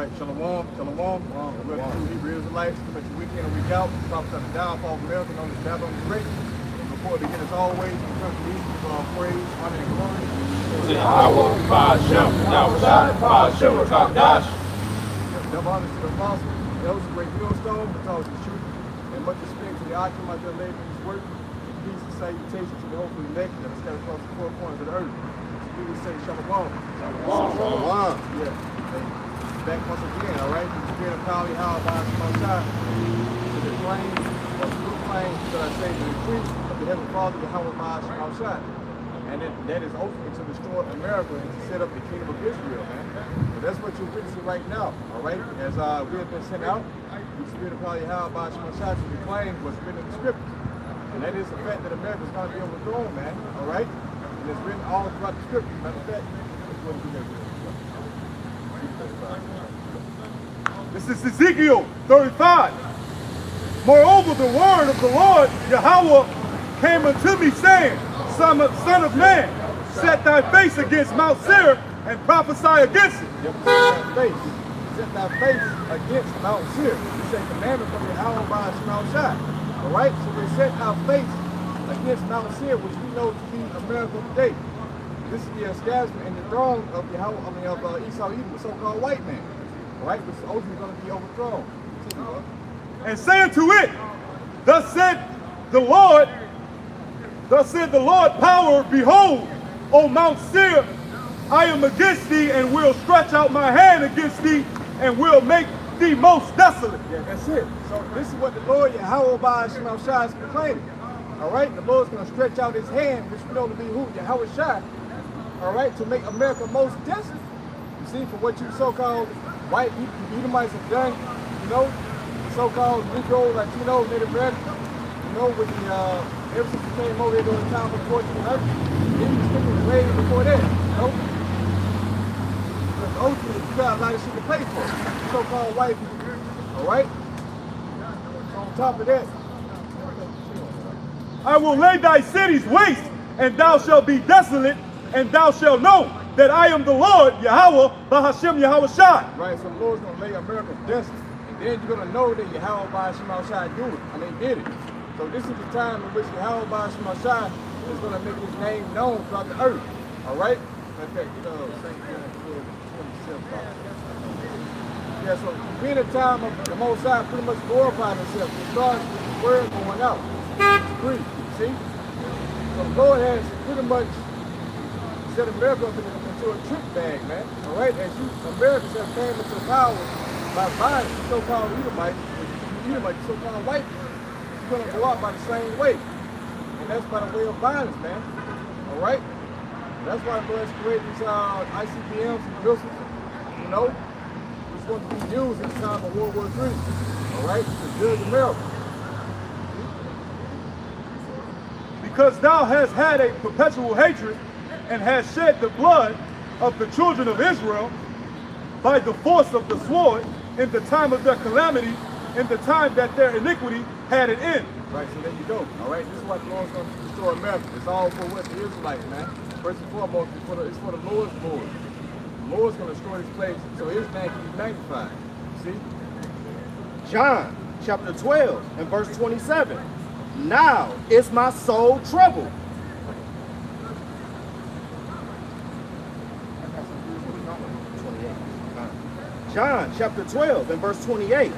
right, shalom, shalom. We're two Hebrew Israelites, come at you week in and week out. Talk about the downfall of America, known as Babylon the Great. And before it begins, as always, we come to these praise, honor, and glory. Double honor to the apostle. That was a great millstone, but taught the truth. And much respect to the icon out there laboring in his work. Peace and salutation to the hopefully elect that are scattered across the four corners of the earth. We would say shalom. Shalom. Yeah. Back once again, all right? The spirit of power, how about Most High, to the claim, or the true claim, that I say, the decree of the Heavenly Father, the Yahweh Most High. And that is ultimately to destroy America and to set up the kingdom of Israel, man. But that's what you're witnessing right now, all right? As we have been sent out, the spirit of power, how about Most High, to declaim what's written in the scriptures. And that is the fact that America is going to be overthrown, man, all right? And it's written all throughout the scriptures. Matter of fact, let's go to that. This is Ezekiel 35. Moreover, the word of the Lord Yahweh came unto me, saying, Son of man, set thy face against Mount Seir and prophesy against it. Yep, set thy face against Mount Seir. It's a commandment from the Yahweh by Mount Shai. All right, so they set our face against Mount Seir, which we know to be America today. This is the establishment and the throne of Esau, Edom, the so-called white man. All right, which is ultimately going to be overthrown. And say unto it, thus said the Lord, power, behold, O Mount Seir, I am against thee, and will stretch out my hand against thee, and will make thee most desolate. Yeah, that's it. So this is what the Lord Yahweh by Shemel Shai is proclaiming. All right, the Lord's going to stretch out his hand, which we know to be who? Yahweh Shai. All right, to make America most desolate. You see, for what you so-called white Edomites have done, you know, the so-called Negro, Latino, Native American, you know, with the, ever since we came over here during the time of 1400, it was way before that, you know? Because ultimately, you got a lot of shit to pay for, so-called white people, all right? So on top of that, I will lay thy cities waste, and thou shalt be desolate, and thou shalt know that I am the Lord, Yahweh, Bahashem Yahweh Shai. Right, so the Lord's going to lay America desolate. And then you're going to know that Yahweh Bahashem Shai do it. And they did it. So this is the time in which Yahweh Bahashem Shai is going to make his name known throughout the earth. All right? In fact, you know, St. John 12, 27. Yeah, so being a time of the Most High pretty much glorified himself. It starts with the word going out. It's free, see? So the Lord has pretty much set America into a trick bag, man. All right, as Americans have came into power by violence, so-called Edomites, so-called white people, you're gonna go out by the same way, and that's by the way of violence, man. All right, that's why the Lord created these ICBMs and missiles, you know, which going to be used in the time of World War III. All right, to judge America. Because thou hast had a perpetual hatred, and has shed the blood of the children of Israel by the force of the sword in the time of their calamity, in the time that their iniquity had an end. Right, so there you go. All right, this is what the Lord's going to destroy America. It's all for what the Israelites, man. First and foremost, it's for the Lord's glory. The Lord's going to destroy this place so his name can be magnified. See? John chapter 12 and verse 27. Now is my soul troubled. John chapter 12 and verse 28.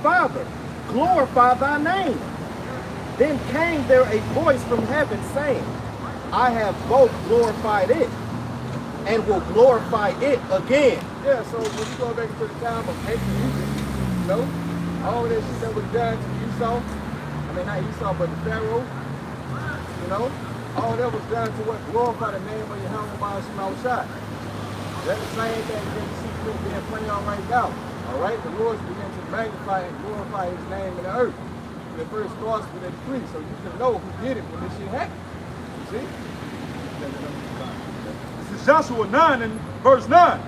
Father, glorify thy name. Then came there a voice from heaven saying, I have both glorified it and will glorify it again. Yeah, so when you go back to the time of ancient Egypt, you know, all that shit that was done to Esau, I mean not Esau, but the Pharaoh, you know, all that was done to what glorify the name of Yahweh Bahashem Shai. That's the same thing that you see being played on right now. All right, the Lord's beginning to magnify and glorify his name in the earth. And it first starts with a decree, so you can know who did it when this shit happened. You see? This is Joshua 9 and verse 9.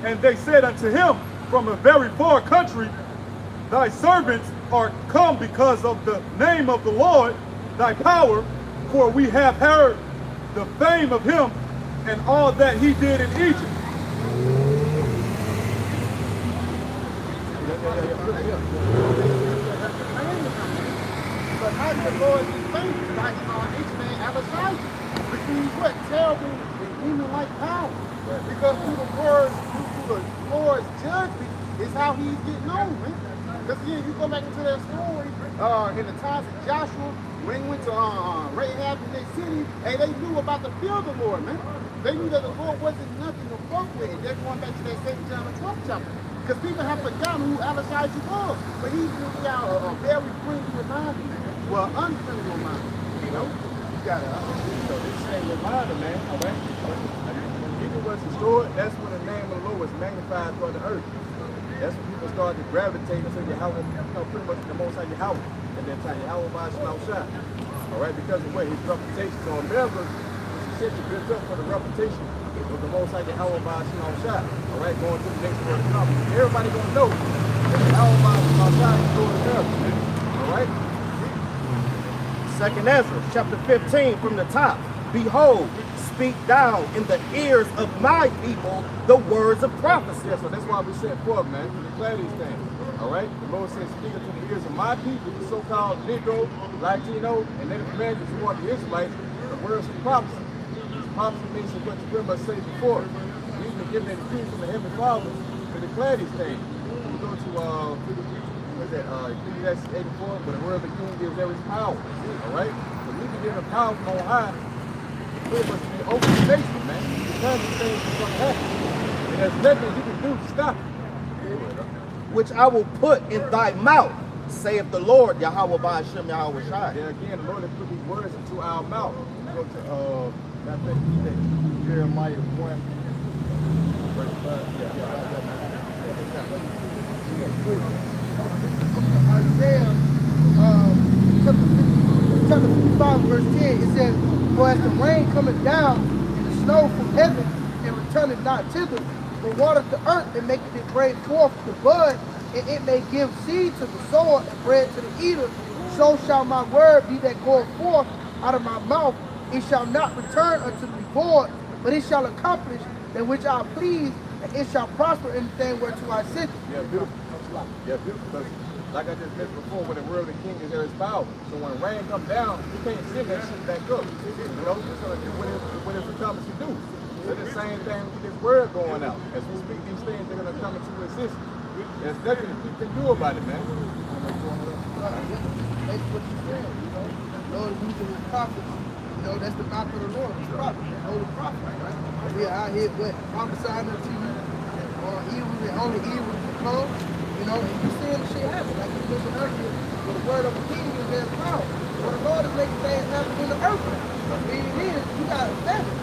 And they said unto him from a very far country, thy servants are come because of the name of the Lord, thy power, for we have heard the fame of him, and all that he did in Egypt. But not the Lord is famous, like H-Man Abishai, which means what? Terrible and demon-like power. Because through the words, through the Lord's judgment, is how he's getting known, man. Because again, you go back into that story, in the times of Joshua, when he went to Rahab in their city, and they knew about the fear of the Lord, man. They knew that the Lord wasn't nothing to fuck with. They're going back to that St. John the 12th chapter. Because people have forgotten who Abishai was. But he's really out a very friendly reminder, well, unfriendly reminder. You know? You gotta, So this same reminder, man, all right? When people was restored, that's when the name of the Lord was magnified for the earth. That's when people started to gravitate into Yahweh, pretty much the Most High Yahweh. And then time Yahweh by Shema Shai. All right, because of what his reputation. So remember, he said you built up for the reputation of the Most High Yahweh by Shema Shai. All right, going to the next word to come. Everybody gonna know that Yahweh by Shema Shai is doing the miracles, man. All right. 2nd Ezra, chapter 15, from the top. Behold, speak down in the ears of my people the words of prophecy. Yeah, so that's why we sent forth, man, to declare these things. All right? The Lord says, speak unto the ears of my people, the so-called Negro, Latino, and Native Americans who are the Israelites, the words of prophecy. Prophecy means what you pretty much say before. We've been given a decree from the Heavenly Father to declare these things. We go to Ecclesiastes 84, but the word of the king gives every power. All right? So we've been given power from on high. Pretty much be open facing, man. Because these things are going to happen. And there's nothing you can do to stop it. Which I will put in thy mouth, saith the Lord, Yahweh Ba'ashem Yahweh Shai. Yeah, again, the Lord has put these words into our mouth. Go to, I think Jeremiah 1. Isaiah chapter 55, verse 10, it says, for as the rain cometh down and the snow from heaven and returneth not thither, but watereth the earth and maketh it bring forth the bud, and it may give seed to the sower and bread to the eater, so shall my word be that goeth forth out of my mouth. It shall not return unto me void, but it shall accomplish that which I please, and it shall prosper in the thing whereto I sent it. Yeah, beautiful. Yeah, beautiful. Because like I just mentioned before, when the word of the king is there is power. So when rain comes down, you can't send that shit back up. You know, it's gonna do what it's promised to do. So the same thing with this word going out. As we speak these things, they're gonna come into existence. There's nothing that you can do about it, man. That's what he's saying, you know. Lord using his prophets. You know, that's the mouth of the Lord, his prophet, the holy prophet, right? We are out here prophesying unto you, or evil and only evil to come, you know, and you seeing the shit happen. Like you mentioned earlier, with the word of the king is their power. Well, the Lord is making things happen in the earth. Meaning is, you got to stand it.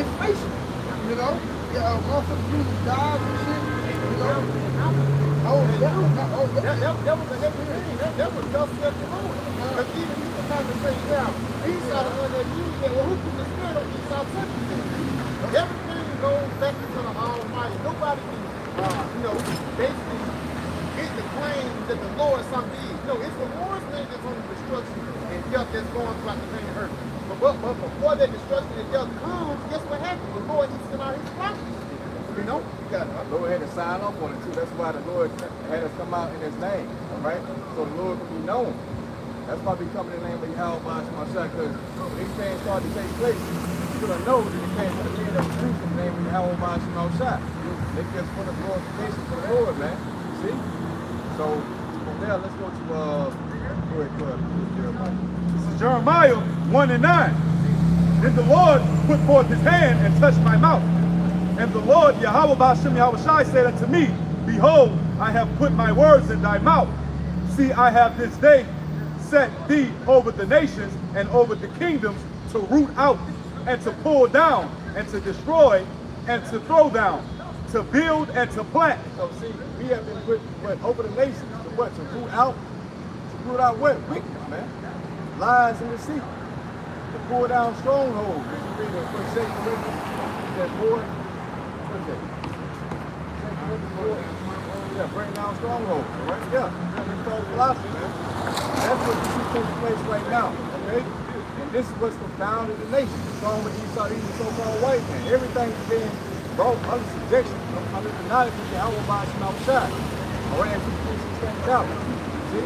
Inflation, you know. Motherfuckers losing jobs and shit, you know. That was a heavy thing. That was just such a moment. Because even you can kind of say, yeah, Esau the one that used that, well, who put the spirit on Esau touching things? Everything goes back into the Almighty. Nobody can, basically get the claim that the Lord is something. No, it's the Lord's thing that's on the destruction and death that's going throughout the thing of earth. But before that destruction and death comes, guess what happens? The Lord needs to send out his prophets. You know? The Lord had to sign off on it too. That's why the Lord had us come out in his name. All right? So the Lord can be known. That's why we come in the name of Yahweh Ba'ashem Shai, because when these things start to take place, you're going to know that it came from the men that was true from the name of Yahweh Ba'ashem Shai. They just for the glorification for the Lord, man. See? So from there, let's go to go ahead, Jeremiah. This is Jeremiah 1 and 9. Then the Lord put forth his hand and touched my mouth. And the Lord, Yahweh Ba'ashem Yahweh Shai, said unto me, behold, I have put my words in thy mouth. See, I have this day set thee over the nations and over the kingdoms to root out and to pull down and to destroy and to throw down, to build and to plant. So see, we have been put over the nations to what? To root out what? Weakness, man. Lies and deceit. To pull down strongholds. If you read the first second Corinthians, that boy, what is that? Yeah, bring down strongholds, right? Yeah, that's called philosophy, man. That's what you see taking place right now, okay? And this is what's confounded the nation. Strong with Esau, these so-called white man. Everything's being brought under subjection, under the knowledge of Yahweh Ba'ashem Shai. All right, and we stand out. See?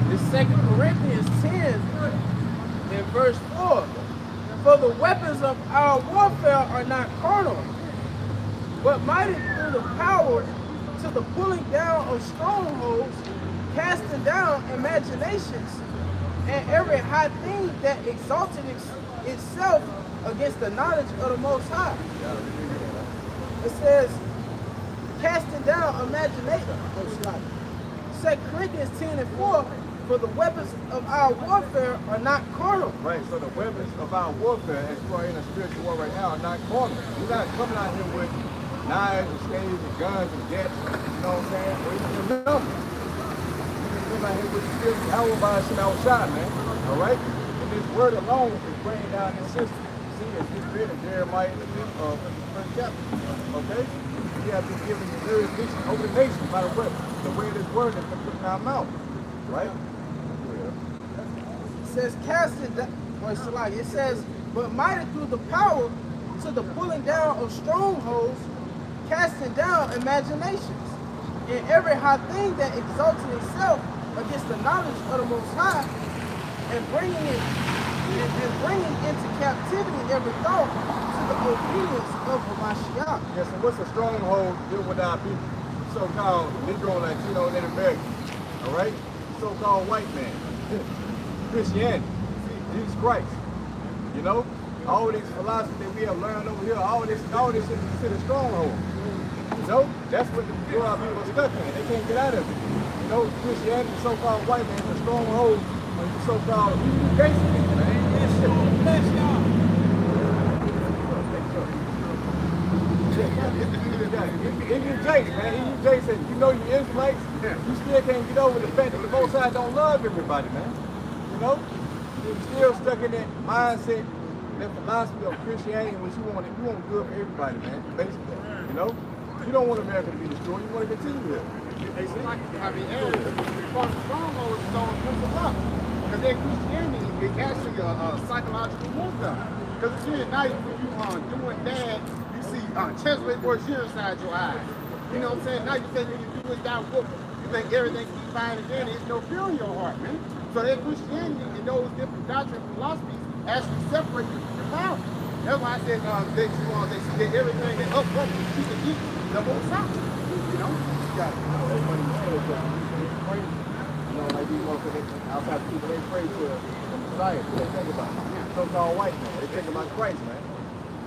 The 2 Corinthians 10 in verse 4. For the weapons of our warfare are not carnal, but mighty through the power to the pulling down of strongholds, casting down imaginations, and every high thing that exalted itself against the knowledge of the Most High. It says, casting down imagination. 2 Corinthians 10 and 4, for the weapons of our warfare are not carnal. Right, so the weapons of our warfare, as you are in a spiritual war right now, are not carnal. You're not coming out here with knives and staves and guns and jets, you know what I'm saying? Or even the numbers. You can come out here with the spirit of power by some outside, man. All right? And this word alone is bringing down this system. See, it's just read in Jeremiah in the 1st chapter. Okay? We have been given the jurisdiction over the nation by the way this word has been put in our mouth. Right? It says, casting down, it says, but mighty through the power to the pulling down of strongholds, casting down imaginations, and every high thing that exalted itself against the knowledge of the Most High, and bringing into captivity every thought to the obedience of Mashiach. Yes, and what's a stronghold deal with our people? So-called Negro, Latino, Native American. All right? So-called white man. Christianity. Jesus Christ. You know? All this philosophy that we have learned over here, all this is considered stronghold. You know? That's what the majority of people are stuck in. They can't get out of it. You know, Christianity, the so-called white man, is a stronghold on the so-called gangster people, man. Even Jay, man, even Jay said, you know you Israelites, you still can't get over the fact that the Most High don't love everybody, man. You know? You're still stuck in that mindset, that philosophy of Christianity, which you want good for everybody, man, basically. You know? You don't want America to be destroyed, you want to continue here. It's like, I mean, because strongholds don't mess us up. Because that Christianity is actually a psychological warfare. Because again, now when you doing bad, you see chest rate worse here inside your eyes. You know what I'm saying? Now you think when you do this down whoop, you think everything keeps fine again, there's no fear in your heart, man. So that Christianity and those different doctrines and philosophies actually separate you from your power. That's why I said they see everything that up you can eat the whole south. You know? You know, like these motherfuckers outside people, they pray to the Messiah. What they think about? So-called white man. They think about Christ, man.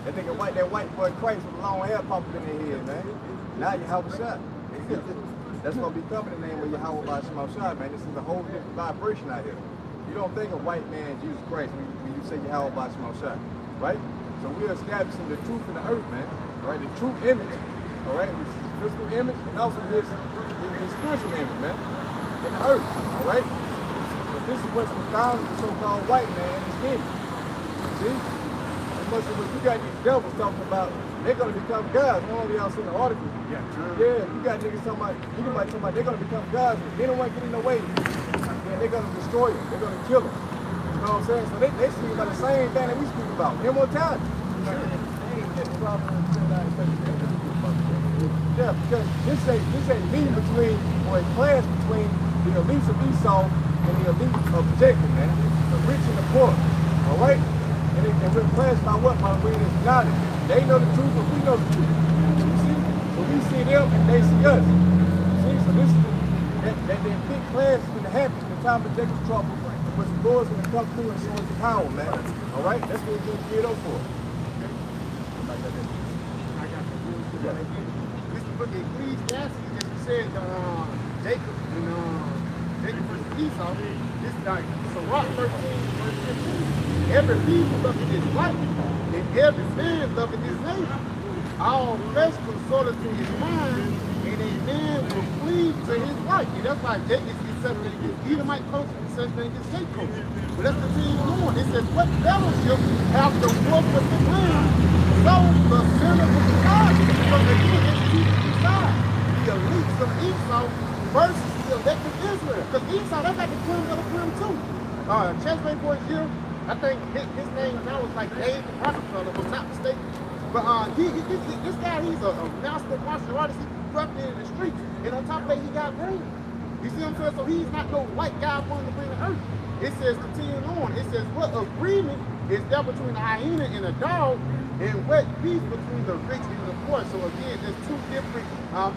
They think of that white boy Christ with long hair popping in their head, man. Now you have a shot. That's gonna be coming in the name of Yahweh by Shema Shai, man. This is a whole different vibration out here. You don't think of white man Jesus Christ when you say Yahweh by Shema Shai, right? So we're establishing the truth in the earth, man. Right? The true image, all right? This is physical image and also this spiritual image, man. In the earth, all right? But this is what's confounding the so-called white man and his image. See? As much as when you got these devils talking about they're gonna become gods. One of y'all seen the article. Yeah, you got niggas talking about they're gonna become gods. If anyone get in the way, then they're gonna destroy them. They're gonna kill them. You know what I'm saying? So they speak about the same thing that we speak about. Immortality. Yeah, because this ain't meeting between or a clash between the elites of Esau and the elite of Jacob, man. The rich and the poor. Alright? And we're clashed by what? By the way it's knowledge. They know the truth, but we know the truth. You see? So we see them and they see us. See? So this is that big clash is going to happen in the time of Jacob's trouble, but the Lord's going to come through and show us the power, man. All right? That's what we're getting geared up for. This is the book of Ecclesiastes, as you said, Jacob versus Esau. This is Sirach 13, verse 15. Every people loving his wife, and every man loving his neighbor. All flesh consorted to his mind, and a man will cleave to his wife. And that's why Jacob is such a Edomite culture and such a Jake culture. But let's continue on. It says, what fellowship have the wolf with the lamb, so the sinner with the God? So again, it's two sides. The elites of Esau versus the elected Israel. Because Esau, they got the kingdom of the kingdom too. Chessman boy Jim, I think his name now was like Dave the Rockefeller, if I'm not mistaken. But this guy, he's a master martial artist. He grew up in the streets. And on top of that, he got brains. You see what I'm saying? So he's not no white guy wanting to bring the earth. It says, continuing on, it says, what agreement is there between a hyena and a dog, and what peace between the rich and the poor? So again, there's two different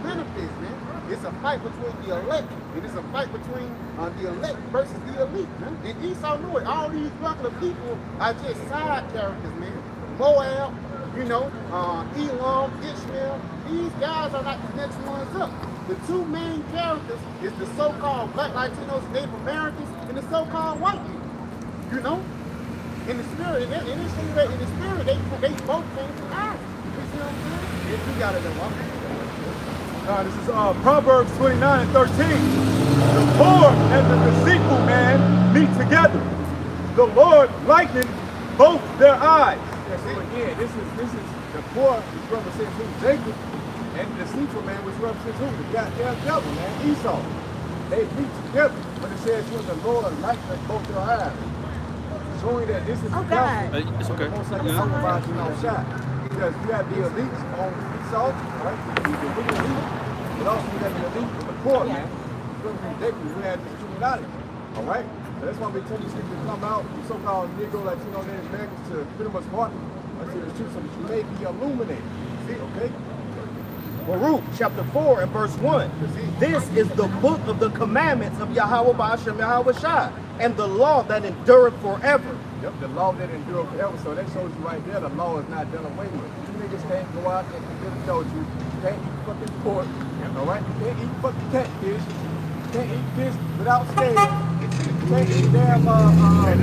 benefits, man. It's a fight between the elect, and it's a fight between the elect versus the elite, man. And Esau knew it. All these bucket of people are just side characters, man. Moab, you know, Elam, Ishmael, these guys are not the next ones up. The two main characters is the so-called Black Latinos, Native Americans, and the so-called white people. You know, in the spirit, and in the spirit, they both came to God. You see what I'm saying? If you got it, then This is Proverbs 29 and 13. The poor and the deceitful man meet together. The Lord lightened both their eyes. Yeah, so again, this is the poor, which represents who? Jacob, and the deceitful man, which represents who? The goddamn devil, man, Esau. They meet together, but it says when the Lord lightened both their eyes, showing that this is the gospel. It's okay. Most like a supervisor, you know, shot. Because you have the elites on Esau, right? The wicked elite, but also you have the elite of the poor, man. From Jacob, we had this community, all right? So that's why we tell these people to come out, so-called Negro, Latino, Native Americans, to pretty much market until the truth, so that you may be illuminated. See, okay? Baruch chapter 4 and verse 1. This is the book of the commandments of Yahweh Ba'ashem Yahweh Shai, and the law that endureth forever. Yep, the law that endures forever. So that shows you right there, the law is not done away with. You niggas can't go out and just told you can't eat fucking pork, all right? You can't eat fucking catfish. You can't eat fish without scales. You can't eat damn, squid.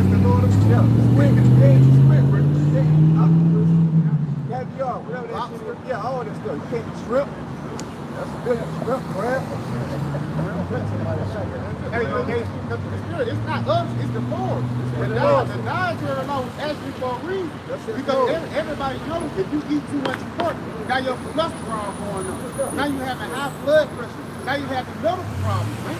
You can't eat squid. You can't eat octopus, caviar, whatever that shit is. Yeah, all that stuff. You can't eat shrimp. That's good. Shrimp, crab. Hey, the spirit, it's not us, it's the Lord. The dietary law was actually for a reason. Because everybody knows if you eat too much pork, now your cholesterol going up. Now you having high blood pressure. Now you have medical problems, man.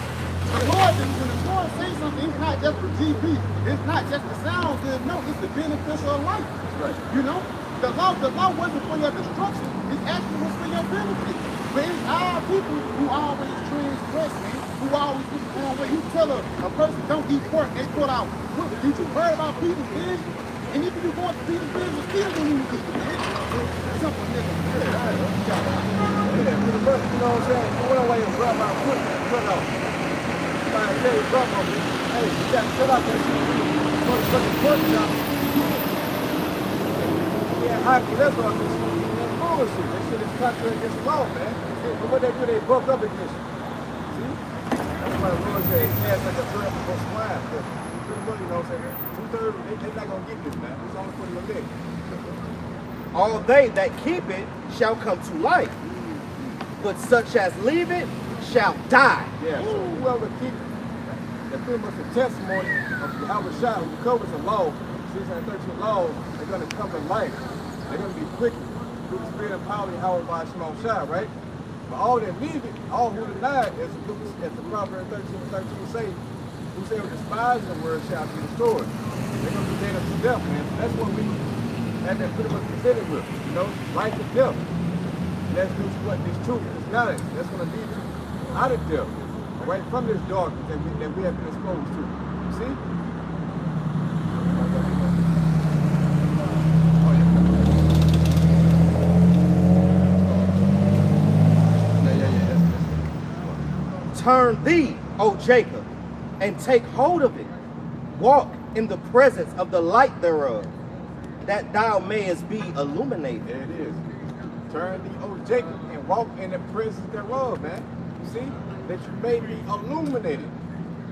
The Lord, when the Lord says something, it's not just for GP. It's not just to sound good. No, it's the beneficial of life. Right. You know? The law wasn't for your destruction. It actually was for your benefit. But it's our people who always transgress, man. Who always look the wrong way. You tell a person don't eat pork, they put out. Did you heard about Peter's business? And if you go to Peter's business, still don't even eat it, man. Simple nigga. You know what I'm saying? You went away and grab my foot and cut off. Somebody tell you, drop on me. Hey, you got to cut off that shit. Motherfucking pork chop. Yeah, high cholesterol, this shit. That's bullshit. That shit is contrary against the law, man. And what they do, they buck up against you. See? That's why the Lord said he has like a third of the swine. But pretty much, you know what I'm saying? Two-thirds, they're not going to get this, man. It's only for the elect. All they that keep it shall come to life, but such as leave it shall die. Yeah, so whoever keeps it, that's pretty much the testimony of Yahweh Shai, who covers the law, 613 laws, they're going to come to life. They're going to be quickened through the spirit and power of Yahweh by Shema Shai, right? But all that leave it, all who deny it, as the Proverbs 13:13 say, whosoever despises the word shall be destroyed. They're going to be dead unto death, man. So that's what we had that pretty much presented with, you know, life and death. And that's due to what this truth is knowledge. That's going to lead you out of death, all right, from this darkness that we have been exposed to. You see? Turn thee, O Jacob, and take hold of it. Walk in the presence of the light thereof, that thou mayest be illuminated. There it is. Turn thee, O Jacob, and walk in the presence thereof, man. You see? That you may be illuminated.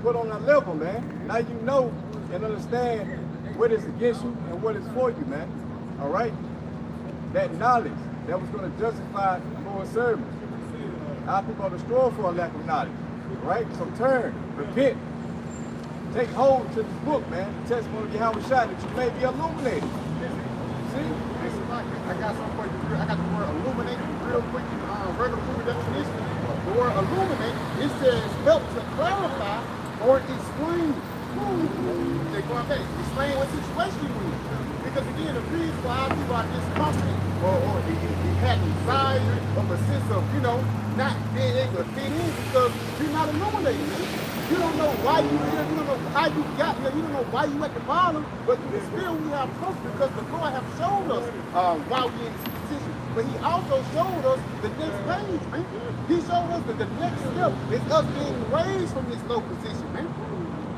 Put on a level, man. Now you know and understand what is against you and what is for you, man. All right? That knowledge that was going to justify for a servant. Our people are destroyed for a lack of knowledge. All right? So turn, repent, take hold to this book, man. The testimony of Yahweh Shai, that you may be illuminated. See? This is like, I got something for you. I got the word illuminated real quick. Regular food definition. the word illuminate, it says help to clarify or explain. They're going back, explain what situation you're in. Because again, the reason why people are discomforted or they have anxiety of a sense of, not being able to fit in because you're not illuminated, man. You don't know why you're here, you don't know how you got here, you don't know why you at the bottom, but through the Spirit we have trust because the Lord have showed us why we're in this position. But he also showed us the next page, man. He showed us that the next step is us being raised from this low position, man.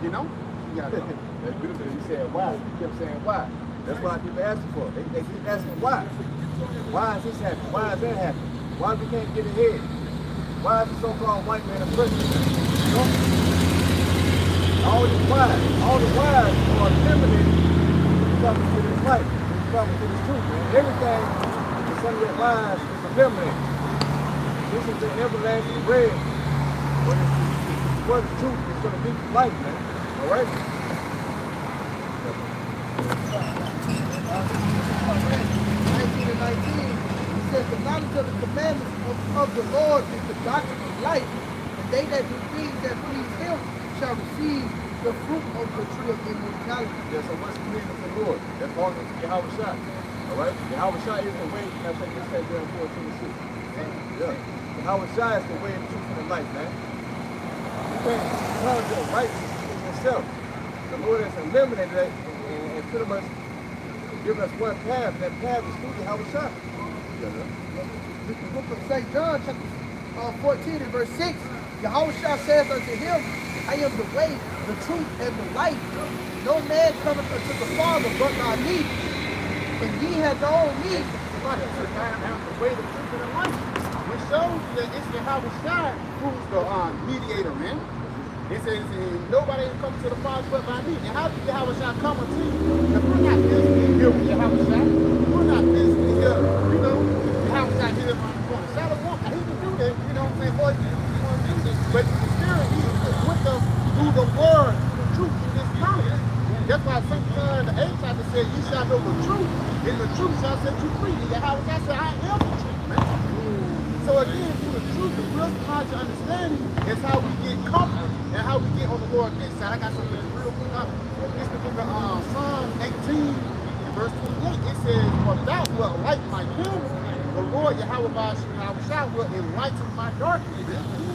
You know? That's beautiful. You said why. You kept saying why. That's what people asking for. They keep asking why. Why is this happening? Why is that happening? Why we can't get ahead? Why is the so-called white man a president? All the whys are eliminated coming to this light, coming to this truth, man. Everything is some of that lies is eliminated. This is the everlasting bread. What the truth is going to be life, man. All right? 19 and 19, it says, the knowledge of the commandments of the Lord is the doctrine of life, and they that do things that please him shall receive the fruit of the tree of immortality. Yeah, so what's the meaning of the Lord? That's part of Yahweh Shai. All right? Yahweh Shai is the way. Can I take this page down 4:26? Yeah. Yahweh Shai is the way, the truth, and the life, man. You can't tell your righteousness in yourself. The Lord has eliminated it and pretty much given us one path. That path is through Yahweh Shai. The book of St. John, chapter 14 and verse 6, Yahweh Shai says unto him, I am the way, the truth, and the life. No man cometh unto the Father but by me. And ye have known me. Right, the way, the truth, and the life. It shows that it's Yahweh Shai who's the mediator, man. It says, nobody can come to the Father but by me. And how did Yahweh Shai come unto you? If we're not physically here with Yahweh Shai, we're not physically here, Yahweh Shai here from the shadow of he can do that, what I'm saying, boy, but the Spirit, he is with us through the word, the truth, through this knowledge. That's why St. John the 8th chapter said, you shall know the truth, and the truth shall set you free. And Yahweh Shai said, I am the truth, man. So again, through the truth, the wisdom, knowledge, and understanding is how we get comfort and how we get on the Lord's good side. I got something that's real quick up. It's the book of Psalm 18, verse 28. It says, for thou wilt light my candle, the Lord Yahweh Shai will enlighten my darkness.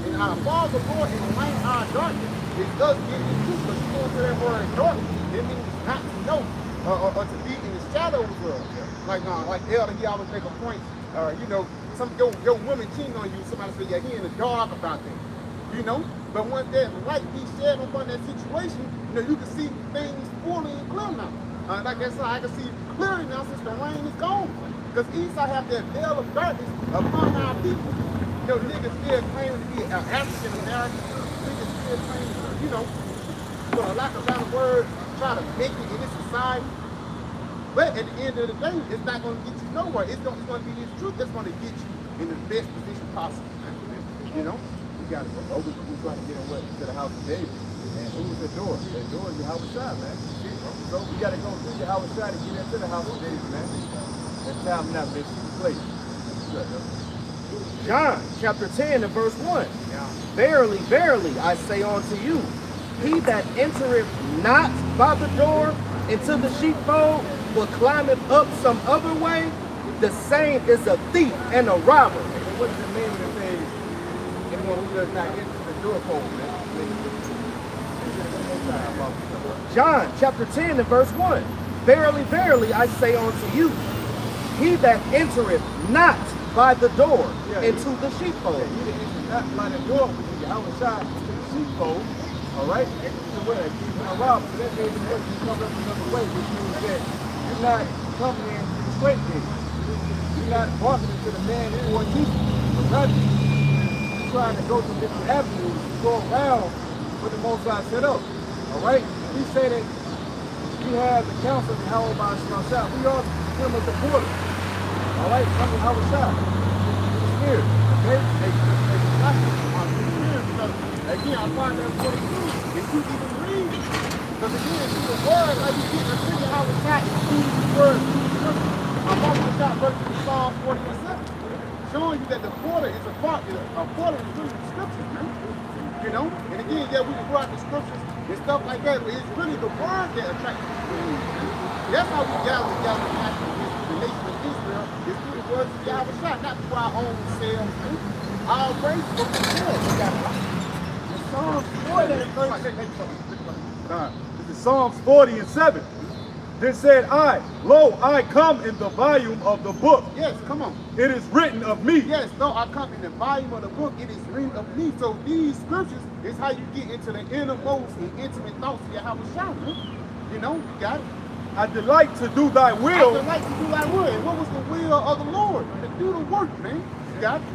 And our Father, Lord, enlighten our darkness. It's us getting the truth, but you go to that word darkness. It means not to know or to be in the shadows of. Like Elder, he always make a point, some your woman cheating on you, somebody say, yeah, he in the dark about that. But once that light be shed upon that situation, you can see things fully and clear now. Like I said, I can see clearly now since the rain is gone. Because Esau have that veil of darkness upon our people. Niggas still claim to be African American. Niggas still claim to, for a lack of better word, try to make it in this society. But at the end of the day, it's not going to get you nowhere. It's going to be this truth that's going to get you in the best position possible. We got to go. We're trying to get to the house of David. And who's the door? The door is Yahweh Shai, man. So we got to go through Yahweh Shai to get into the house of David, man. That time not been secret place. John chapter 10 and verse 1. Yeah. Verily, verily, I say unto you, he that entereth not by the door into the sheepfold, but climbeth up some other way, the same is a thief and a robber. And what does it mean when it says, anyone who does not enter the doorpost, man? John chapter 10 and verse 1. Verily, verily, I say unto you, he that entereth not by the door into the sheepfold. He that entereth not by the door, which is Yahweh Shai, into the sheepfold, all right? So what? A thief and a robber. So that means that you come up another way, which means that you're not coming in to the straight gate. You're not walking into the man who wants you. You're trying to go to different avenues, go around what the Most High set up. All right? He said that we have the counsel of Yahweh Shai. We are him as the porter. All right? Come to Yahweh Shai. The Spirit. Okay? Again, I find that important too. If you even read, because again, the word, like you get to figure Yahweh Shai is through the word, through the scripture. I'm also got verses in Psalm 47. showing you that the porter is a part of the scriptures, man. You know? And again, yeah, we can go out the scriptures and stuff like that, but it's really the word that attracts people in. That's how we gather the nation of Israel, is through the words of Yahweh Shai, not through our own selves. Our praise is what we feel. We got Psalms 40 and verse. This is Psalms 40 and 7. Then said I, lo, I come in the volume of the book. Yes, come on. It is written of me. Yes, though I come in the volume of the book, it is written of me. So these scriptures is how you get into the innermost and intimate thoughts of Yahweh Shai. You know, you got it. I delight to do thy I will. delight to do thy will. And what was the will of the Lord? To do the work, man. You got it.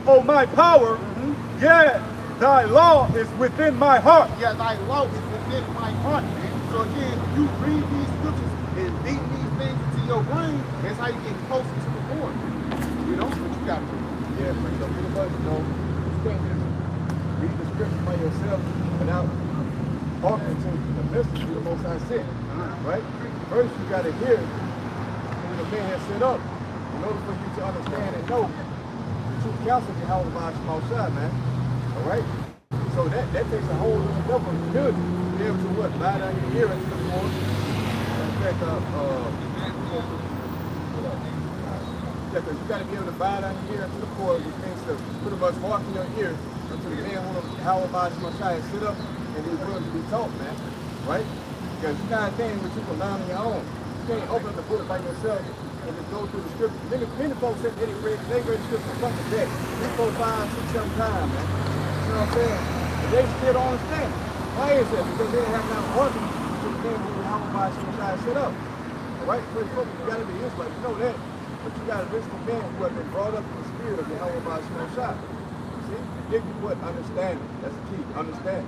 O my power, yeah, thy law is within my heart. Yeah, thy law is within my heart, man. So again, you read these scriptures and beat these things into your brain, that's how you get closer to the Lord. You know, what you got to do. Yeah, but so pretty much, you know, you can't just read the scripture by yourself without talking to the mystery the Most High said, right? First, you got to hear what the man has set up in order for you to understand and know the true counsel of Yahweh by small shot, man. All right? So that takes a whole other level of humility to be able to what? Bow down your ear into the Lord. In fact, you got to be able to bow down your ear into the Lord, which means to pretty much hearken your ear until the man who Yahweh by small shot sit up and be willing to be taught, man. Right? Because it's not a thing which you can learn on your own. You can't open up the book by yourself and just go through the scripture. Many folks said they read the scripture front to back. 3, 4, 5, 6, 7 times, man. You know what I'm saying? But they still don't understand. Why is that? Because they didn't have enough argument to the thing who Yahweh by Shai set up. Alright? First folks, you gotta be Israelite. You know that. But you gotta listen to men who have been brought up in the spirit of Yahweh by Shai. See? It gives you what? Understanding. That's the key. Understanding.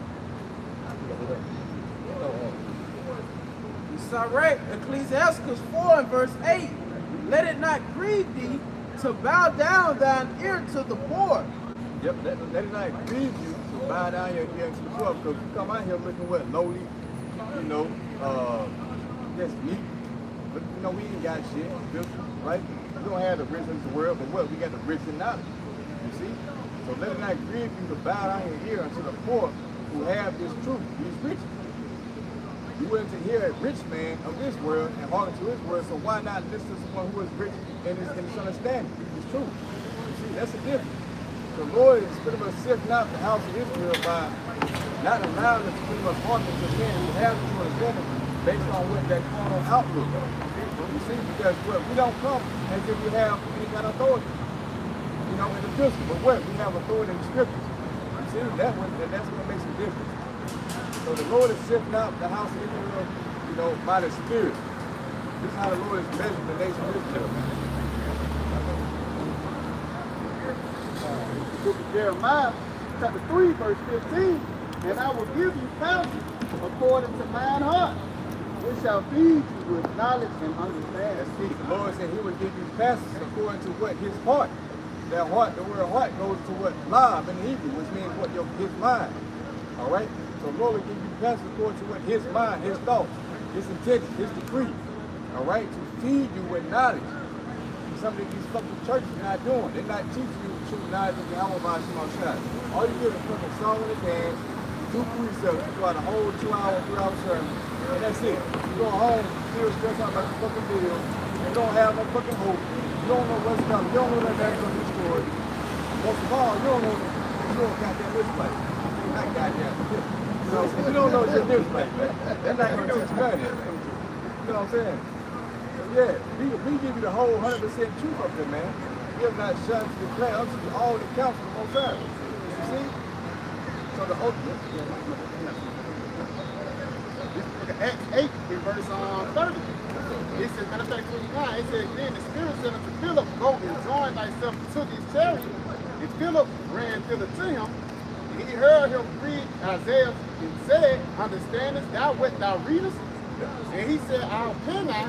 Correct. Ecclesiastes 4 and verse 8. Let it not grieve thee to bow down thine ear to the poor. Yep, let it not grieve you to bow down your ear to the poor, because you come out here looking what? Lowly, you know, just meek. But you know, we ain't got shit, right? We don't have the riches of the world, but what? We got the rich in knowledge. You see? So let it not grieve you to bow down your ear unto the poor who have this truth, these riches. You willing to hear a rich man of this world and hearken to his word, so why not listen to someone who is rich in his understanding? It's true. You see, that's the difference. The Lord is pretty much sifting out the house of Israel by not allowing us to pretty much hearken to men who have the true understanding based on what that carnal outlook. You see, because what we don't come as if we have any kind of authority. You know, in the physical, but what? We have authority in the scriptures. You see, that's what makes a difference. So the Lord is sifting out the house of Israel, you know, by the Spirit. This is how the Lord is measuring the nation of Israel. Book of Jeremiah, chapter 3, verse 15. And I will give you counsel according to mine heart. It shall feed you with knowledge and understanding. See, the Lord said he would give you passages according to what? His heart. That heart, the word heart goes to what? Lav in Hebrew, which means what? His mind. All right? So the Lord will give you passages according to what? His mind, his thoughts, his intention, his decree. All right? To feed you with knowledge. Something these fucking churches are not doing. They're not teaching you true knowledge of Yahweh by Shai. All you get is fucking song and a dance, 2 precepts throughout a whole 2-hour, 3-hour sermon, and that's it. You go home, still stressed out about the fucking bill. You don't have no fucking hope. You don't know what's coming. You don't know that that's going to be story. Most of all, you don't know goddamn this place. Not goddamn. You know, if you don't know your this place, man, they're not going to teach you nothing. You know what I'm saying? Yeah, we give you the whole 100% truth of it, man. We have not shut to declare unto you all the counsel of Most High. You see? So the ultimate. Acts 8 in verse 30. It says, matter of fact, 29, it says, then the Spirit said unto Philip, go and join thyself to this chariot. And Philip ran thither to him, and he heard him read Isaiah and said, understandest thou what thou readest? And he said, how can I,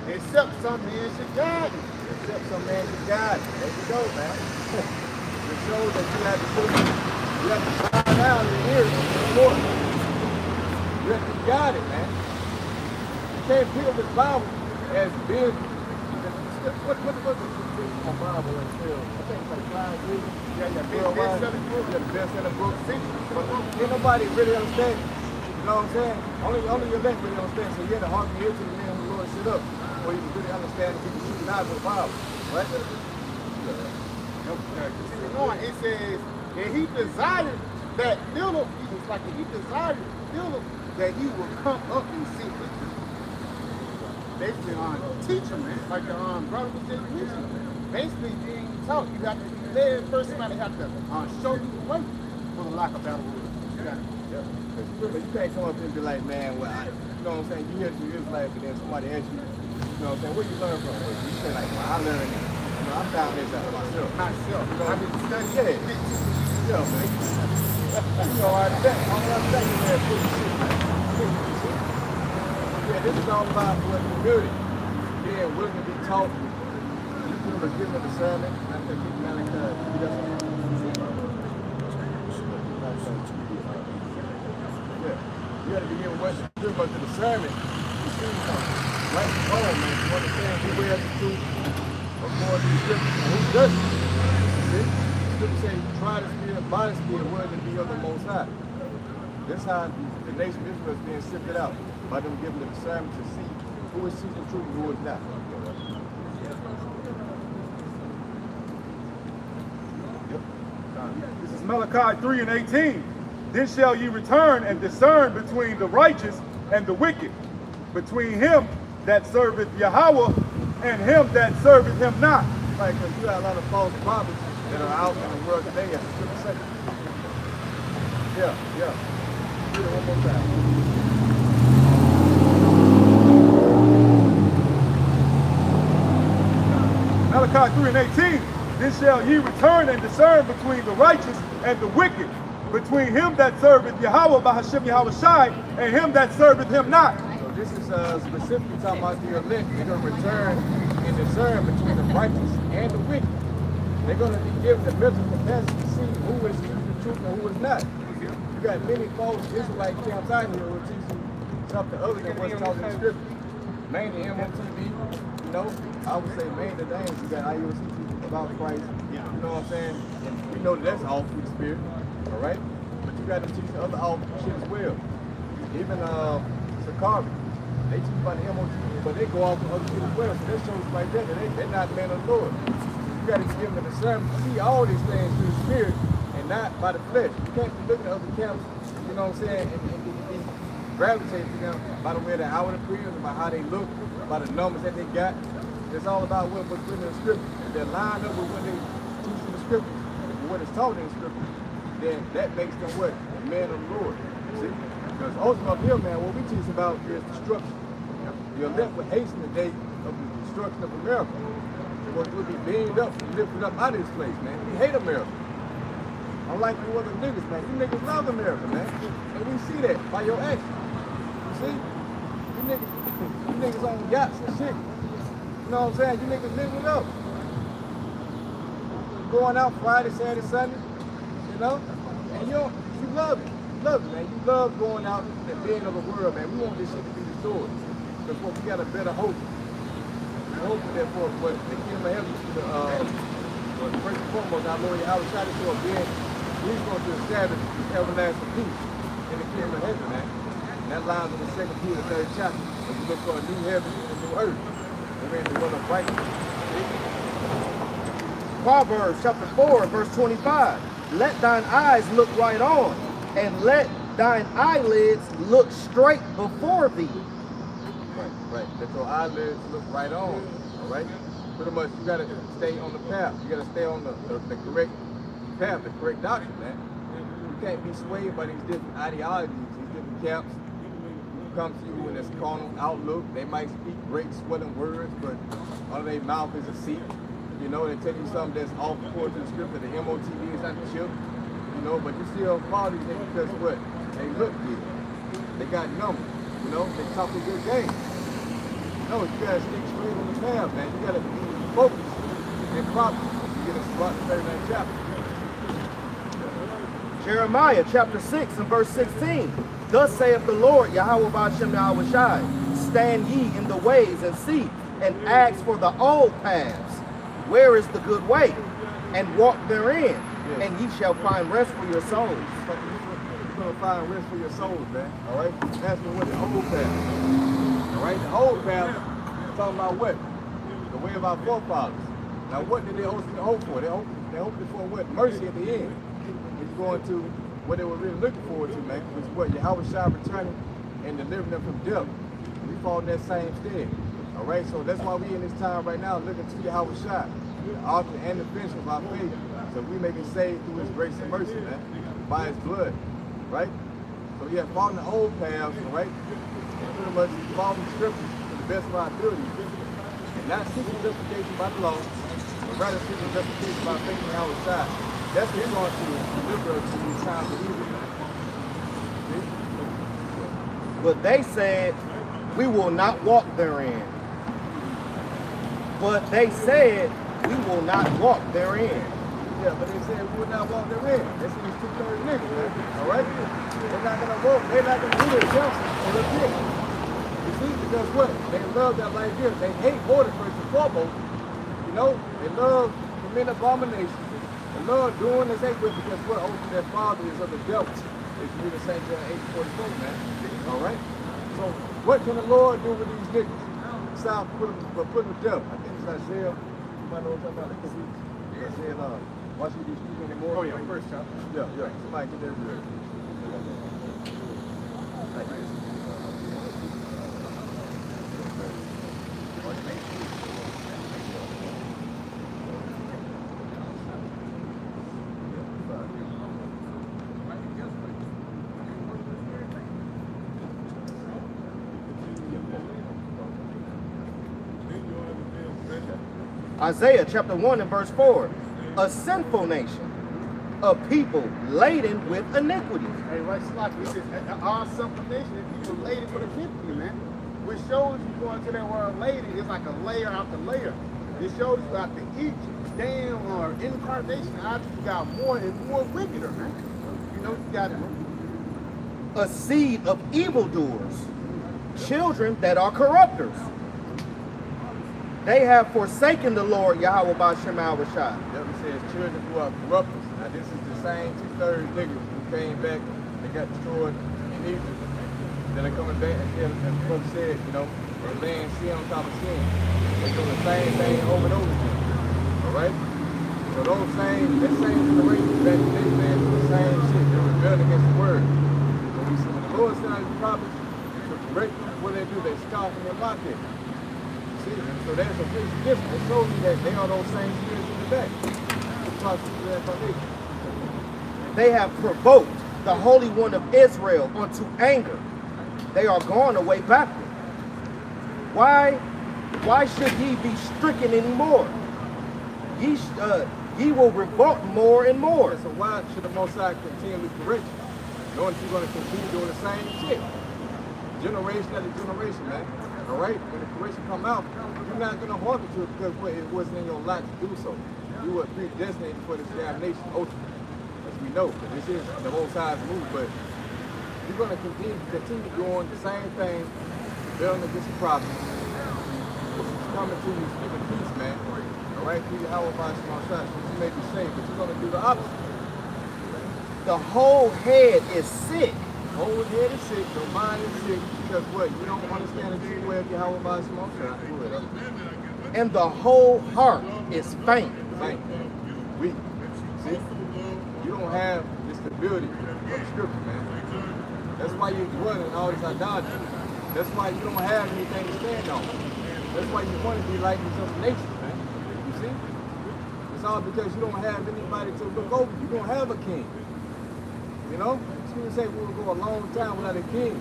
except some man should guide me? Except some man should guide me. There you go, man. It shows that you have to bow down and hear the Lord. You have to be guided, man. You can't pick up this Bible as business. on Bible and still, I think it's like 5 years. Best-selling book. Yeah, the best-selling book. But ain't nobody really understand. You know what I'm saying? Only your elect really understand. So you had to hearken ear to the man who Lord set up, where you can really understand and keep shooting out with the Bible, right? Continuing on, it says, and he desired that Philip, it's like he desired Philip that he would come up and sit with him. Basically, teach him, man. Like the brother was just mentioning. Basically, being taught, you got to be led. First, somebody have to show you the way, for the lack of better words. You got to. But you can't come up and be like, man, well, you know what I'm saying? You hear some Israelites, but then somebody asks you, you know what I'm saying? Where you learn from? You say like, well, I learned it. You know, I found this out myself. Myself. You know, I didn't study it. Yeah, man. You know, I think you have good shit, man. Yeah, this is all about what community. Being willing to be taught. People are given a sermon. I think people like you got to be given what pretty much to the sermon. You see, right and wrong, man. You understand who wears the truth according to the scripture and who doesn't. See? The scripture says, try the spirit, by the spirit, worthy to be of the Most High. This how the nation of Israel is being sifted out, by them giving the discernment to see who is seeking truth and who is not. This is Malachi 3:18. Then shall ye return and discern between the righteous and the wicked, between him that serveth Yahweh and him that serveth him not. Right, because you got a lot of false prophets that are out in the world today, as the scripture says. Yeah. Do it one more time. Malachi 3:18. Then shall ye return and discern between the righteous and the wicked, between him that serveth Yahweh by Hashem Yahweh Shai and him that serveth him not. So this is specifically talking about the elect. They're going to return and discern between the righteous and the wicked. They're going to be given the mental capacity to see who is speaking the truth and who is not. You got many false Israelite camps out here who will teach you something other than what's taught in the scripture. Mainly MOTV, you know, I would say main the names. You got IUC about Christ, you know what I'm saying? And we know that that's all through the spirit, all right? But you got to teach the other all shit as well. Even Sakari, they teach about the MOTV, but they go off with other shit as well. So that shows like that they're not men of the Lord. You got to give them the discernment to see all these things through the spirit and not by the flesh. You can't be looking at other camps, you know what I'm saying, and gravitate to them by the way they outward appearance, by how they look, by the numbers that they got. It's all about what's written in the scripture. If they're lined up with what they teach in the scripture, and what is taught in the scripture, then that makes them what? A man of the Lord. See? Because ultimately up here, man, what we teach about is destruction. The elect will hasten the day of the destruction of America. We'll be beamed up and lifted up out of this place, man. We hate America. Unlike you other niggas, man. You niggas love America, man. And we see that by your actions. You see? You niggas on yachts and shit. You know what I'm saying? You niggas living it up. Going out Friday, Saturday, Sunday, you know? And you love it. You love it, man. You love going out and being of the world, man. We want this shit to be restored. Because we got a better hope. We're hoping that for what the kingdom of heaven first and foremost, our Lord Yahweh shot it to a being. He's going to establish everlasting peace in the kingdom of heaven, man. And that lies in the 2 Peter 3rd chapter. As we look for a new heaven and a new earth. Proverbs chapter 4, verse 25. Let thine eyes look right on, and let thine eyelids look straight before thee. Right. Let your eyelids look right on. All right? Pretty much you gotta stay on the path. You gotta stay on the correct path, the correct doctrine, man. You can't be swayed by these different ideologies, these different camps. Come to you in this carnal outlook. They might speak great swelling words, but under their mouth is a seat. You know, they tell you something that's off according to the scripture. The MOTV is not the chip. You know, but you still follow these things because what? They look good. They got numbers. You know, they talk a good game. No, you gotta stick straight on the path, man. You gotta be focused and proper. You get a spot in the 39th chapter. Jeremiah chapter 6 and verse 16. Thus saith the Lord, Yahweh Ba'ashem Yahweh Shai, stand ye in the ways and see, and ask for the old paths, where is the good way, and walk therein, and ye shall find rest for your souls. You're gonna find rest for your souls, man. All right. Ask me what the old path. All right. The old path is talking about what? The way of our forefathers. Now, what did they ultimately hope for? They hoped for what? Mercy at the end. It's going to what they were really looking forward to, man. Was what Yahweh Shai returning and delivering them from death. We fall in that same stead. All right. So that's why we in this time right now looking to Yahweh Shai, the author and the finisher of our faith, so we may be saved through His grace and mercy, man, by His blood. Right? So yeah, following the old paths, right? And pretty much following the scriptures to the best of our ability. And not seeking justification by the law, but rather seeking justification by faith in our side. That's what's going to deliver us in these times of evil. See? But they said, we will not walk therein. But they said, we will not walk therein. Yeah, but they said we will not walk therein. That's in these 2/3 niggas, man. All right? They're not going to walk. They're not going to do their counsel on the pit. You see, because what? They love that life here. They hate order first and foremost. You know, they love commit abominations. They love doing as they will because what? Ultimately, their father is of the devil. If you read the St. John 8:44, man. All right? So, what can the Lord do with these niggas? Besides putting them to death. I think it's Isaiah. You might know what I'm talking about. Isaiah, watch you speak anymore. Oh, yeah, first chapter. Yeah. Somebody get that real. Isaiah chapter 1 and verse 4. A sinful nation, a people laden with iniquity. Hey, right, Slock, it says, our simple nation is people laden with iniquity, man. Which shows you going to that word laden is like a layer after layer. It shows you after each damn or incarnation, after you got more and more wickeder, man. You know, you got A seed of evildoers, children that are corrupters. They have forsaken the Lord Yahweh B'Shem Al-Rashai. Yep, it says children who are corrupters. Now this is the same 2/3 niggas who came back and got destroyed in Egypt. Then they're coming back and as the brother said, you know, they're laying sin on top of sin. They're doing the same thing over and over again. Alright? So that same generation back in the day, man, do the same shit. They're rebelling against the word. When the Lord sent out his prophets to correct them, what they do, they scoff and they mock it. See, so there's a big difference. It shows you that they are those same spirits in the back. They have provoked the Holy One of Israel unto anger. They are gone away backward. Why should ye be stricken anymore? Ye will revolt more and more. So why should the Most High continually correct you? Knowing you're going to continue doing the same shit. Generation after generation, man. All right? When the correction come out, you're not going to hearken to it because it wasn't in your life to do so. You were predestinated for this damnation, ultimately. As we know, this is the Most High's move, but you're going to continue doing the same thing, rebelling against the prophets. Coming to you, speaking peace, man. All right? Through your Yahweh B'Shem Al-Rashai, you may be saved, but you're going to do the opposite. The whole head is sick. Whole head is sick, your mind is sick, because what? You don't understand the true way of Yahweh B'Shem Al-Rashai. And the whole heart is faint. Faint. Weak. See? You don't have the stability of the scripture, man. That's why you're dwelling in all this idolatry. That's why you don't have anything to stand on. That's why you want to be like these other nations, man. You see? It's all because you don't have anybody to look over. You don't have a king. You know? People say we'll go a long time without a king.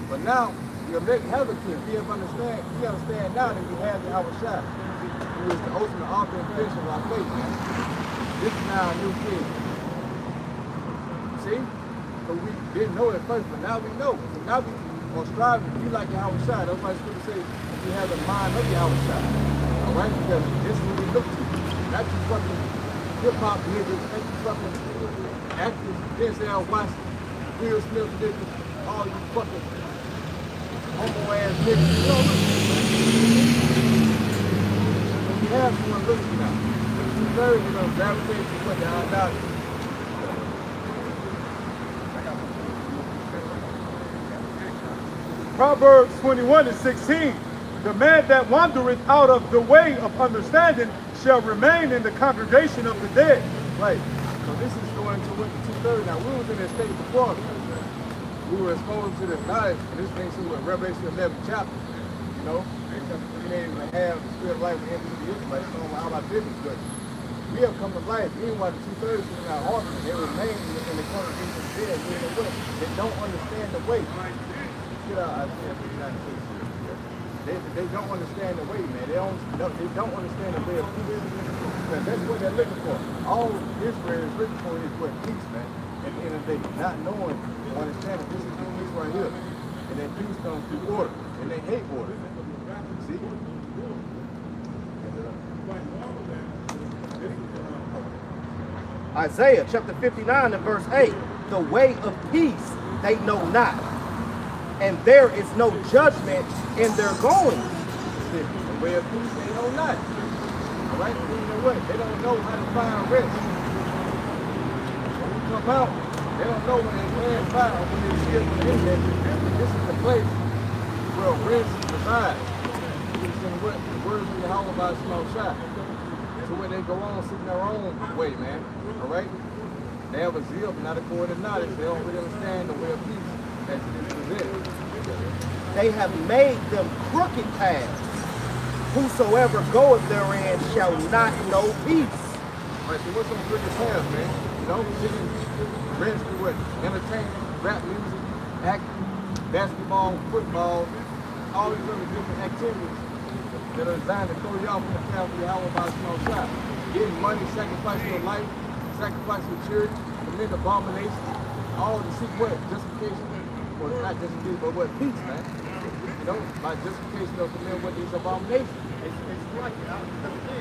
But now, you have a king. You understand now that you have the Yahweh Shai, who is the ultimate author and finisher of our faith, man. This is now a new king. See? So we didn't know it at first, but now we know. So now we are striving to be like Yahweh Shai. That's why Scripture says we have the mind of Yahweh Shai. Alright? Because this is what we look to. Not you fucking hip-hop niggas, not you fucking actors, Denzel Washington, Will Smith niggas, all you fucking homo-ass niggas. You know what I'm saying? you have someone looking now. But the two-thirds, you're going to gravitate to what? The idolatry. Proverbs 21:16. The man that wandereth out of the way of understanding shall remain in the congregation of the dead. Right. So this is going to what the two-thirds. Now, we was in that state before. We were exposed to this knowledge, and this thing to what Revelation 11 chapter. You know, we didn't even have the spirit of life and enter the Israelites, so all our business, but we have come to life. Meanwhile, the two-thirds in our heart, and they remain in the congregation of the dead, meaning what? They don't understand the way. Get out Isaiah 59:6. They don't understand the way, man. They don't understand the way of peace. Because that's what they're looking for. All Israel is looking for is what? Peace, man. At the end of the day, not knowing or understanding this is the peace right here. And that peace comes through order. And they hate order. See? Isaiah chapter 59 and verse 8. The way of peace they know not, and there is no judgment in their going. The way of peace they know not. All right? You know what? They don't know how to find rest. When we come out, they don't know when they pass by or when they see us on the internet. This is the place where rest resides. This is what the words of Yahweh by small shot. So when they go on seeking their own way, man. All right? They have a zeal, but not according to knowledge. They don't really understand the way of peace as it is presented. They have made them crooked paths. Whosoever goeth therein shall not know peace. All right, so what's on crooked paths, man? You know, sitting, rest, what? Entertainment, rap music, acting, basketball, football, all these other different activities that are designed to throw you off from the path of Yahweh by a small shot. Getting money, sacrificing your life, sacrificing your children, commit abominations, all to seek what? Justification, or not justification, but what? Peace, man. You know, by justification of committing what these abominations. It's like,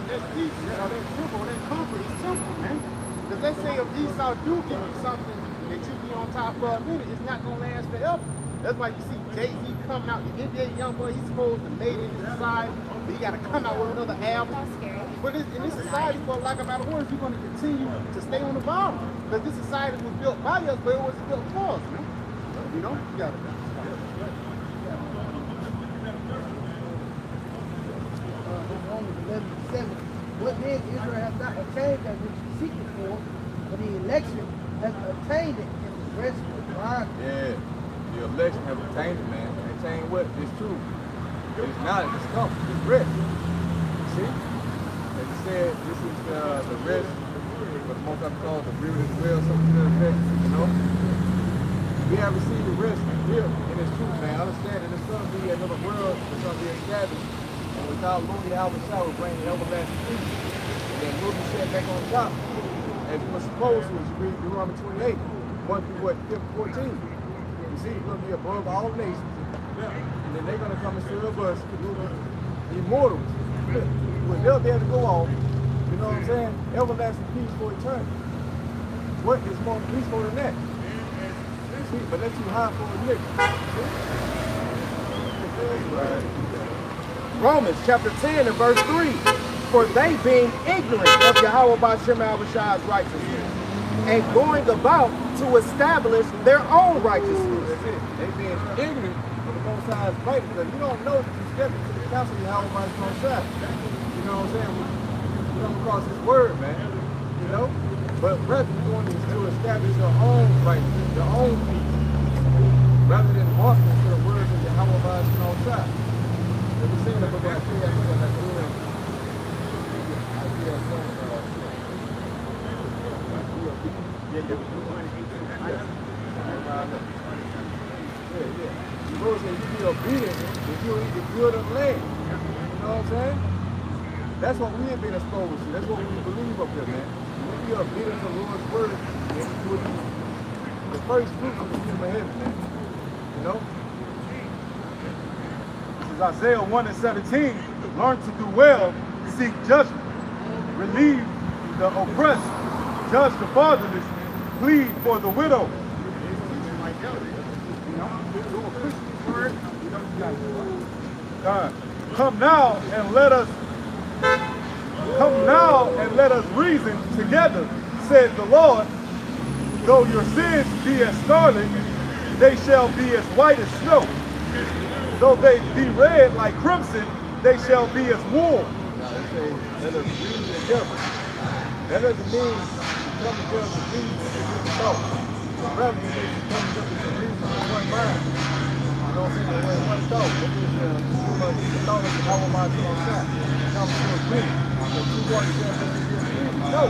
that's peace. You know, that's simple. That comfort is simple, man. Because they say if Esau do give you something that you be on top for a minute, it's not going to last forever. That's why you see Jay-Z coming out. You get that young boy, he's supposed to made it in society, but he got to come out with another album. But in this society, for lack of better words, you're going to continue to stay on the bottom. Because this society was built by us, but it was built for us, man. You know? You got to Romans 11:7. What then Israel has not attained that which he seeking for, but the election has attained it in the rest of the blind. Yeah, the election have attained it, man. Attained what? It's true. It's not, it's comfort, it's rest. See? As you said, this is the rest, what most of them call the real as well, something to that effect, you know? We have received the rest here in this truth, man. Understand that there's going to be another world that's going to be established. And without Lord Yahweh Shah will bring everlasting peace. And then we'll be set back on top. As we were supposed to, as you read Deuteronomy 28, 1 through what, 14. You see, we're going to be above all nations. And then they're going to come and serve us, immortals. They'll be able to go off, you know what I'm saying? Everlasting peace for eternity. What is more peaceful than that? See, but that's too high for a nigga. Romans chapter 10 and verse 3. For they being ignorant of Yahweh Bashem Abishai's righteousness, and going about to establish their own righteousness. That's it. They being ignorant of the Most High's right, because you don't know that you're stepping to the council of Yahweh Bashem Abishai. You know what I'm saying? We come across his word, man. You know? But rather you're going to establish your own righteousness, your own peace, rather than walking to the words of Yahweh Bashem Abishai. Let me say that about Isaiah 7. You go say you be obedient if you eat the good of the land. You know what I'm saying? That's what we have been exposed to. That's what we believe up here, man. When we are obedient to the Lord's word, and we do the first fruits of the kingdom of heaven, man. You know? This is Isaiah 1 and 17. Learn to do well, seek judgment, relieve the oppressed, judge the fatherless, plead for the widow. Come now and let us Come now and let us reason together, said the Lord. Though your sins be as scarlet, they shall be as white as snow. Though they be red like crimson, they shall be as wool. Now it says, let us reason together. That doesn't mean come together to reason and just talk. Rather, it means to come together to reason in one mind. You know what I'm saying? When one thought, it is the thought of the power of my own side. Come to agree. So two want to get this no.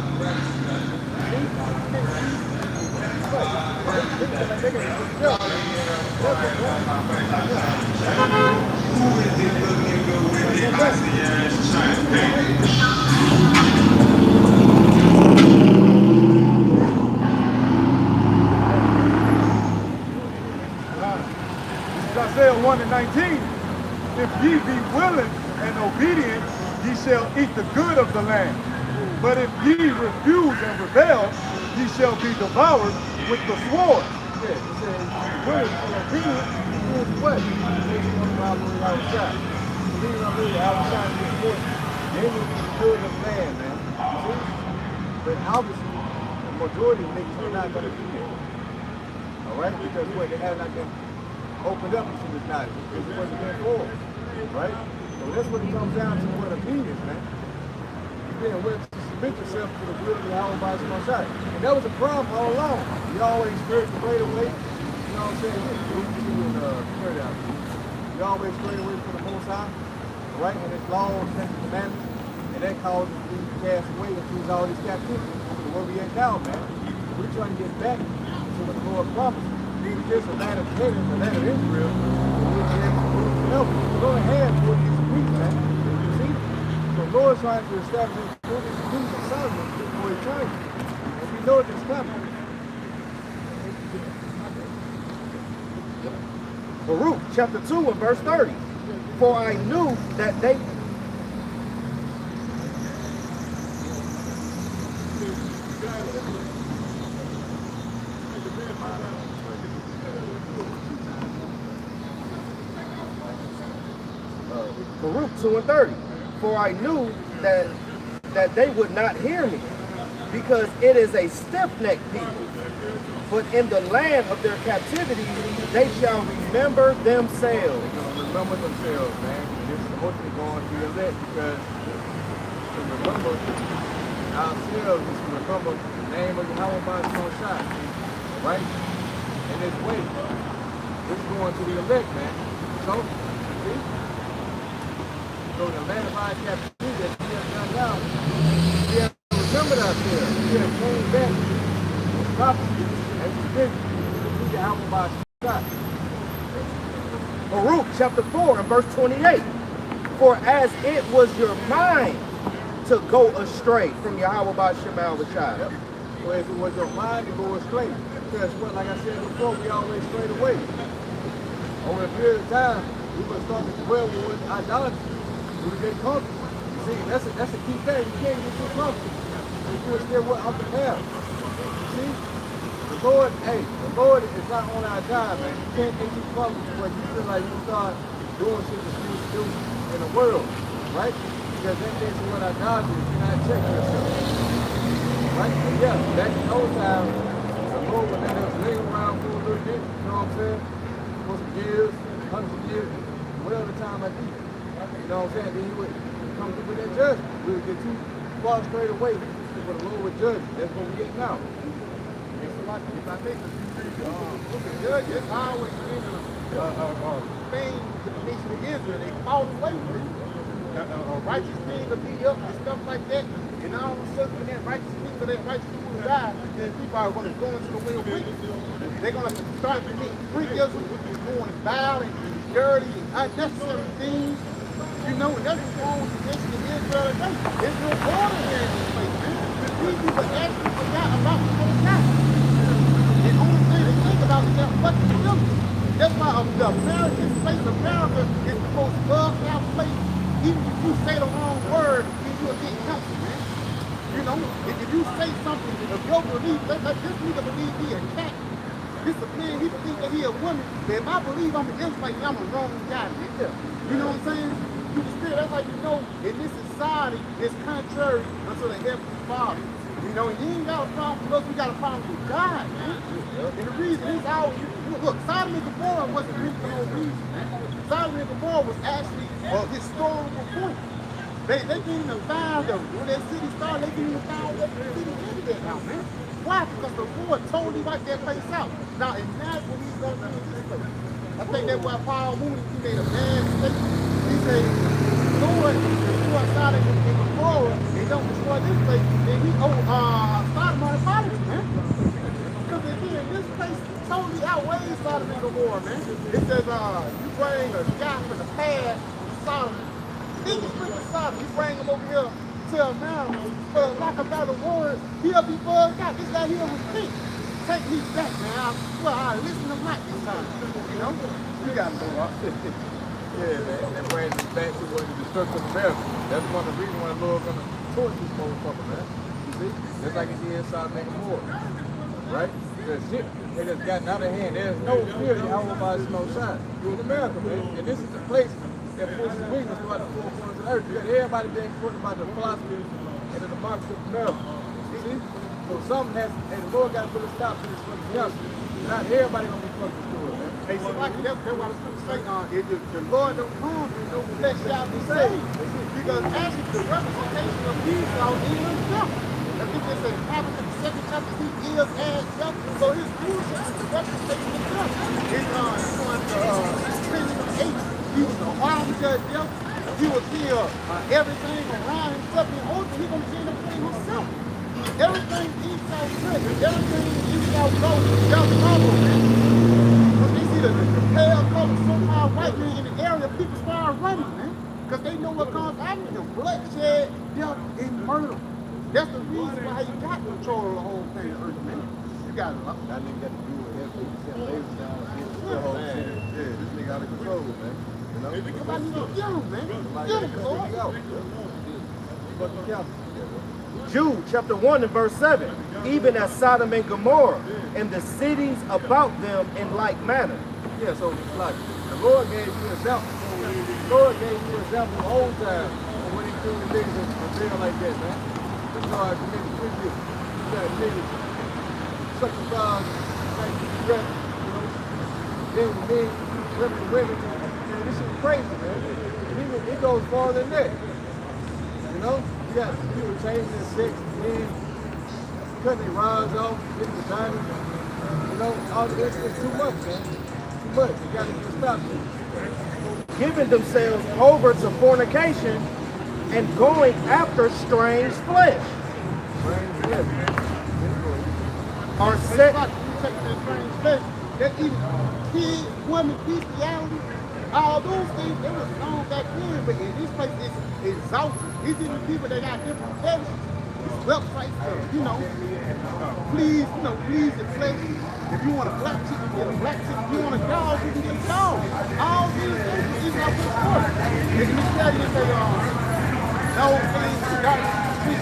Isaiah 1 and 19, if ye be willing and obedient, ye shall eat the good of the land. But if ye refuse and rebel, ye shall be devoured with the sword. Yeah, it says, willing and obedient, is what? Outside. Believe I'm really outside of this point. They will be good of man, man. You see? But obviously, the majority of niggas are not going to do that. Alright? Because what? They have not been opened up to this knowledge. Because it wasn't there for. Right? So that's what it comes down to, what obedience, man. You being willing to submit yourself to the will of the Yahweh by His side. And that was a problem all along. You always straight away. You know what I'm saying? You always straight away from the Most High, right? And His laws and His commandments, and that causes you to cast away into all these captivity. So where we at now, man? We're trying to get back to what the Lord promised. It's just a land of Canaan, a land of Israel, and we're going to have what His people, man. You see? So the Lord's trying to establish His kingdom of Solomon for eternity. And we know this coming. Baruch chapter 2 and verse 30. For I knew that they Baruch 2 and 30. For I knew that they would not hear me, because it is a stiff-necked people. But in the land of their captivity, they shall remember themselves. Remember themselves, man. This is mostly going to the elect, because to remember ourselves is to remember the name of Yahweh by His own side. Right? In this way, this is going to the elect, man. So, see? So the land of our captivity that we have done now, we have remembered ourselves. We have came back with prophecy. Baruch chapter 4 and verse 28. For as it was your mind to go astray from Yahweh by Shema Rashai. Yep. Well, if it was your mind to go astray, because what, like I said before, we always strayed away. Over a period of time, we were starting to dwell with idolatry. We would get comfortable. See, that's a key thing. You can't get too comfortable. You will still what up and down. See? The Lord is not on our time, man. You can't get too comfortable where you feel like you start doing shit that you used to do in the world, right? Because that things are what idolatry is. You cannot check yourself. Right? And yeah, back in those times, the Lord would let us linger around for a little bit, you know what I'm saying? For some years, hundreds of years, whatever the time might be. You know what I'm saying? Then He would come through with that judgment. We would get too far straight away for the Lord would judge. That's what we get now. If I think the judges always been a thing to the nation of Israel, they fall away with it. A righteous thing to be up and stuff like that, and all of a sudden when that righteous thing or that righteous people die, then people are going to go into the way of wickedness. They're going to start to commit freakism, going vile and dirty and unnecessary things. You know, and that's what's wrong with the nation of Israel today. Israel born in this place, man. These people actually forgot about the Most High. The only thing they think about is that fucking children. That's why the American place, America is the most loved out place. Even if you say the wrong word, then you'll get counted, man. You know, if you say something of your belief, let this nigga believe he a cat. This a man, he believes that he a woman. But if I believe I'm an Israelite, I'm a wrong guy, nigga. You know what I'm saying? through the Spirit. That's how you know in this society it's contrary unto the Heavenly Father. You know, you ain't got a problem with us, we got a problem with God, man. And the reason is look, Sodom and Gomorrah wasn't really for no reason, man. Sodom and Gomorrah was actually a historical point. They didn't even find them. When that city started, they didn't even find what the city ended at now, man. Why? Because the Lord totally wiped that place out. Now imagine what he's going to do in this place. I think that's why Paul Mooney, he made a bad mistake. He said, Lord, destroy Sodom and Gomorrah, and don't destroy this place. And he Sodom an apology, man. Because again, this place totally outweighs Sodom and Gomorrah, man. It says, you bring a guy from the past to Sodom. He was bringing Sodom. You bring him over here to a mountain. For lack of better words, he'll be bugged out. This guy here was pink. Take me back, man. I listen to Mike this time. You know? You got to go up. Yeah, man. That brings us back to what the destruction of America. That's one of the reasons why the Lord gonna torch this motherfucker, man. You see? Just like he did inside Megamore. Right? The shit, they just gotten out of hand. There's no fear in Allah's no shine. You're in America, man. And this is the place that pushes weakness throughout the four corners of the earth. You got everybody being taught about the philosophy and the democracy of America. You see? So something has, and the Lord got to put a stop to this fucking justice. Not everybody gonna be fucking through it, man. Hey, so like that's what I was going to say, if the Lord don't come, there's no flesh shall be saved. Because actually the representation of Esau is himself. I think they say Habakkuk the 2nd chapter, he is as self. So his future is the representation of himself. It's on prison of 8. He was the army judge death. He will kill everything around himself. And ultimately, he's going to kill everything himself. Everything Esau touched, everything Esau goes, they'll follow, man. When they see the pale color, so-called white man in the area, people start running, man. Because they know what comes after them. Bloodshed, death, and murder. That's the reason why you got control of the whole thing, earth, man. You got it. That nigga got to do with everything. He sent labels down the whole city. Yeah, this nigga out of control, man. You know? Everybody need to get him, man. Get him, Lord. Jude chapter 1 and verse 7. Even as Sodom and Gomorrah and the cities about them in like manner. Yeah, so like the Lord gave you an example. The Lord gave you an example of old time when he threw the niggas in a jail like that, man. That's how I committed previous. You got niggas such a dog, like dress, you know, then men, women, women. Man, this shit crazy, man. And even it goes farther than that. You know? You got people changing their sex, men cutting their rods off, getting the diamonds. You know, all this is too much, man. Too much. You gotta get stopped. Giving themselves over to fornication and going after strange flesh. Are set. That even kid, woman, bestiality, all those things, they was known back then, but in this place it's exalted. These are the people that got different fetishes, websites, please the flesh. If you want a black chick, you get a black chick. If you want a dog, you can get a dog. All these things is not for the sport. If you study and say, no things, dark, sweet,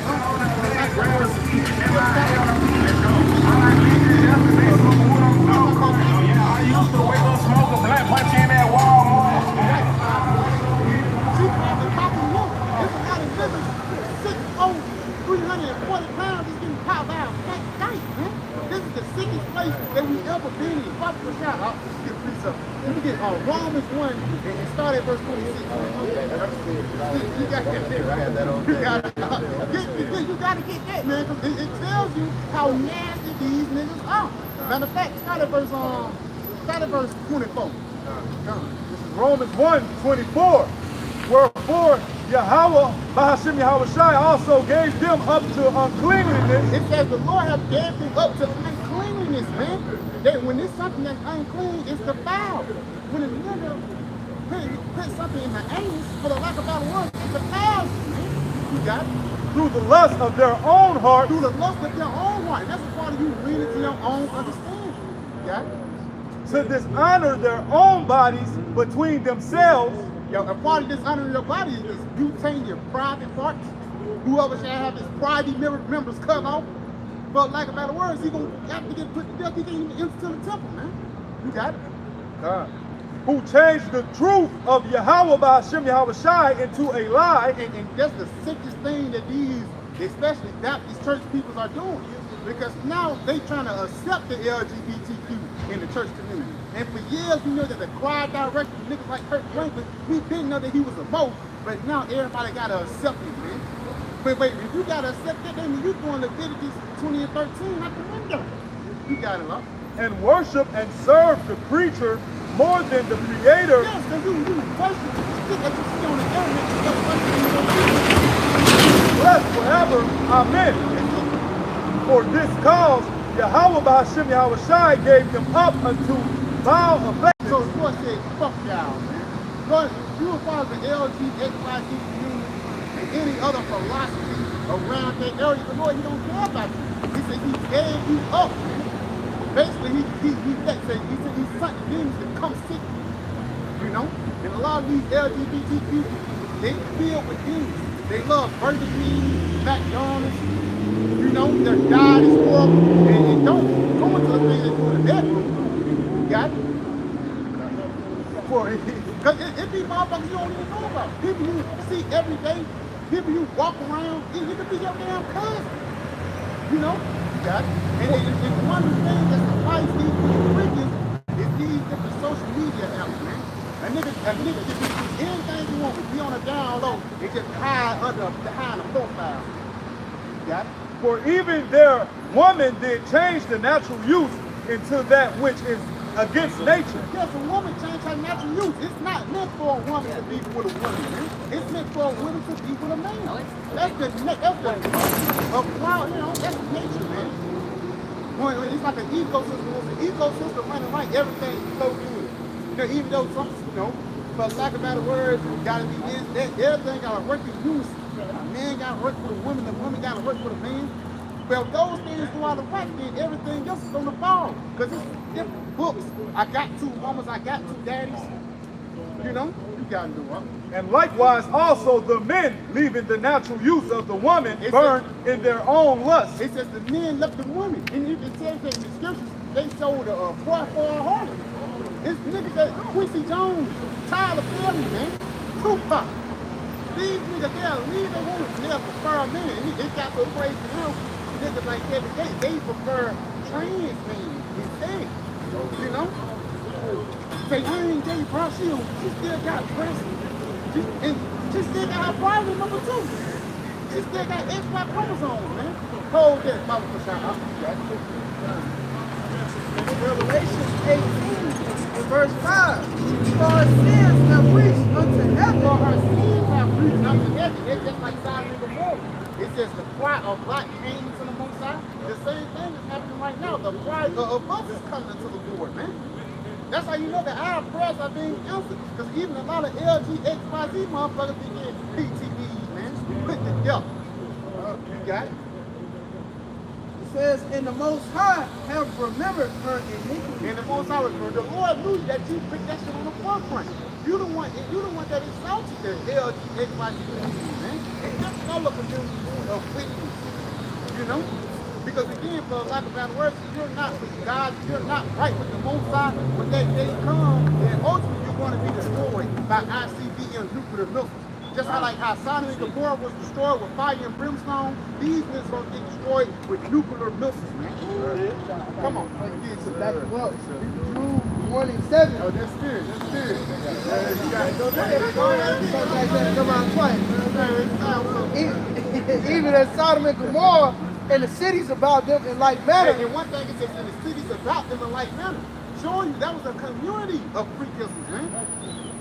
I used to wake up smoke a black punch in at Walmart. She probably popping milk. There's a lot of living 6'0", 340 pounds is getting popped out that night, man. This is the sickest place that we ever been in. Pop the shot. Get a piece of. Let me get Romans 1 and start at verse 26. You got to get that, man, because it tells you how nasty these niggas are. Matter of fact, start at verse 24. This is Romans 1:24. Wherefore Yahweh, Bahashim Yahushai, also gave them up to uncleanliness. It says the Lord have gave them up to uncleanliness, man. That when it's something that's unclean, it's defiled. When a nigga put something in the anus, for the lack of better words, it's defiled, man. You got it? Through the lust of their own heart. Through the lust of their own heart. That's a part of you reading to your own understanding. You got it? To dishonor their own bodies between themselves. Yo, a part of dishonoring your body is butane your private parts. Whoever shall have his private members cut off. But like a better words, he gonna have to get put to death. He can't even enter the temple, man. You got it? who changed the truth of Yahweh by Hashem Yahweh Shai into a lie. And that's the sickest thing that these, especially Baptist church people, are doing. Because now they trying to accept the LGBTQ in the church community. And for years, we know that the choir director, niggas like Kurt Franklin, we didn't know that he was a mo, but now everybody got to accept it, man. But wait, if you got to accept that, then you going Leviticus 20 and 13 out the window. You got it up. And worship and serve the creature more than the creator. Yes, because you worship the shit that you see on the internet and stuff like that. Bless forever. Amen. For this cause, Yahweh by Hashem Yahweh Shai gave them up unto vile affection. So the Lord said, fuck y'all, man. Lord, you will follow the LGBTQ community and any other philosophy around that area. The Lord, he don't care about you. He said he gave you up, man. Basically, he said he sent the demons to come seek you. You know? And a lot of these LGBTQ, they filled with demons. They love Burger King, McDonald's, you know, their diet is horrible, and don't go into the thing they do in the bedroom. You got it? Because it be motherfuckers you don't even know about. People you see every day, people you walk around, it could be your damn cousin. You know? You got it? And one of the things that surprised these freakers is these different social media apps, man. A nigga can do anything you want, be on a down low, they just hide behind a profile. You got it? For even their woman did change the natural use into that which is against nature. Yes, a woman changed her natural use. It's not meant for a woman to be with a woman, man. It's meant for a woman to be with a man. That's the you know, that's nature, man. Well, it's like an ecosystem. It's an ecosystem running right, everything is so good. You know, even though some, you know, for lack of better words, gotta be this, that, everything gotta work in unison. A man gotta work with a woman, the woman gotta work with a man. Well, if those things go out of whack, then everything else is gonna fall. Because it's different books. I got two mamas, I got two daddies. You know, you gotta do what? And likewise also the men, leaving the natural use of the woman, burned in their own lust. It says the men left the woman. And you can tell that in the scriptures, they sold a boy for a harlot. It's niggas that Quincy Jones, Tyler Perry, man, Tupac. These niggas, they'll leave their woman and they'll prefer a man. And it got so crazy now, niggas like that, they prefer trans men instead. You know? Say, I ain't gay, bro. She still got breasts. And she still got her private number too. She still got XY chromosomes, man. Hold that, Bible for shot. Revelation 18, verse 5. For our sins have reached unto heaven. For her sins have reached unto heaven. It's just like Sodom and Gomorrah. It says the cry of Lot came to the Most High. The same thing is happening right now. The cry of us is coming to the Lord, man. That's how you know that our prayers are being answered. Because even a lot of LGXYZ motherfuckers be getting PTBs, man. Put together. You got it? It says, and the Most High have remembered her iniquity. And the Most High was the Lord knew that you picked that shit on the forefront. You the one that insulted the LGXYZ community, man. And that's another community of witness. You know? Because again, for lack of better words, you're not with God, you're not right with the Most High. When that day comes, then ultimately you're going to be destroyed by ICBM nuclear missiles. Just how Sodom and Gomorrah was destroyed with fire and brimstone, these missiles are going to get destroyed with nuclear missiles, man. Come on. Back to well, Jude 1 and 7. Oh, that's good. That's good. Even as Sodom and Gomorrah and the cities about them in like manner. And one thing it says in the cities about them in like manner, showing you that was a community of freakisms, man.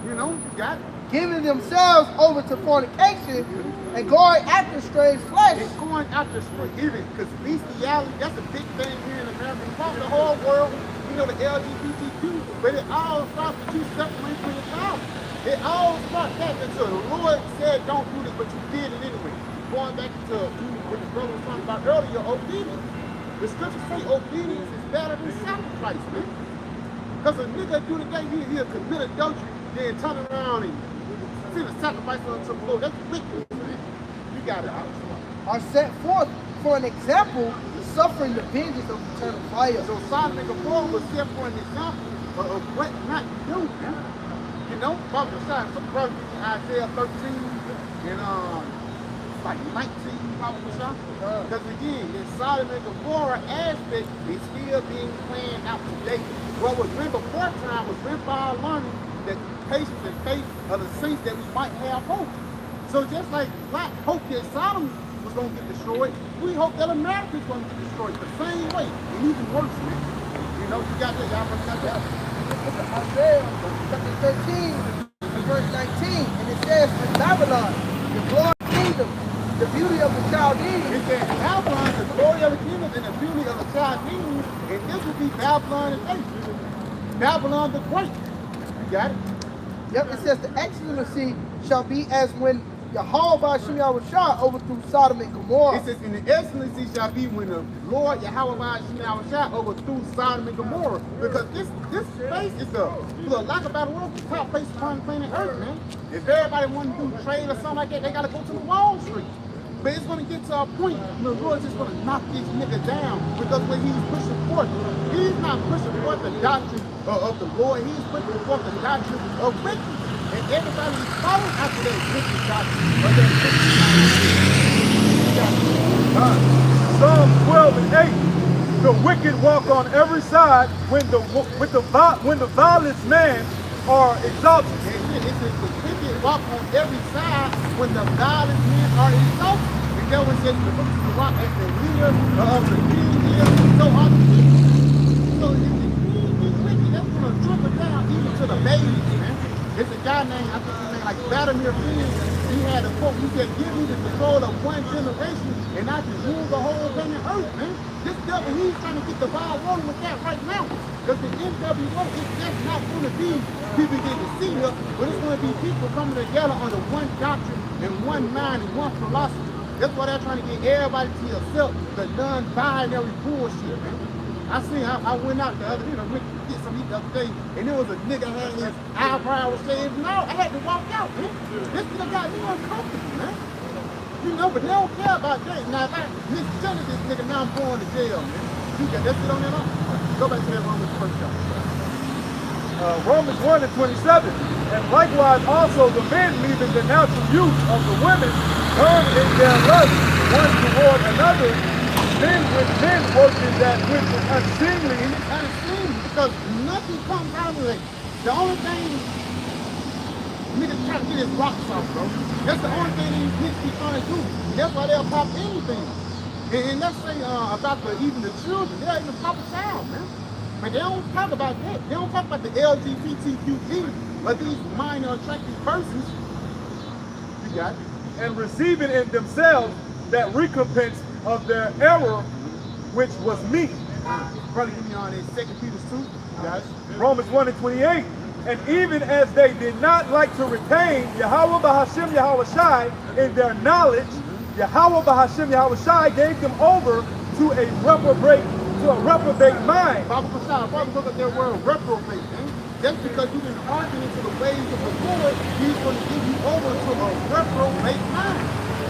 You know, you got it. Giving themselves over to fornication and going after strange flesh. And going after strange, even because bestiality, that's a big thing here in America. Across the whole world, you know, the LGBTQ, but it all starts with you separating from your child. It all starts that until the Lord said don't do this, but you did it anyway. Going back to what the brother was talking about earlier, obedience. The scriptures say obedience is better than sacrifice, man. Because a nigga do the day, he'll commit adultery, then turn around and send a sacrifice unto the Lord. That's wicked, man. You got it. Are set forth for an example, suffering the vengeance of eternal fire. So Sodom and Gomorrah was set for an example of what not to do, man. You know, Father Messiah, some brothers in Isaiah 13 and like 19, Father Messiah. Because again, the Sodom and Gomorrah aspect is still being planned out today. What was written before time was written by our learning, that patience and faith of the saints that we might have hope. So just like Lot hoped that Sodom was going to get destroyed, we hope that America's going to get destroyed the same way, and even worse, man. You know, you got that, y'all got that. Isaiah chapter 13 and verse 19, and it says, in Babylon, the glory of the kingdom, the beauty of the Chaldeans. It says Babylon, the glory of the kingdom, and the beauty of the Chaldeans, and this would be Babylon and Asia. Babylon the Great. You got it? Yep, it says the excellency shall be as when Yahweh Shah overthrew Sodom and Gomorrah. It says, in the excellency shall be when the Lord Yahweh Shah overthrew Sodom and Gomorrah. Because this place is for the lack of better word, the top place upon planet Earth, man. If everybody wanted to do trade or something like that, they gotta go to the Wall Street. But it's gonna get to a point where the Lord's just gonna knock this nigga down because when he's pushing forth, he's not pushing forth the doctrine of the Lord, he's pushing forth the doctrine of wickedness. And everybody is following after that wicked doctrine or that wicked doctrine. Psalm 12 and 8. The wicked walk on every side when the violent men are exalted. It says the wicked walk on every side when the violent men are exalted. And that was just the book of the rock as the leader of the king is, so are the wicked. So if the king is wicked, that's going to trickle down even to the babies, man. It's a guy named, I think his name like Vladimir Putin. He had a quote, he said, give me the control of one generation and I can rule the whole planet Earth, man. This devil, he's trying to get the ball rolling with that right now. Because the NWO is just not going to be people getting to see her, but it's going to be people coming together under one doctrine and one mind and one philosophy. That's why they're trying to get everybody to accept the non-binary bullshit, man. I went out the other, went to get some meat the other day, and there was a nigga had his eyebrows shaved. No, I had to walk out, man. This nigga got me uncomfortable, man. You know, but they don't care about that. Now, if I misjudge this nigga, now I'm going to jail, man. You got that shit on that on? Go back to that Romans first chapter. Romans 1 and 27. And likewise also the men leaving the natural use of the women turn in their lust one toward another, men with men working that which is unseemly. It's unseemly because nothing comes out of it. The only thing niggas trying to get his rocks off, bro. That's the only thing these niggas be trying to do. That's why they'll pop anything. And let's say about even the children, they'll even pop a child, man. But they don't talk about that. They don't talk about the LGBTQG or these minor attractive persons. You got it. And receiving in themselves that recompense of their error, which was me. Brother, give me on this 2 Peter 2, guys. Romans 1 and 28. And even as they did not like to retain Yahweh B'Hashem Yahweh Shai in their knowledge, Yahweh B'Hashem Yahweh Shai gave them over to a reprobate mind. Father, look at that word reprobate, man. Just because you've been arguing into the ways of the Lord, he's going to give you over to a reprobate mind.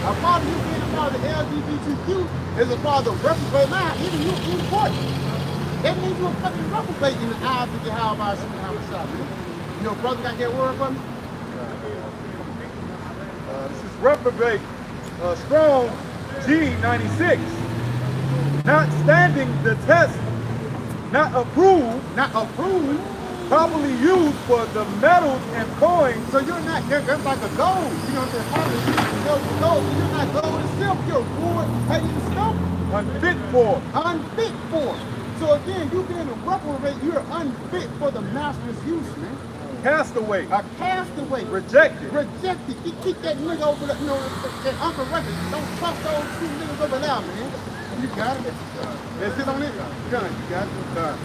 A father, you being a part of the LGBTQ is a part of the reprobate mind. Even you important. That means you're a fucking reprobate in the eyes of Yahweh Shai. You know, brother got that word for me? This is reprobate, strong G96. Not standing the test, not approved, properly used for the metals and coins. So you're not, that's like a gold. You know what I'm saying? Gold. So you're not gold itself. You're wood, hay, and stuff. Unfit for. Unfit for. So again, you being a reprobate, you're unfit for the master's use, man. Castaway. A castaway. Rejected. Rejected. You keep that nigga over there, that Uncle Records. Don't trust those two niggas over there, man. You got it. That's it on it. Done. You got it. Done.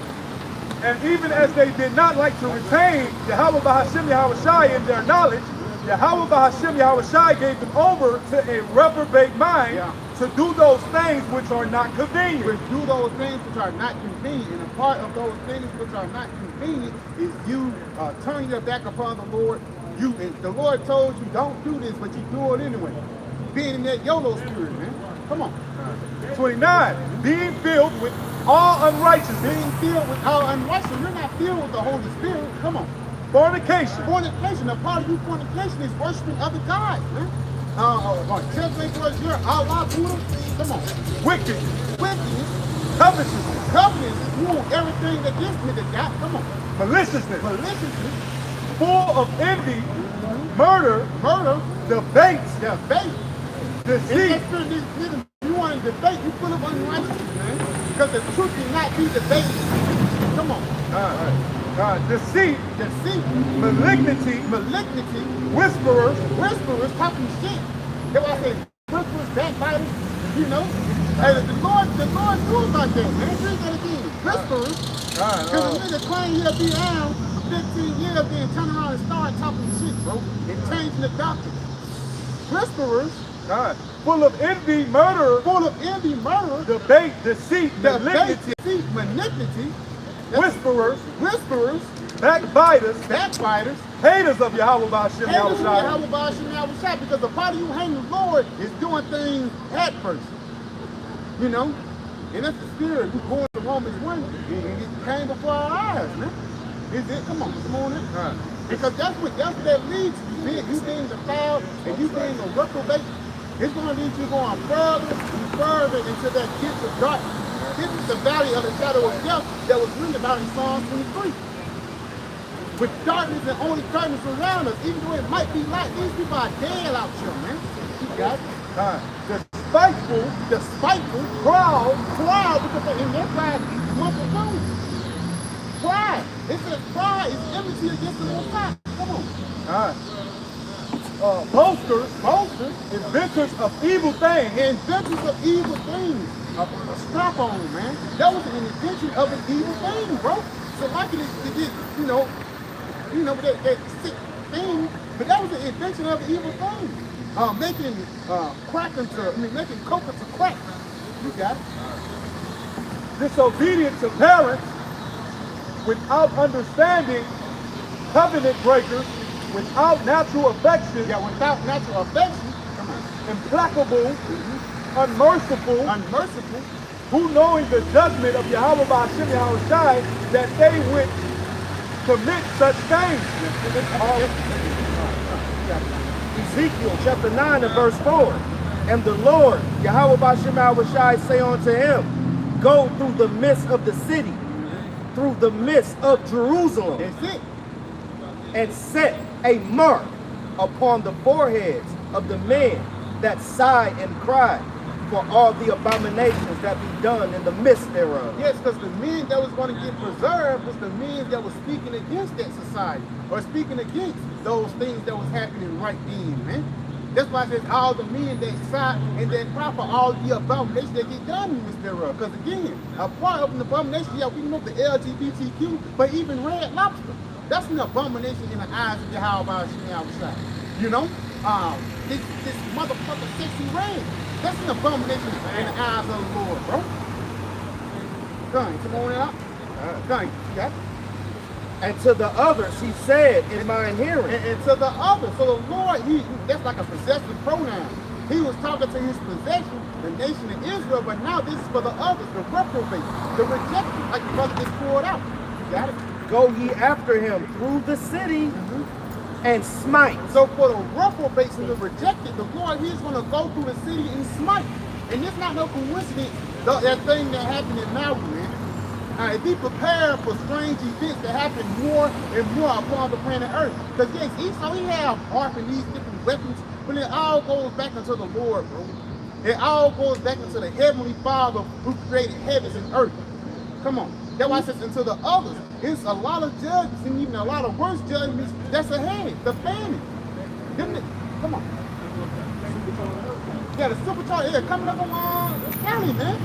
And even as they did not like to retain Yahweh B'Hashem Yahweh Shai in their knowledge, Yahweh B'Hashem Yahweh Shai gave them over to a reprobate mind to do those things which are not convenient. To do those things which are not convenient. And a part of those things which are not convenient is you turning your back upon the Lord. And the Lord told you don't do this, but you do it anyway. Being in that YOLO spirit, man. Come on. 29. Being filled with all unrighteousness, being filled with all unrighteousness. You're not filled with the Holy Spirit. Come on. fornication, Fornication. A part of you fornication is worshiping other gods, man. Children towards your Allah, Buddha. Come on. wickedness, Wickedness. covetousness, Covenants. You want everything that this nigga got. Come on. maliciousness, Maliciousness. full of envy, murder, Murder. debates, Debate. In deceit, that spirit, these niggas, you want to debate, you full of unrighteousness, man. Because the truth cannot be debated. Come on. deceit, Deceit, malignity, malignity, whisperers, whisperers talking shit. That's why I say whisperers, backbiters, you know. Hey, the Lord knows about that, man. Read that again. Whisperers. Because a nigga claim he'll be around for 15 years, then turn around and start talking shit, bro. And changing the doctrine. Whisperers, full of envy, murder, full of envy, murder, debate, deceit, debate, malignity, deceit, malignity, whisperers, whisperers, backbiters, backbiters, haters of Yahweh Ba'ashem haters of Yahushua. Yahweh Ba'ashem Yahushua, because the part of you hating the Lord is doing things at first. You know? And that's the spirit who going to Romans 1 and it came before our eyes, man. Is it? Come on in. Because that's what that leads to. You being defiled and you being a reprobate, it's going to lead you going further and further into that pit of darkness. This is the valley of the shadow of death that was written about in Psalm 23. With darkness and only darkness around us, even though it might be light, these people are dead out here, man. You got it? Despiteful, proud, because in their pride is muscle bone. Pride. It says pride is enmity against the Most High. Come on. Boasters, inventors of evil things, Inventors of evil things. A strap on, man. That was an invention of an evil thing, bro. So like it did, you know that sick thing, but that was an invention of an evil thing. Making making coca to crack. You got it. disobedient to parents, without understanding, covenant breakers, without natural affection, Yeah, without natural affection. Come on. implacable, unmerciful, who knowing the judgment of Yahweh Ba'ashem Yahushai, that they would commit such things. Ezekiel chapter 9 and verse 4. And the Lord, Yahweh Ba'ashem Yahushai, say unto him, go through the midst of the city, through the midst of Jerusalem, That's it. and set a mark upon the foreheads of the men that sigh and cry for all the abominations that be done in the midst thereof. Yes, because the men that was going to get preserved was the men that was speaking against that society or speaking against those things that was happening right then, man. That's why it says all the men that sigh and that cry for all the abominations that get done in this thereof. Because again, a part of an abomination, yeah, we know the LGBTQ, but even red lobster, that's an abomination in the eyes of Yahweh Ba'ashem Yahushua. You know, this motherfucker sexy red. That's an abomination in the eyes of the Lord, bro. Gun, come on out. Gun, you got it? And to the others he said in mine hearing. And to the others. So the Lord, that's like a possessive pronoun. He was talking to his possession, the nation of Israel, but now this is for the others, the reprobate, the rejected, like the brother just poured out. You got it? Go ye after him through the city and smite. So for the reprobates and the rejected, the Lord, he's going to go through the city and smite. And it's not no coincidence, that thing that happened in Maui, man. Be prepared for strange events that happen more and more upon the planet Earth. Because yes, Esau, he had harp and these different weapons, but it all goes back into the Lord, bro. It all goes back into the Heavenly Father who created heavens and earth. Come on. That's why it says into the others. It's a lot of judgments and even a lot of worse judgments that's ahead. The famine. Come on. Yeah, the supercharger coming up on Cali, man.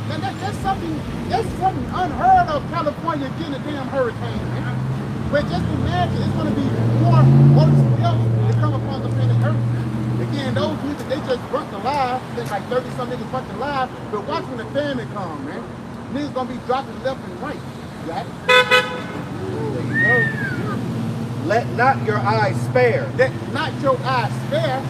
That's something unheard of. California getting a damn hurricane, man. But just imagine it's going to be more worse else to come upon the planet Earth. Again, those niggas, they just burnt alive. There's like 30-some niggas burnt alive. But watch when the famine come, man. Niggas going to be dropping left and right. Got it? Let not your eyes spare, That not your eyes spare.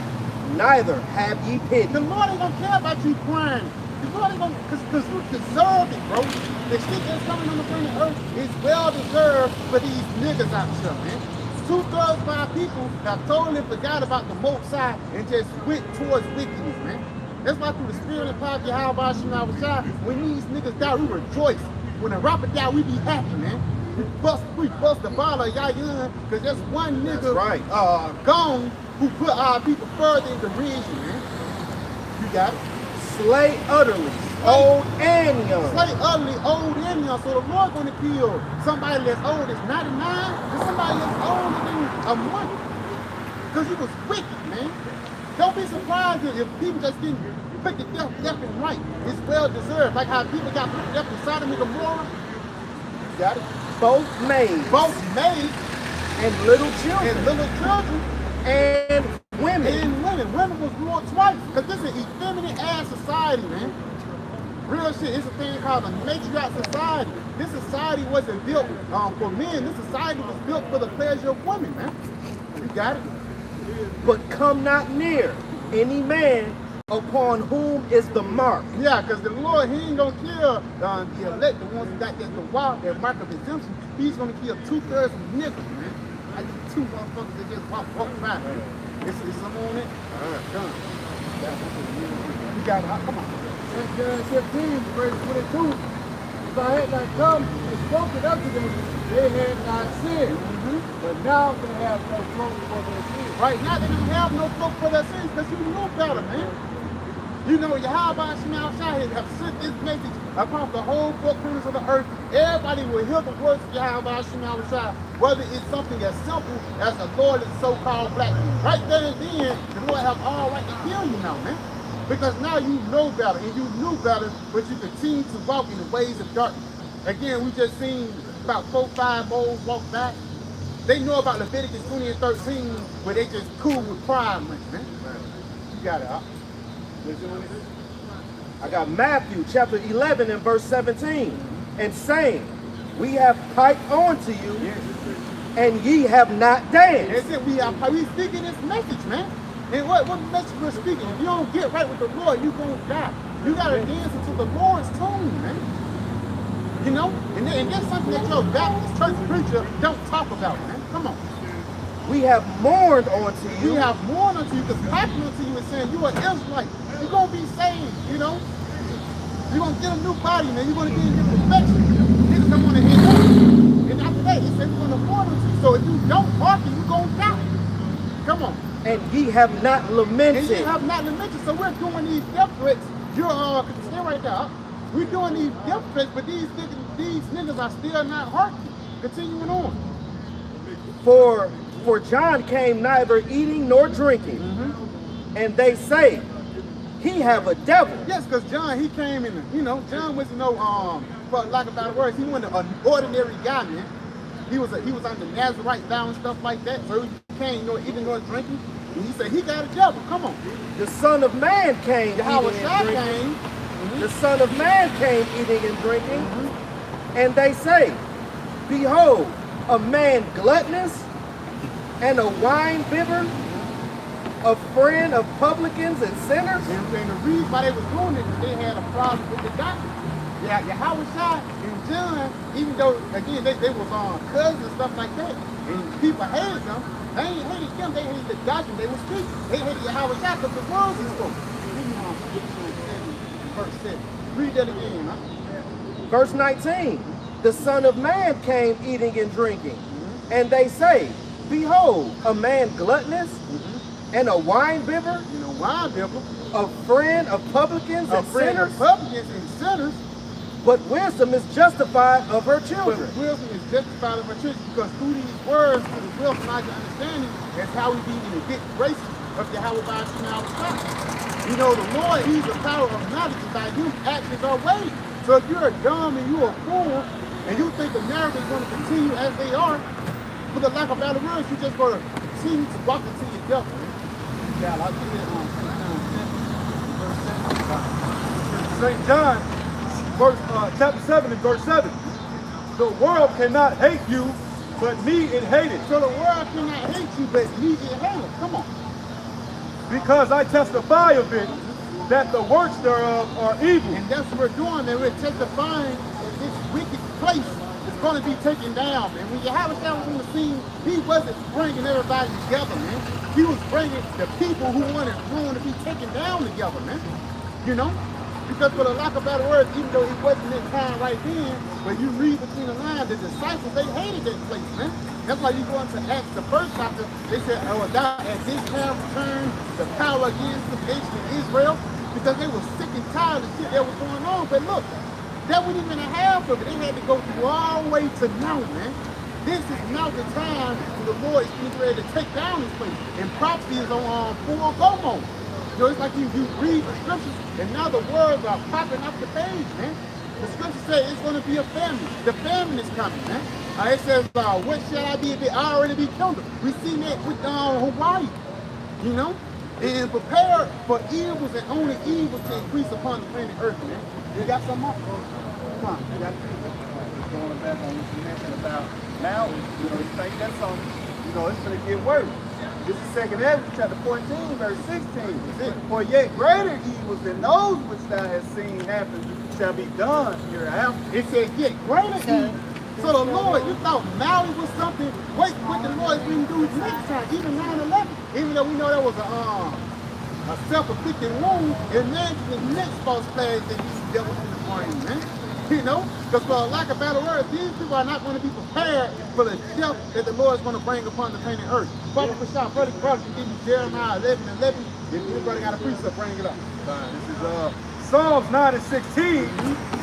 neither have ye pity. The Lord ain't going to care about you crying Before they gonna, cause you deserve it, bro. The shit that's coming on the planet Earth is well deserved for these niggas out here, man. 2/3 of our people have totally forgot about the Most High and just went towards wickedness, man. That's why through the spirit and power of Yahweh Shema Shai, when these niggas die, we rejoice. When a rapper die, we be happy, man. We bust the bottle of Yayan, because there's one nigga That's right. gone who put our people further in derision, man. You got it? Slay utterly, old and young. Slay utterly, old and young. So the Lord gonna kill somebody that's old as 99 and somebody that's older than a month. Because he was wicked, man. Don't be surprised if people just didn't put the death left and right. It's well deserved. Like how people got put to death in Sodom and Gomorrah. You got it? Both maids Both maids and little children and little children and women. and women. Women was ruled twice. Because this is an effeminate ass society, man. Real shit. It's a thing called a matriarch society. This society wasn't built for men. This society was built for the pleasure of women, man. You got it? But come not near any man upon whom is the mark. Yeah, because the Lord, he ain't going to kill the elect, the ones who got that mark of exemption. He's going to kill 2/3 of niggas, man. I just two motherfuckers that just walk by. It's some on it. Done. You got it. Come on. St. John 17, verse 22. If I had not come and spoken unto them, they had not sinned. But now they have no cloak for their sins. Right now, they don't have no cloak for their sins because you know better, man. You know, Yahweh Shema Shai have sent this message across the whole four corners of the earth. Everybody will hear the words of Yahweh Shema Shai, whether it's something as simple as the Lord is so-called black. Right there and then, the Lord have all right to kill you now, man. Because now you know better, and you knew better, but you continue to walk in the ways of darkness. Again, we just seen about 4 or 5 moles walk back. They know about Leviticus 20 and 13, where they just cool with pride, man. You got it, huh? I got Matthew chapter 11 and verse 17. And saying, we have piped on to you, and ye have not danced. That's it. We speaking this message, man. And what message we're speaking? If you don't get right with the Lord, you're going to die. You got to dance into the Lord's tune, man. You know? And that's something that your Baptist church preacher don't talk about, man. Come on. We have mourned unto you. We have mourned unto you because piping unto you is saying you're an Israelite. You're going to be saved, you know? You're going to get a new body, man. You're going to get in perfection. Niggas don't want to hear that. And after that, it says we're going to mourn unto you. So if you don't hearken, you're going to die. Come on. And ye have not lamented. And you have not lamented. So we're doing these death threats. You're stay right there. We're doing these death threats, but these niggas are still not hearkening. Continuing on. For John came neither eating nor drinking, and they say, he have a devil. Yes, because John, he came in, John was for lack of better words, he wasn't an ordinary guy, man. He was under Nazarite vow and stuff like that, so he came nor eating nor drinking. And he said he got a devil. Come on. The Son of Man came Yahweh eating and drinking. came. The Son of Man came eating and drinking, and they say, behold, a man gluttonous and a wine bibber, a friend of publicans and sinners. And the reason why they was doing it is they had a problem with the doctor. Yeah, Yahweh and John, even though again they was cousins and stuff like that, and people hated them. They ain't hated them, they hated the doctrine they was speaking. They hated Yahweh because the words he spoke. Verse 7. Read that again, huh? Verse 19, the Son of Man came eating and drinking, and they say, behold, a man gluttonous and a wine bibber, a friend of publicans and sinners. But wisdom is justified of her children. But wisdom is justified of her children because through these words, through the wisdom, knowledge, and understanding, that's how we be in the good graces of Yahweh by Shema. You know, the Lord, he's the power of knowledge, and by him actions are ways. So if you're dumb and you're a fool, and you think the narrative is going to continue as they are, for the lack of better words, you're just going to continue to walk into your death. Yeah, I'll give you St. John, chapter 7 and verse 7. The world cannot hate you, but me it hated. So the world cannot hate you, but me it hated. Come on. Because I testify of it, that the works thereof are evil. And that's what we're doing, man. We're testifying that this wicked place is going to be taken down, man. When Yahweh was on the scene, he wasn't bringing everybody together, man. He was bringing the people who wanted Rome to be taken down together, man. You know? Because for the lack of better words, even though it wasn't that time right then, but you read between the lines, the disciples, they hated that place, man. That's why you go into Acts, the first chapter, they said, oh, thou at this time return the power against the nation of Israel, because they were sick and tired of shit that was going on. But look, that wasn't even a half of it. They had to go through all the way to now, man. This is now the time when the Lord is getting ready to take down this place. And prophecy is on full go-mode. So it's like you read the scriptures, and now the words are popping off the page, man. The scripture says it's going to be a famine. The famine is coming, man. It says, what shall I be if it already be killed? We seen that with Hawaii, you know? And prepare for evils and only evils to increase upon the planet Earth, man. You got some more? Come on, you got Going back on what you mentioned about now, you know, you think that's something, you know, it's going to get worse. This is 2nd Ezra chapter 14, verse 16. For yet greater evils than those which thou hast seen happen shall be done hereafter. It says, yet greater evil. So the Lord, you thought Maui was something, wait, what the Lord is going to do next time, even 9/11. Even though we know that was a self-inflicted wound, imagine the next false flag that these devils in the brain, man. You know? Because for lack of better words, these people are not going to be prepared for the death that the Lord is going to bring upon the planet Earth. Brother Prashad, brother, you give me Jeremiah 11:11. If anybody got a precept, bring it up. This is Psalms 9 and 16.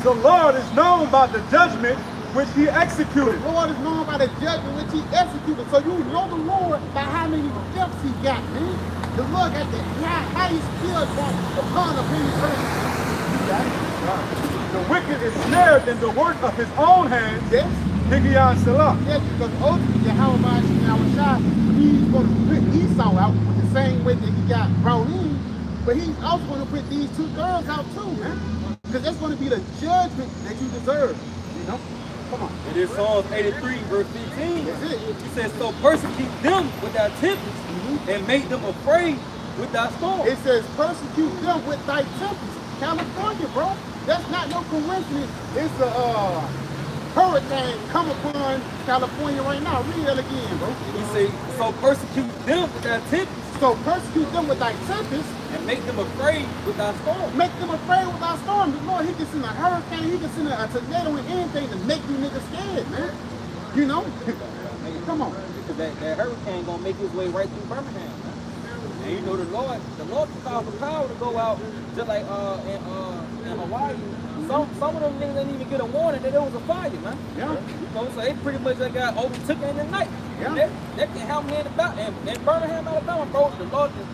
The Lord is known by the judgment which he executed. The Lord is known by the judgment which he executed. So you know the Lord by how many deaths he got, man. The Lord got the highest kill upon the planet Earth. You got it? The wicked is snared in the work of his own hands. Yes. Higion Salah. Yes, because ultimately Yahweh he's going to put Esau out with the same way that he got brought in, but he's also going to put these two girls out too, man. Because that's going to be the judgment that you deserve, you know? Come on. It is Psalms 83, verse 15. That's it. He says, so persecute them with thy tempest, and make them afraid with thy storm. It says persecute them with thy tempest. California, bro. That's not no coincidence. It's a hurricane come upon California right now. Read that again, bro. He says, so persecute them with thy tempest, So persecute them with thy tempest. and make them afraid with thy storm. Make them afraid with our storm. The Lord, he can send a hurricane, he can send a tornado and anything to make you niggas scared, man. You know? Come on. Because that hurricane gonna make his way right through Birmingham, man. And you know the Lord can cause the power to go out, just like in Hawaii. Some of them niggas didn't even get a warning that there was a fire, man. Yeah. You know, so they pretty much got overtook in the night. Yeah. That can help me in Birmingham, Alabama, bro. The Lord can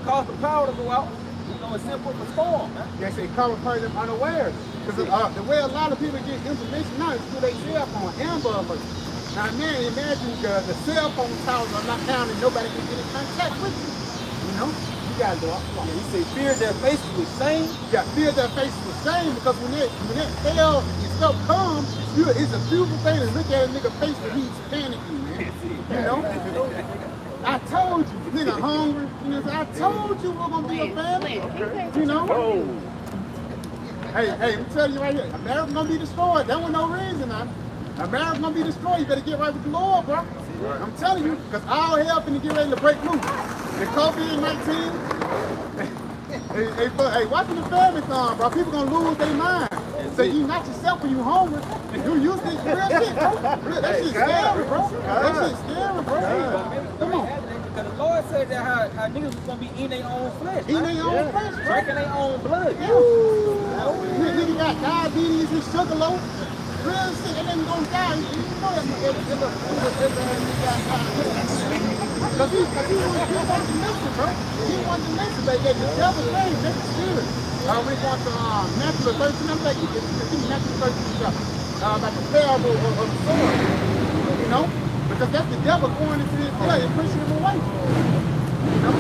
cause the power to go out. You know, it's simple for storm, man. Yes, they come upon them unawares. Because the way a lot of people get information now is through their cell phone, Amber Alert. Now, man, imagine the cell phone towers are not down and nobody can get in contact with you. You know? You gotta do it. Yeah, he said, fear their faces with shame. Yeah, fear their faces with shame, because when that hell and stuff comes, it's a beautiful thing to look at a nigga face when he's panicking, man. You know? I told you, nigga hungry. You know, I told you we're gonna be a family. You know? Hey, I'm telling you right here, America's gonna be destroyed. That was no reason, man. America's gonna be destroyed. You better get right with the Lord, bro. I'm telling you, because all hell finna get ready to break loose. The COVID-19. Hey, watching the family song, bro. People gonna lose their mind. So you not yourself when you hungry. You use this real shit, bro. That shit's scary, bro. That shit's scary, bro. Come on. Because the Lord said that how niggas was gonna be eating their own flesh, Eating their own flesh, bro. drinking their own blood. Nigga got diabetes and sugar low. Real shit, and then gonna die. You know that Abraham got diabetes. Because he wanted to listen, bro. He wanted to listen, but the devil came, that's the spirit. We want to Matthew 13, I'm like, you can see Matthew 13 about the parable of the sword. You know? Because that's the devil going into his blood and pushing him away. You know?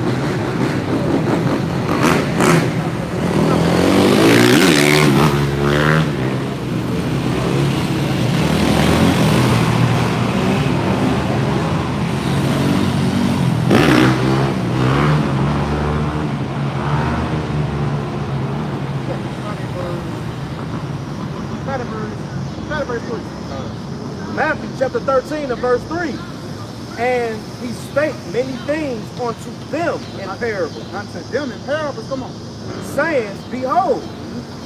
13 and verse 3. And he spake many things unto them in parables, Unto them in parables, come on. saying, Behold,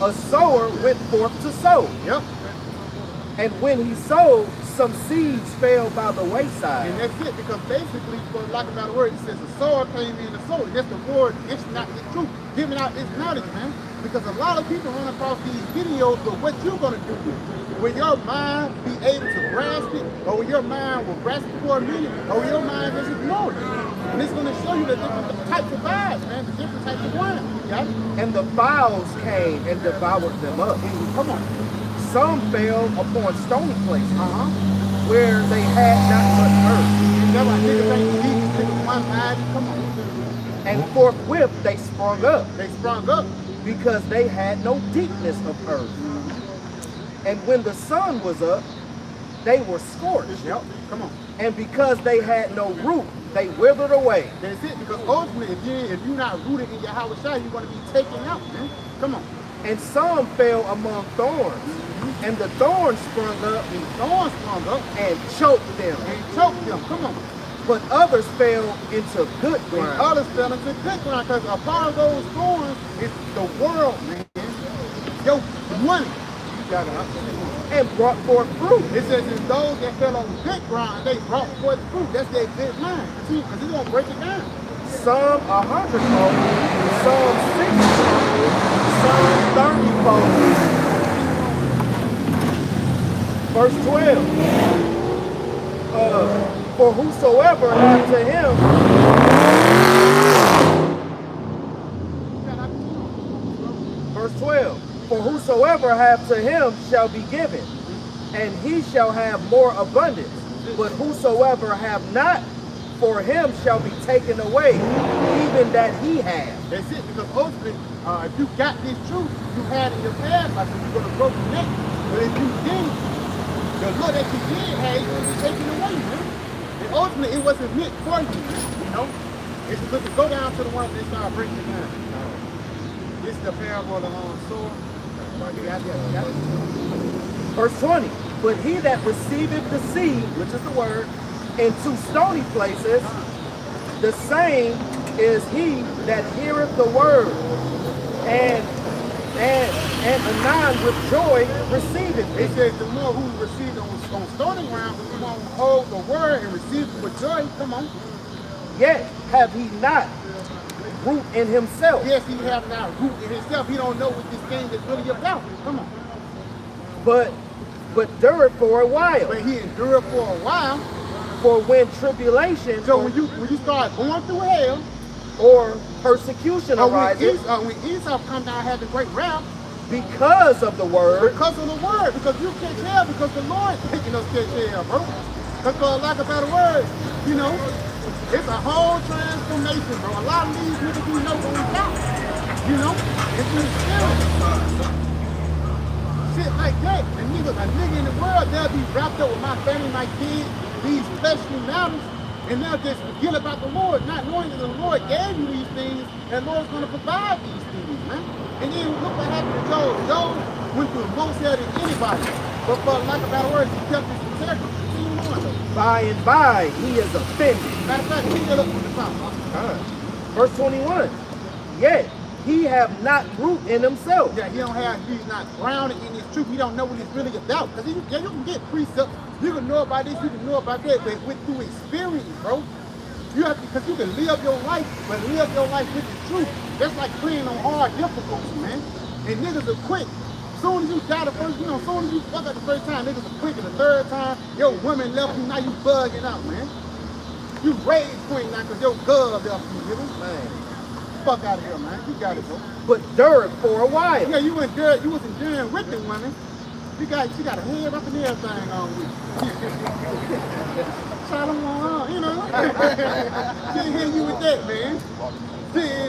a sower went forth to sow. Yep. And when he sowed, some seeds fell by the wayside. And that's it, because basically, for lack of a better word, it says the sower came in the soul. That's the word, it's not the truth. Giving out this knowledge, man. Because a lot of people run across these videos, but what you gonna do with it? Will your mind be able to grasp it? Or will your mind will grasp it for a minute? Or will your mind just ignore it? And it's gonna show you the different types of vibes, man, the different types of wine. You got it? And the fowls came and devoured them up. Come on. Some fell upon stony places, Uh-huh. where they had not much earth. That's why niggas ain't deep, niggas one-minded. Come on. And forthwith they sprung up, They sprung up. because they had no deepness of earth. And when the sun was up, they were scorched. Yep. Come on. And because they had no root, they withered away. That's it, because ultimately, if you're not rooted in your house, you're going to be taken out, man. Come on. And some fell among thorns, and the thorns sprung up And thorns sprung up and choked them. and choked them. Come on. But others fell into good And ground, others fell into good ground, because a part of those thorns is the world, man. Yo, money. You got it. and brought forth fruit. It says it's those that fell on good ground, they brought forth fruit. That's their good mind. See, because it's going to break it down. Some 100-fold, some 60-fold, some 30-fold. Verse 12. For whosoever hath to him, verse 12. For whosoever hath to him shall be given, and he shall have more abundance. But whosoever have not, for him shall be taken away, even that he have. That's it, because ultimately, if you got this truth, you had it in your past life, you're going to grow from that. But if you didn't, the Lord that you did have is going to be taken away, man. And ultimately, it wasn't meant for you, you know? It's supposed to go down to the one that start breaking it down. This is the parable of the sower. You got it. Verse 20. But he that receiveth the seed, which is the word, into stony places, the same is he that heareth the word, and anon with joy receiveth It it. says the more who received on stony ground, the one who hold the word and receive it with joy. Come on. Yet have he not root in himself, Yes, he have not root in himself. He don't know what this thing is really about. Come on. but dureth for a while. But he endured for a while. For when tribulation So when you start going through hell, or persecution or when arises Esau come down had the great wrath because of the word, because of the word, because you catch hell because the Lord taking us catch hell, bro. Because for lack of better words, you know, it's a whole transformation, bro. A lot of these niggas you know what we got. You know? It's in the spirit. Shit like that. And niggas, a nigga in the world, they'll be wrapped up with my family, my kids, these fleshly matters, and they'll just forget about the Lord, not knowing that the Lord gave you these things, and the Lord's gonna provide these things, man. And then look what happened to Job. Job went through most hell than anybody. But for lack of better words, he kept his integrity. See you on though. by and by he is offended. Matter of fact, he get up from the top. Verse 21. Yet he have not root in himself, Yeah, he's not grounded in his truth. He don't know what it's really about. Because you can get precepts. You can know about this, you can know about that, but through experience, bro. You have to, because you can live your life, but live your life with the truth. That's like playing on hard difficulty, man. And niggas are quick. Soon as you die the first, soon as you fuck up the first time, niggas are quick. And the third time, your woman left you, now you bugging out, man. You rage queen now because your girl left you, nigga. Man. Fuck out of here, man. You got it, bro. but dureth for a while. Yeah, you was enduring with them women. She got a head up and everything on you. Shalom, you know. She ain't hitting you with that, man.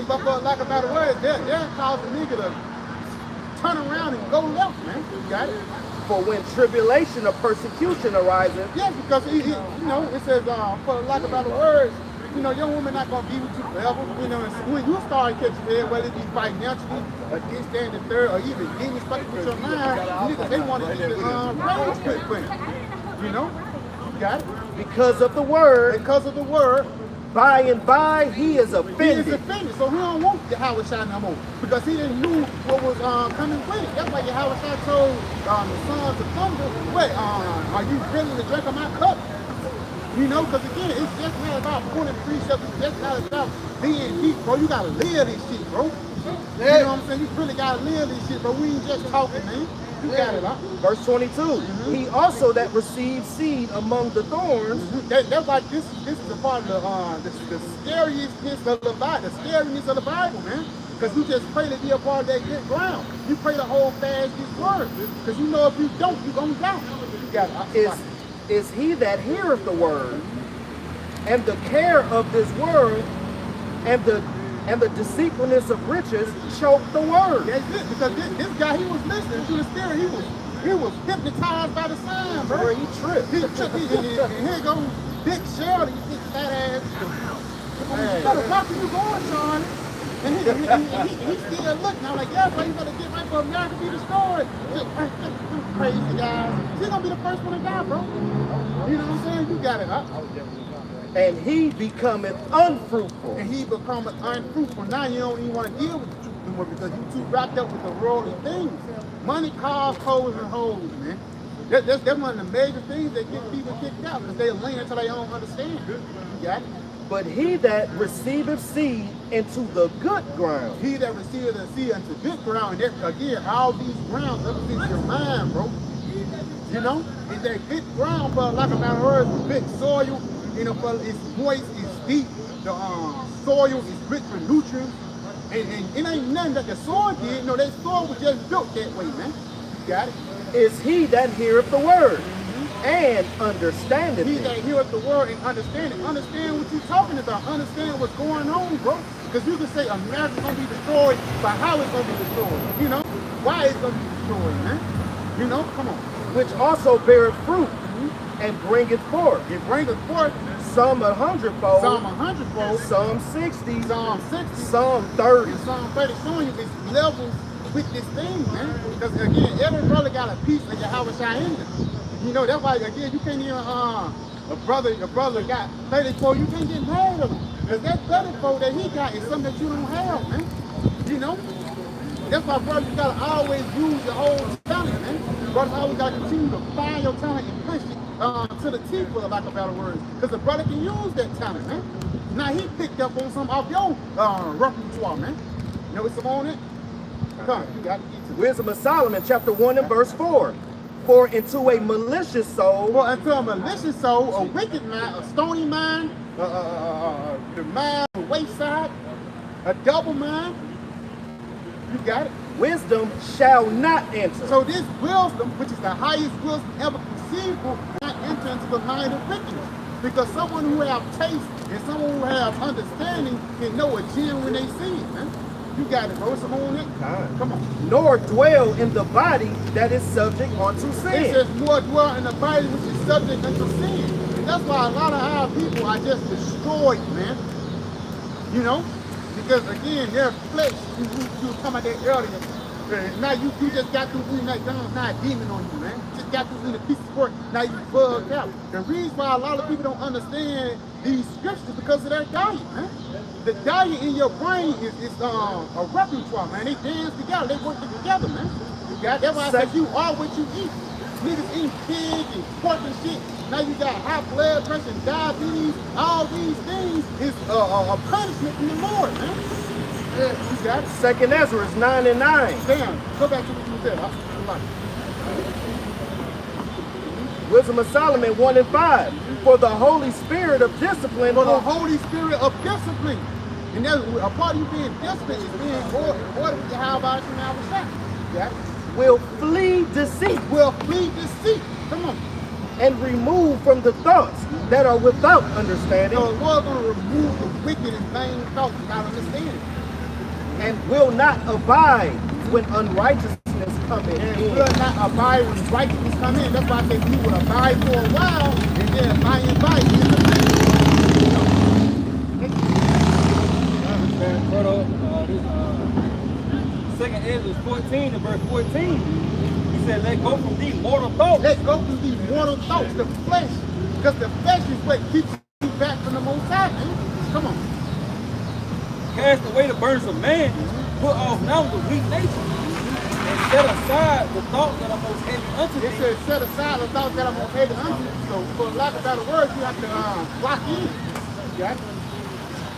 But for lack of better words, they'll cause a nigga to turn around and go left, man. You got it? For when tribulation or persecution arises, Yes, because it says for lack of better words, your woman not gonna be with you forever. When you start catching head, whether it be financially, or this, that, and the third, or even demons fucking with your mind, niggas, they want to even rage quick. You got it? Because of the word, Because of the word, by and by he is he is offended. offended. So he don't want Yahweh Shai no more. Because he didn't know what was coming with it. That's why Yahweh Shai told the sons of thunder, wait, are you willing to drink of my cup? You know, because again, it's just not about pulling precepts. It's just not about being deep, bro. You gotta live this shit, bro. You know what I'm saying? You really gotta live this shit, bro. We ain't just talking, man. You got it, huh? Verse 22. He also that received seed among the thorns, That's like this is a part of the scariness of the Bible, the scariness of the Bible, man. Because you just pray to be a part of that good ground. You pray to hold fast His word. Because you know if you don't, you're gonna die. You got it. is he that heareth the word, and the care of this world, and the deceitfulness of riches choke the word. That's it. Because this guy, he was listening to the spirit. He was hypnotized by the sign, bro. Where he tripped. He tripped. And here goes Big Shirley, big fat ass. Where the fuck are you going, Sean? And he still looking. I'm like, yeah, bro, you better get right for America be destroyed. Crazy guys. She's gonna be the first one to die, bro. You know what I'm saying? You got it, huh? And he becometh unfruitful. And he becometh unfruitful. Now you don't even want to deal with the truth anymore because you too wrapped up with the worldly things. Money, cars, clothes, and hoes, man. That's one of the major things that get people kicked out because they lean until they don't understand. You got it? But he that receiveth seed into the good ground, He that receiveth the seed into good ground, and that, again, all these grounds represent your mind, bro. You know? It's that good ground, for lack of a better word, good soil. You know, for it's moist, it's deep. The soil is rich with nutrients. And it ain't nothing that the soil did. No, that soil was just built that way, man. You got it? is he that heareth the word, and understandeth He it. that heareth the word and understand it. Understand what you're talking about. Understand what's going on, bro. Because you can say America's going to be destroyed, but how it's going to be destroyed. You know? Why it's going to be destroyed, man. You know? Come on. Which also beareth fruit, and bringeth forth, It bringeth forth some 100-fold, Psalm 100-fold, some 60, Psalm 60, some 30. and Psalm 30 showing you it's levels with this thing, man. Because again, every brother got a piece of Yahweh Shai in them. You know, that's why again you can't even a brother got 34, you can't get mad at him. Because that 34 that he got is something that you don't have, man. You know? That's why, brother, you gotta always use your whole talent, man. Brother, always gotta continue to find your talent and push it to the teeth, for lack of better words. Because the brother can use that talent, man. Now he picked up on some off your repertoire, man. You know what's on it? Come, you gotta get to it. Wisdom of Solomon, chapter 1 and verse 4. For into a malicious soul, Well, until a malicious soul, a wicked mind, a stony mind, the mind of the wayside, a double mind, you got it. wisdom shall not enter. So this wisdom, which is the highest wisdom ever conceivable, not enter into the mind of wickedness. Because someone who have taste and someone who have understanding can know a gem when they see it, man. You got it, bro. Some on it. Come on. Nor dwell in the body that is subject unto It sin. says more dwell in the body which is subject unto sin. And that's why a lot of our people are just destroyed, man. You know? Because again, their flesh, you were talking about that earlier. Now you just got through eating that gun, now a demon on you, man. Just got through eating a piece of pork, now you bugged out. The reason why a lot of people don't understand these scriptures is because of their diet, man. The diet in your brain is a repertoire, man. They dance together, they work together, man. You got that's why I said you are what you eat. Niggas eating pig and pork and shit. Now you got high blood pressure and diabetes. All these things is a punishment from the Lord, man. Yeah, you got it. 2 Ezra 9 and 9. Damn, go back to what you said. Wisdom of Solomon 1 and 5. For the Holy Spirit of discipline, For the Holy Spirit of discipline. And that's a part of you being disciplined is being ordered with the how about you now with that. will flee deceit, Will flee deceit. Come on. and remove from the thoughts that are without understanding, So the Lord's going to remove the wicked and vain thoughts without understanding. and will not abide when unrighteousness cometh And in. will not abide when righteousness come in. That's why I say you will abide for a while, and then by and by you will Second Ezra 14 and verse 14. He said, let go from these mortal thoughts. Let go through these mortal thoughts, the flesh. Because the flesh is what keeps you back from the Most High, man. Come on. Cast away the burdens of man, put off now the weak nature, and set aside the thoughts that are most heavy unto It thee. says set aside the thoughts that I'm going to hate unto you. So for lack of better words, you have to block in. Yeah?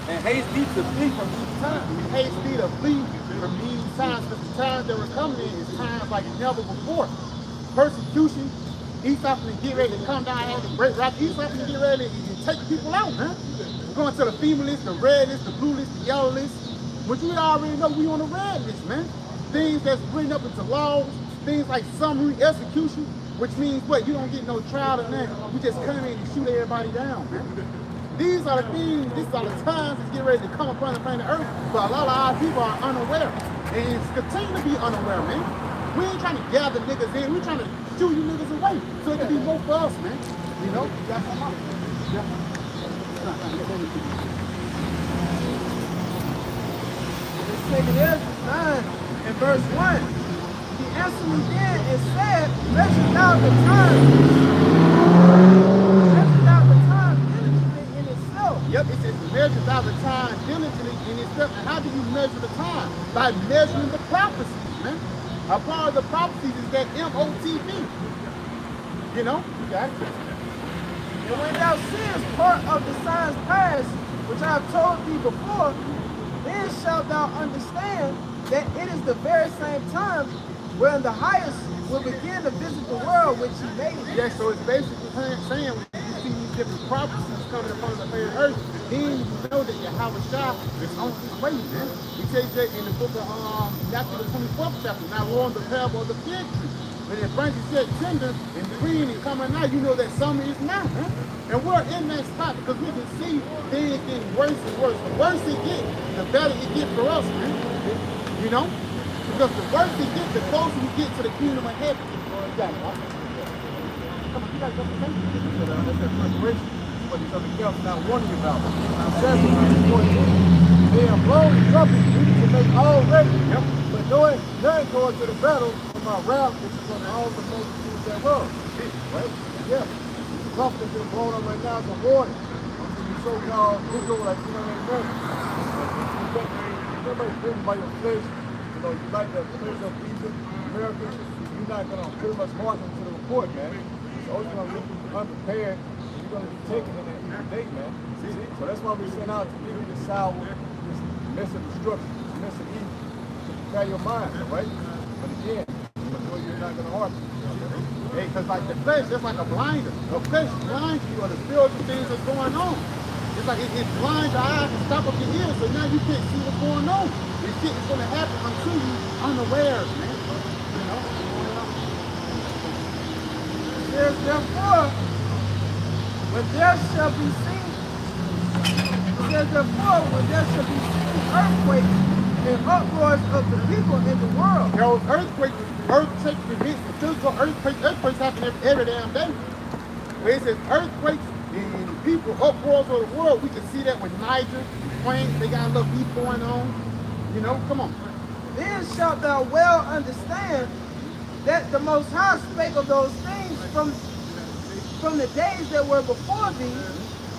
And haste thee to flee from evil times. Haste thee to flee from these times, because the times that we're coming in is times like never before. Persecution, Esau can get ready to come down here and break rock. Esau can get ready to take people out, man. We're going to the female list, the red list, the blue list, the yellow list. But you already know we on the red list, man. Things that's written up into laws, things like summary execution, which means what? You don't get no trial or nothing. You just come in and shoot everybody down, man. These are the things, these are the times that's getting ready to come upon the planet Earth, but a lot of our people are unaware. And continue to be unaware, man. We ain't trying to gather niggas in, we're trying to shoo you niggas away. So it can be more for us, man. You know? That's come out. Yeah. Let's take it as 9 and verse 1. He answered me then and said, measure now the time. Measure now the time diligently in itself. Yep, it says measure out the time diligently in itself. And how do you measure the time? By measuring the prophecies, man. A part of the prophecies is that MOTB. You know? You got it. And when thou seest part of the signs past, which I have told thee before, then shalt thou understand that it is the very same time wherein the highest will begin to visit the world which he made. Yeah, so it's basically saying when you see these different prophecies coming upon the planet Earth, then you know that Yahweh Shah is on his way, man. He says that in the book of Matthew the 24th chapter, now on the parable of the fig tree. When it brings you said tender and green and coming out, you know that summer is now, man. And we're in that spot because we can see things getting worse and worse. The worse it gets, the better it gets for us, man. You know? Because the worse it gets, the closer we get to the kingdom of heaven. You got it, right? Come on, you got to go to That's that preparation for these other camps not warning you about. Now, 7, they have blown the trumpet to make all ready. Yep. But knowing none going to the battle from my wrath, which is on all the multitudes that was. Right? Yeah. The trumpet has been blown up right now as a warning. You so-called Israelites, you know what I mean? Everybody's driven by your flesh. You know, you like the flesh of Egypt, America. You're not going to pretty much march into the report, man. So you're going to be unprepared. You're going to be taken in that evil day, man. See? So that's why we sent out to give you the sour, this mess of destruction, this mess of evil. Prepare your mind, right? But again, you're not going to harm you. Hey, because like the flesh, it's like a blinder. The flesh blinds you of the spiritual things that's going on. It's like it blinds your eyes and stop up your ears, so now you can't see what's going on. This shit is going to happen until you unawares, man. You know? There's therefore, when there shall be seen, it says therefore, when there shall be seen earthquakes and uproars of the people in the world. There was earthquakes events, physical earthquakes happen every damn day. Where it says earthquakes and people uproars of the world, we can see that with Niger, France, they got a little beef going on. You know, come on. Then shalt thou well understand that the Most High spake of those things from the days that were before thee,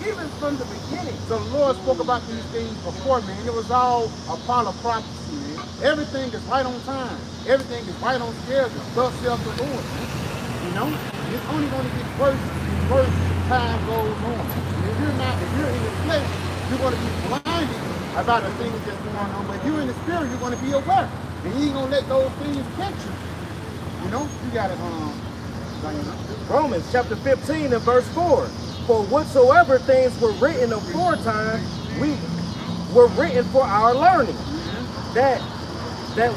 even from the beginning. So the Lord spoke about these things before, man. It was all a part of prophecy, man. Everything is right on time. Everything is right on schedule. Thus saith the Lord, man. You know? It's only going to get worse and worse as time goes on. And if you're in the flesh, you're going to be blinded about the things that's going on. But if you're in the spirit, you're going to be aware. And you ain't going to let those things catch you. You know? You got it, Romans chapter 15 and verse 4. For whatsoever things were written aforetime, we were written for our learning, that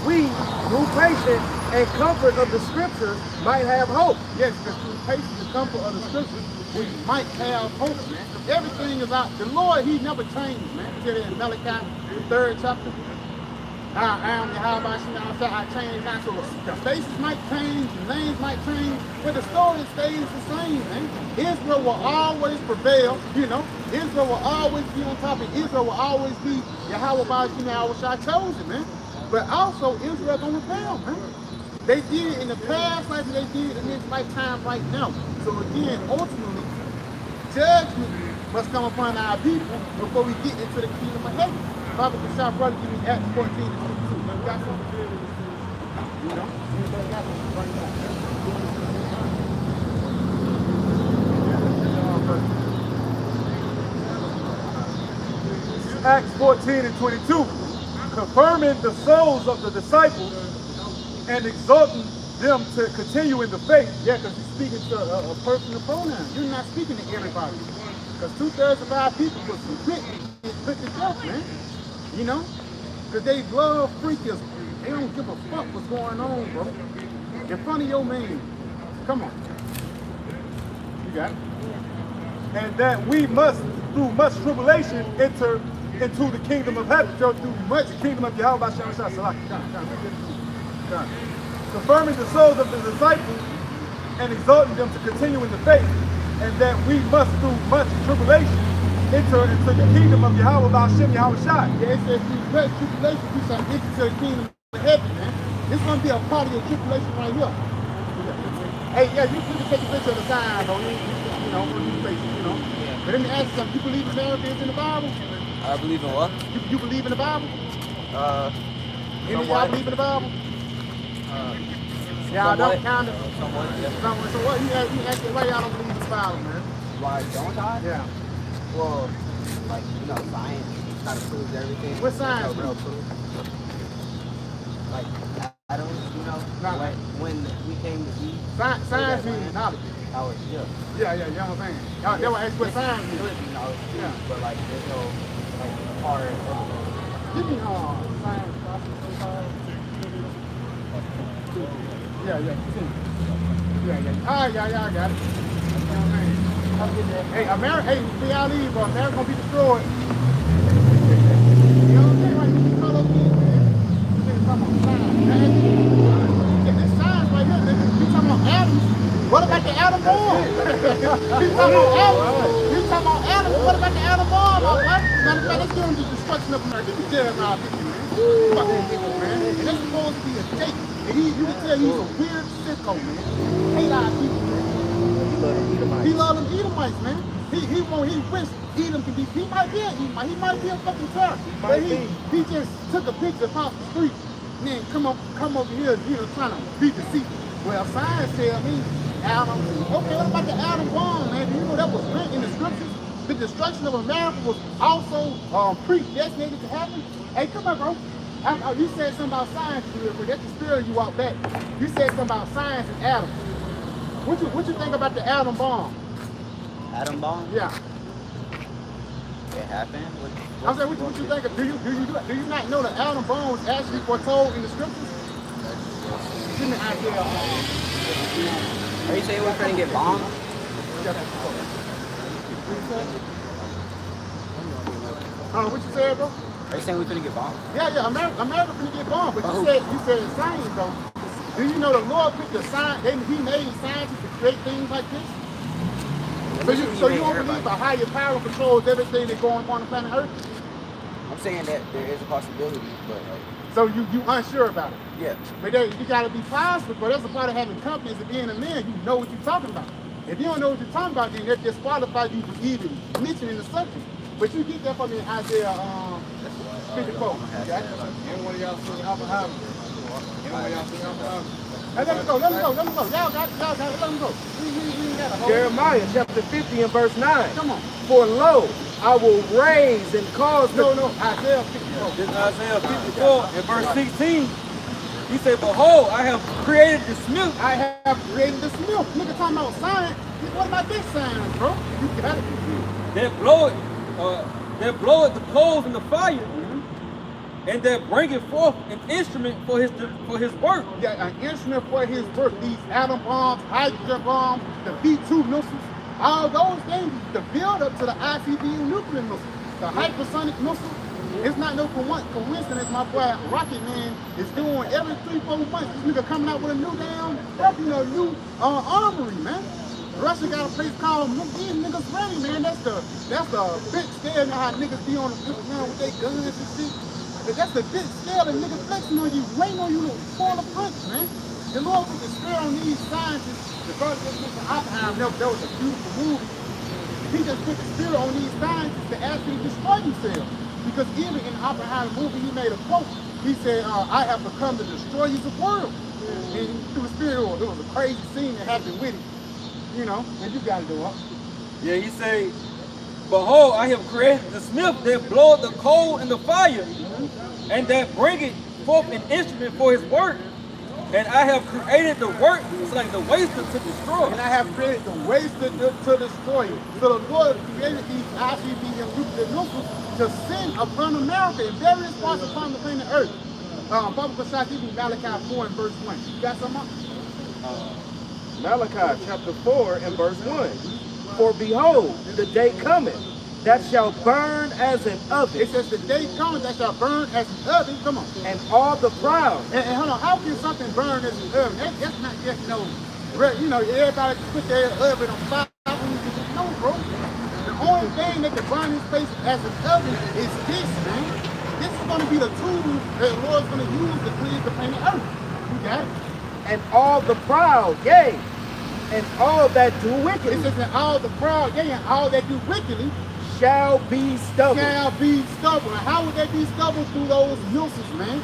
we, through patience and comfort of the scriptures, might have hope. Yes, because through patience and comfort of the scriptures, we might have hope, man. Everything is out. The Lord, he never changed, man. He said in Malachi, the 3rd chapter, I am Yahweh, I change not. So the faces might change, the names might change, but the story stays the same, man. Israel will always prevail, you know. Israel will always be on top, and Israel will always be Yahweh chosen, man. But also, Israel gonna rebel, man. They did it in the past life, and they did it in this lifetime right now. So again, ultimately, judgment must come upon our people before we get into the kingdom of heaven. Father, Bishop, brother, give me Acts 14 and 22. You got something? You know? Anybody got something? Bring it out. Acts 14 and 22, confirming the souls of the disciples and exhorting them to continue in the faith. Yeah, because you're speaking to a personal pronoun. You're not speaking to everybody. Because 2/3 of our people was put to death, man. You know? Because they love freakism. They don't give a fuck what's going on, bro. In front of your man. Come on. You got it. And that we must, through much tribulation, enter into the kingdom of heaven. So through much The kingdom of Yahweh Shem Shah Salak. Confirming the souls of the disciples and exhorting them to continue in the faith, and that we must, through much tribulation, enter into the kingdom of Yahweh Shem Yahweh Shai. Yeah, it says through much tribulation, you shall enter into the kingdom of heaven, man. This is going to be a part of your tribulation right here. Hey, yeah, you can take a picture of the sign, though. You know, when you face it, you know. But let me ask you something. You believe America is in the Bible? I believe in what? You believe in the Bible? Any of y'all believe in the Bible? Y'all don't kind of. Somewhat, yeah. So what? You ask me why y'all don't believe in the Bible, man? Why don't I? Yeah. Well, like, you know, science kind of proves everything. What science? No real proof. Like, atoms, you know? Nah. Like, when we came to be. Science means knowledge. Knowledge, yeah. Yeah, you know what I'm saying? Y'all never ask what science It means. would be knowledge, too, Yeah. but, like, there's no, like, hard evidence. Give me science. Yeah. Yeah, I got it. You know what I'm saying? Hey, America, hey, see y'all leave, bro. America gonna be destroyed. You know what I'm saying? Right? You call up kids, man. You think talking about science, man. Yeah, this science right here, nigga. You talking about atoms. What about the atom bomb? You talking about atoms. You talking about atoms. What about the atom bomb, my boy? Matter of fact, let's get on the destruction of America. This is Jeremiah 50, man. Fuck that nigga, man. And that's supposed to be a date. And you can tell he's a weird sicko, man. Hate our people, man. He love them Edomites, man. He wish Edom could be. He might be an Edomite. He might be a fucking terrorist. But he just took a picture off the street and then come over here, you know, trying to be deceitful. Well, science tell me atom. Okay, what about the atom bomb, man? Do you know that was written in the scriptures? The destruction of America was also predestinated to happen. Hey, come on, bro. You said something about science, that's the spirit you walk back. You said something about science and atoms. What you think about the atom bomb? Atom bomb? Yeah. It happened? I'm saying, what you think? Do you not know the atom bomb was actually foretold in the scriptures? Give me an idea. Are you saying we're trying to get bombed? What you said, bro? Are you saying we're gonna get bombed? Yeah, America gonna get bombed, but you said science though. Do you know the Lord picked the science? He made scientists to create things like this. So you don't believe a higher power controls everything that's going on the planet Earth? I'm saying that there is a possibility, but like. So you unsure about it? Yeah. But you gotta be positive. But that's a part of having confidence and being a man. You know what you're talking about. If you don't know what you're talking about, then that disqualifies you from even mentioning the subject. But you get that from me in Isaiah 54. Okay? Anyone of y'all seen Oppenheimer? Anyone of y'all seen Oppenheimer? Hey, let me go. Y'all got it. Let me go. We ain't got a whole. Jeremiah chapter 50 and verse 9. Come on. For lo, I will raise and cause the... No, Isaiah 54. This Isaiah 54 and verse 16. He said, behold, I have created the smith. I have created this milk. Nigga talking about science. What about this science, bro? You got it. That bloweth the coals in the fire, and that bringeth forth an instrument for his work. Yeah, an instrument for his work. These atom bombs, hydrogen bombs, the B-2 missiles, all those things, the build up to the ICBM nuclear missile, the hypersonic missile. It's not no coincidence, my boy Rocket Man is doing every 3-4 months. This nigga coming out with a new new armory, man. Russia got a place called these niggas ready, man. That's the big scale. Now how niggas be on the ground with their guns and shit. But that's the big scale that niggas flexing on you, waiting on you to fall a punch, man. The Lord put the spare on these scientists. The first Oppenheimer, that was a beautiful movie. He just put the spirit on these scientists to actually destroy themselves. Because even in the Oppenheimer movie, he made a quote. He said, I have become the destroyers of the world. And through the spirit, it was a crazy scene that happened with it. You know, and you got to do it. Yeah, he say, behold, I have created the smith that bloweth the coal and the fire, and that bringeth forth an instrument for his work. And I have created the work, it's like the waster to destroy. And I have created the waster to destroy it. So the Lord created these ICB and missiles to send upon America in various parts upon the planet Earth. Bible Shah, give me Malachi 4 and verse 1. You got something? Malachi chapter 4 and verse 1. For behold, the day cometh that shall burn as an oven. It says the day cometh that shall burn as an oven. Come on. And all the proud. And hold on, how can something burn as an oven? That's not just no, you know, everybody put their oven on fire. No, bro. The only thing that can burn this place as an oven is this, man. This is going to be the tool that the Lord's going to use to cleanse the planet Earth. You got it? And all the proud, yea, and all that do wickedly. It says that all the proud, yea, and all that do wickedly shall be stubble. Shall be stubble. And how would they be stubble? Through those missiles, man?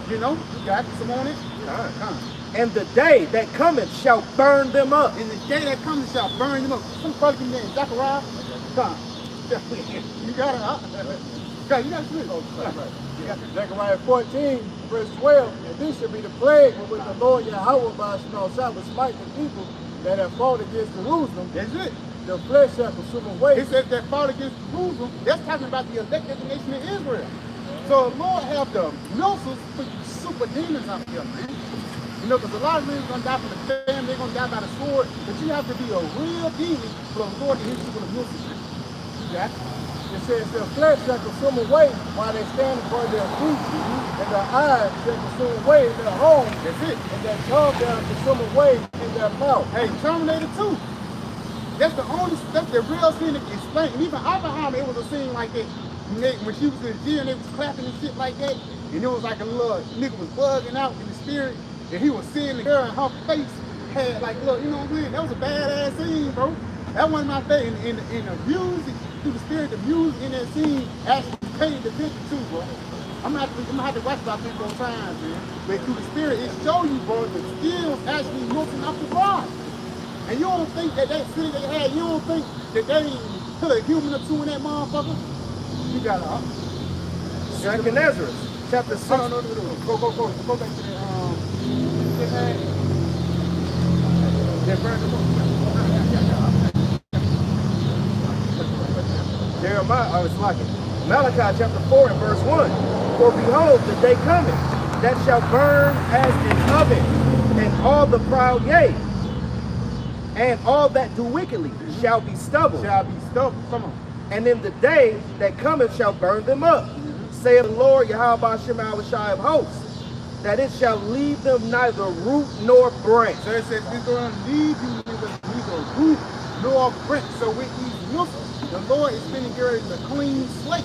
You know, you got some on it? Come. And the day that cometh shall burn them up. And the day that comes shall burn them up. Some brother give me that. Zechariah? Come. You got it, huh? God, you got it. Zechariah 14, verse 12, and this shall be the plague with the Lord Yahweh by shall smite the people that have fought against Jerusalem. That's it. The flesh shall consume away. It says that fought against Jerusalem. That's talking about the elected nation of Israel. So the Lord have the missiles for super demons out here, man. You know, because a lot of men are going to die from the famine, they're going to die by the sword, but you have to be a real demon for the Lord to hit you with a missiles, man. You got it? It says their flesh shall consume away while they stand upon their feet, and their eyes shall consume away in their homes. That's it. And their tongue shall consume away in their mouth. Hey, Terminator 2. That's the real scene that can explain. And even Oppenheimer, it was a scene like that. When she was in the jail, they was clapping and shit like that. And it was like a little nigga was bugging out in the spirit. And he was seeing the girl and her face had like, look, you know what I'm saying? That was a badass scene, bro. That wasn't my favorite. In the music, through the spirit, the music in that scene actually painted the picture too, bro. I'm gonna have to watch about 3 more times, man. But through the spirit, it shows you, bro, the skills actually melting off the rod. And you don't think that city they had, you don't think that they put a human or two in that motherfucker? You got it, Second Ezra, chapter 6. No. Go back to Jeremiah, it's like it. Malachi chapter 4 and verse 1. For behold, the day cometh that shall burn as an oven, and all the proud, yea, and all that do wickedly shall be stubble. Shall be stubble. Come on. And in the day that cometh shall burn them up, saith the Lord Yahweh of hosts, that it shall leave them neither root nor branch. So it says it's going to leave you neither root nor branch. So with these missiles, the Lord is finna get ready to clean slate.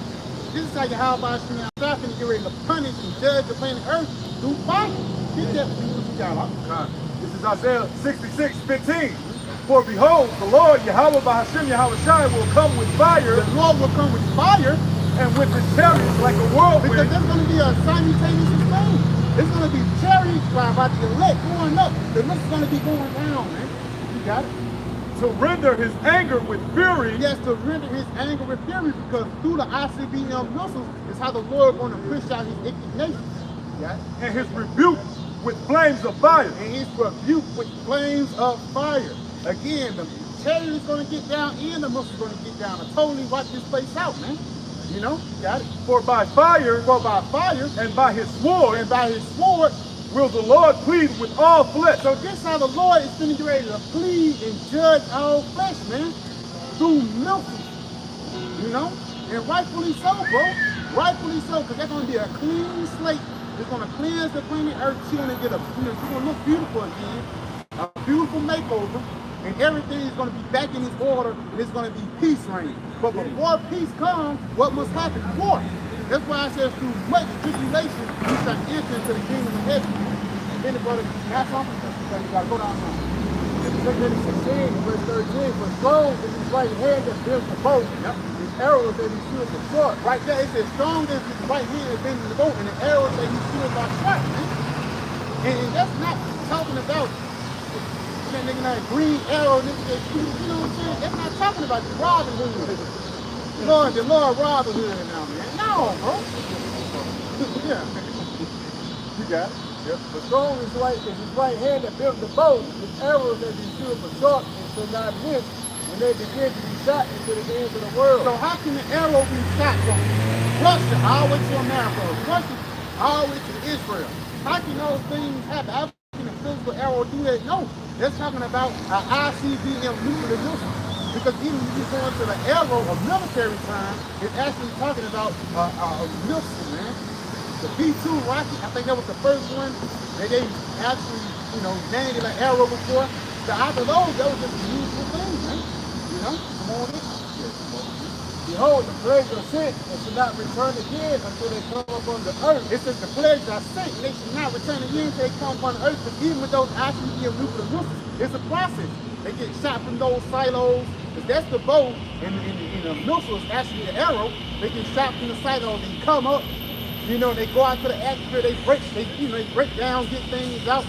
This is how Yahweh finna get ready to punish and judge the planet Earth through fire. Get that for what you got, huh? This is Isaiah 66:15. For behold, the Lord Yahweh Bahashim Yahweh Shai will come with fire. The Lord will come with fire. And with his chariots like a whirlwind. Because there's going to be a simultaneous thing. There's going to be chariots flying by the elect going up. The rest is going to be going down, man. You got it? To render his anger with fury. Yes, to render his anger with fury, because through the ICBM missiles is how the Lord is going to push out his indignation. Yeah. And his rebuke with flames of fire. And his rebuke with flames of fire. Again, the chariot is going to get down and the missiles are going to get down and totally wipe this place out, man. You know, got it. For by fire, and by his sword, will the Lord plead with all flesh. So this how the Lord is finna get ready to plead and judge all flesh, man. Through missiles. You know? And rightfully so, bro. Rightfully so, because that's gonna be a clean slate. It's gonna cleanse the planet Earth. She's gonna get she's gonna look beautiful again. A beautiful makeover. And everything is going to be back in its order, and it's going to be peace reign. But before peace comes, what must happen? War. That's why I said through much tribulation, we shall enter into the kingdom of heaven. And then the brother, that's something, because you got to go down now. Genesis 16, verse 13, for strong is his right hand that builds the boat, his arrows that he shoots are short. Right there, it says strong is his right hand that bends the boat, and the arrows that he shoots are short, man. And that's not talking about that nigga that green arrow, nigga that shoot, you know what I'm saying? That's not talking about the Robin Hood. The Lord Robin Hood now, man. No, bro. Yeah. You got it. Yep. For strong is his right hand that builds the bow, his arrows that he shoots are short and shall not miss when they begin to be shot into the ends of the world. So how can the arrow be shot from Russia all the way to America, or Russia all the way to Israel? How can those things happen? How can a physical arrow do that? No, they're talking about an ICBM nuclear missile. Because even if you're going to the arrow of military time, it's actually talking about a missile, man. The B-2 rocket, I think that was the first one that they actually, named it an arrow before. So after those, that was just a useful thing, man. Come on in. Behold, the plagues are sent and shall not return again until they come upon the earth. It says the plagues are sent, they should not return again until they come upon the earth. But even with those ICBM nuclear missiles, it's a process. They get shot from those silos. If that's the bow, and the missile is actually the arrow, they get shot from the silos and come up. They go out to the atmosphere, they break down, get things out.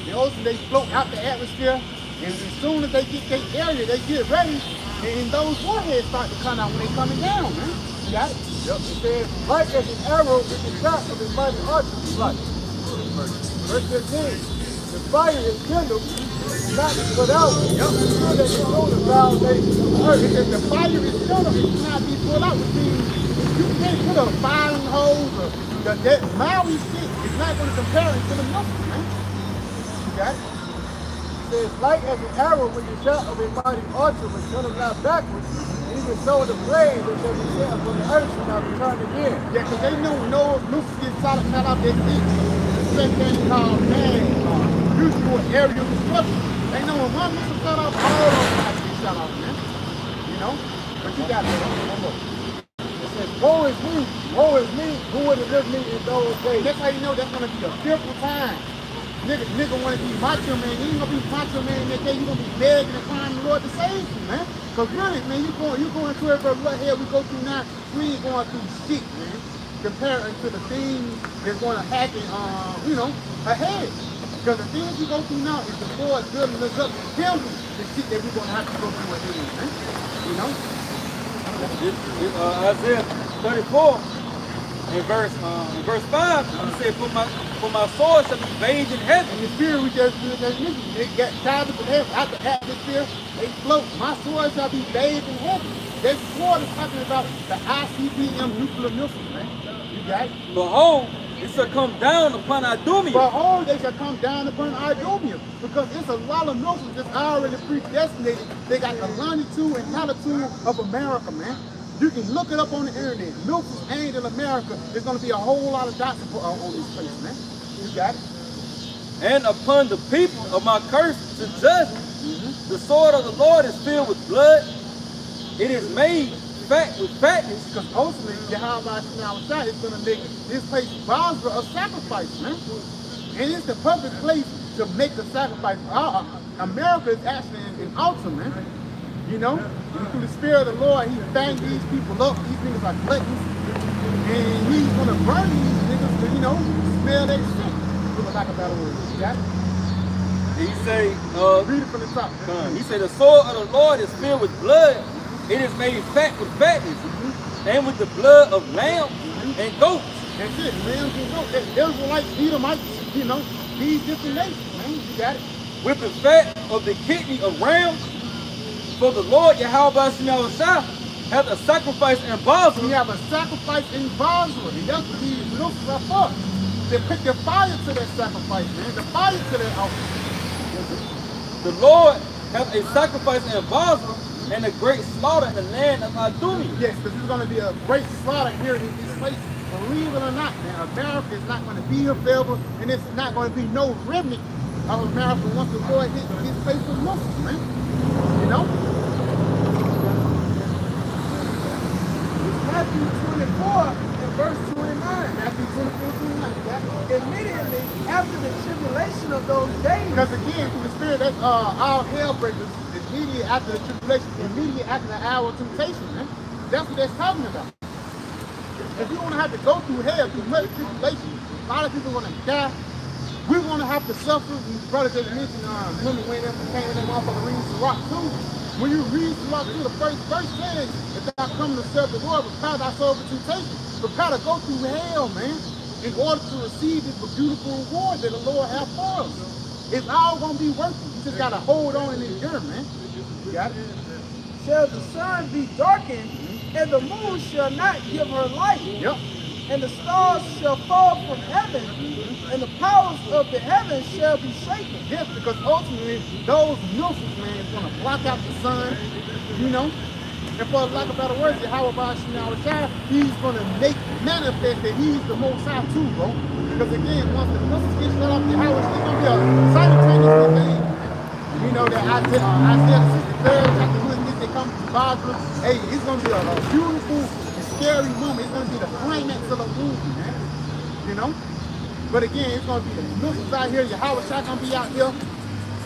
The ocean, they float out the atmosphere. And as soon as they get their area, they get ready. And those warheads start to come out when they coming down, man. You got it? Yep. It says, like as an arrow with the shot of his mighty archer like. Verse 15. The fire is kindled, not put out. Yep. So that you know the foundation of the earth. It says the fire is kindled, it cannot be put out, which means you can't put a firing hose or that Maui shit is not going to compare it to the missile, man. You got it? It says, like as an arrow with the shot of a mighty archer, which turneth not backwards, even so the flame that shall be set upon the earth shall not return again. Yeah, because they know no missiles get shot out their feet. The same thing called mutual aerial destruction. They know when one missile shot off, all of them have to get shot off, man. But you got it. One more. It says, woe is me, who would deliver me in those days? That's how you know that's going to be a fearful time. Nigga want to be macho man. You ain't going to be macho man that day. You're going to be begging and crying the Lord to save you, man. Because really, man, you going through every what hell we go through now. We ain't going through shit, man. Comparing to the things that's going to happen, ahead. Because the things we go through now is the Lord building us up to tell you the shit that we're going to have to go through ahead, man. Isaiah 34 in verse 5, he said, for my sword shall be bathed in heaven. In the spirit, we just they got tablets of heaven out the atmosphere, they float. My sword shall be bathed in heaven. That sword is talking about the ICBM nuclear missiles, man. You got it? Behold, it shall come down upon Idumea. Behold, they shall come down upon Idumea. Because it's a lot of missiles that's already predestinated. They got the longitude and latitude of America, man. You can look it up on the internet. Missiles aimed at America. There's going to be a whole lot of dots on this place, man. You got it? And upon the people of my curse to judgment. The sword of the Lord is filled with blood. It is made fat with fatness. Because ultimately, Jehovah Shai is going to make this place Basra a sacrifice, man. And it's the perfect place to make the sacrifice. America is actually an altar, man. And through the Spirit of the Lord, he banged these people up. These niggas are gluttons. And he's going to burn these niggas to, smell their shit. For lack of a better word. You got it? He say, read it from the top. He said, the sword of the Lord is filled with blood. It is made fat with fatness. And with the blood of lambs and goats. That's it, lambs and goats. Those were like Edomites, these different nations, man. You got it? With the fat of the kidney of rams. For the Lord Yahweh Shai hath a sacrifice in Basra. We have a sacrifice in Basra. And that's what these missiles are for. They put the fire to that sacrifice, man. The fire to that altar. The Lord hath a sacrifice in Basra and a great slaughter in the land of Idumea. Yes, because there's going to be a great slaughter here in this place. Believe it or not, man, America is not going to be here forever, and it's not going to be no remnant of America once the Lord hits his face with missiles, man. Matthew 24 and verse 29. Matthew 24:29. Yeah. Immediately after the tribulation of those days. Because again, through the Spirit, that's all hell breakers. Immediate after the tribulation, immediate after the hour of temptation, man. That's what that's talking about. If we want to have to go through hell, through much tribulation, a lot of people are going to die. We're going to have to suffer. These brothers just mentioned, remember when they came in that motherfucker reading Sirach 2? When you read Sirach 2, the first verse says, if thou come to serve the Lord, prepare thy soul for temptation. Prepare to go through hell, man, in order to receive this beautiful reward that the Lord has for us. It's all going to be worth it. You just got to hold on and endure, man. You got it? Shall the sun be darkened, and the moon shall not give her light. Yep. And the stars shall fall from heaven, and the powers of the heavens shall be shaken. Yes, because ultimately, those missiles, man, is going to block out the sun, you know. And for lack of better words, Yahweh Shai, he's going to make manifest that he's the Most High too, bro. Because again, once the missiles get shut off, Yahweh, it's going to be a simultaneous thing. You know that Isaiah 63rd chapter, when they come to Basra, hey, it's going to be a beautiful, scary moment. It's going to be the climax of the movie, man. You know? But again, it's going to be the missiles out here. Yahweh Shai going to be out here.